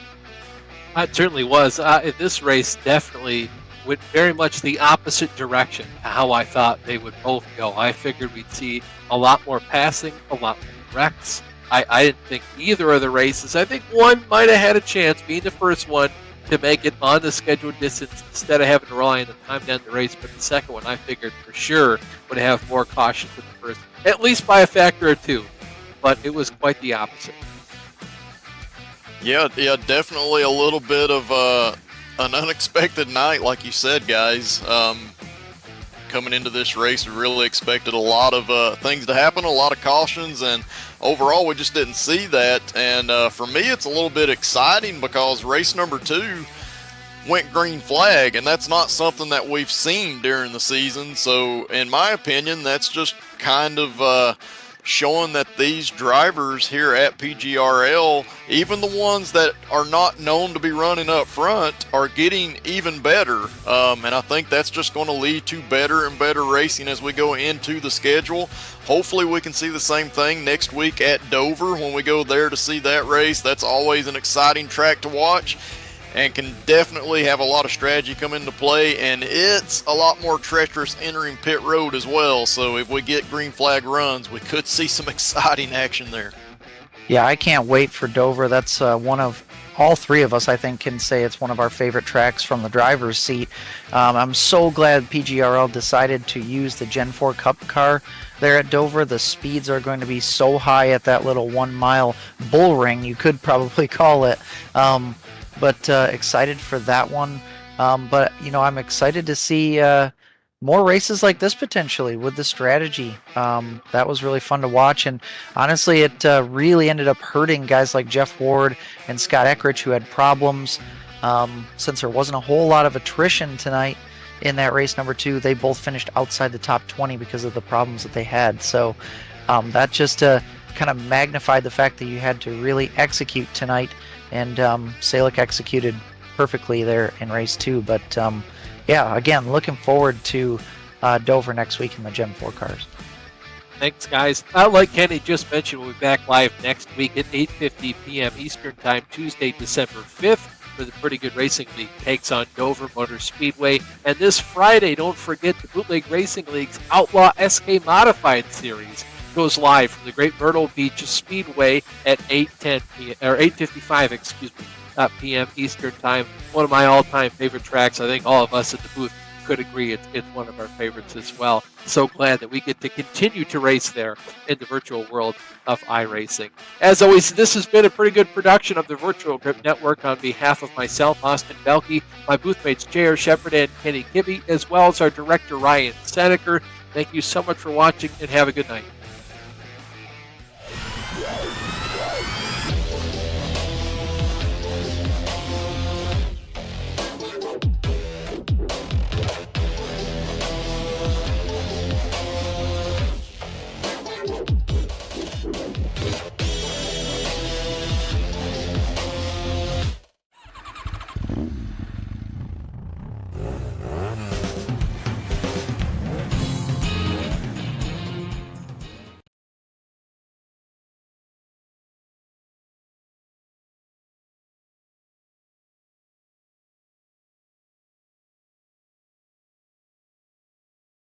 It certainly was. This race definitely went very much the opposite direction to how I thought they would both go. I figured we'd see a lot more passing, a lot more wrecks. I didn't think either of the races. I think one might have had a chance, being the first one, to make it on the scheduled distance instead of having to rely on the time down the race. But the second one, I figured for sure would have more caution than the first, at least by a factor or 2. But it was quite the opposite. Yeah, definitely a little bit of an unexpected night, like you said, guys. Coming into this race, we really expected a lot of things to happen, a lot of cautions, and overall we just didn't see that. And for me, it's a little bit exciting because race number 2 went green flag, and that's not something that we've seen during the season. So in my opinion, that's just kind of showing that these drivers here at PGRL, even the ones that are not known to be running up front, are getting even better. And I think that's just going to lead to better and better racing as we go into the schedule. Hopefully we can see the same thing next week at Dover when we go there to see that race. That's always an exciting track to watch, and can definitely have a lot of strategy come into play, and it's a lot more treacherous entering pit road as well. So if we get green flag runs, we could see some exciting action there. Yeah, I can't wait for Dover. That's one of all 3 of us, I think, can say it's one of our favorite tracks from the driver's seat. I'm so glad PGRL decided to use the Gen 4 Cup car there at Dover. The speeds are going to be so high at that little 1 mile bull ring, you could probably call it. But excited for that one. But, I'm excited to see more races like this potentially with the strategy. That was really fun to watch. And honestly, it really ended up hurting guys like Jeff Ward and Scott Eckrich, who had problems. Since there wasn't a whole lot of attrition tonight in that race number 2, they both finished outside the top 20 because of the problems that they had. So that just kind of magnified the fact that you had to really execute tonight. And Salick executed perfectly there in race 2. But yeah, again, looking forward to Dover next week in the Gen 4 cars. Thanks, guys. Like Kenny just mentioned, we'll be back live next week at 8:50 p.m. Eastern Time, Tuesday, December 5th, for the Pretty Good Racing League takes on Dover Motor Speedway. And this Friday, don't forget, the Bootleg Racing League's Outlaw SK Modified Series goes live from the Great Myrtle Beach Speedway at 8:10 p.m. or 8:55, p.m. Eastern Time. One of my all-time favorite tracks. I think all of us at the booth could agree it's one of our favorites as well. So glad that we get to continue to race there in the virtual world of iRacing. As always, this has been a pretty good production of the Virtual Grip Network. On behalf of myself, Austin Belke, my booth mates J.R. Shepard and Kenny Kibbe, as well as our director Ryan Seneker, thank you so much for watching and have a good night.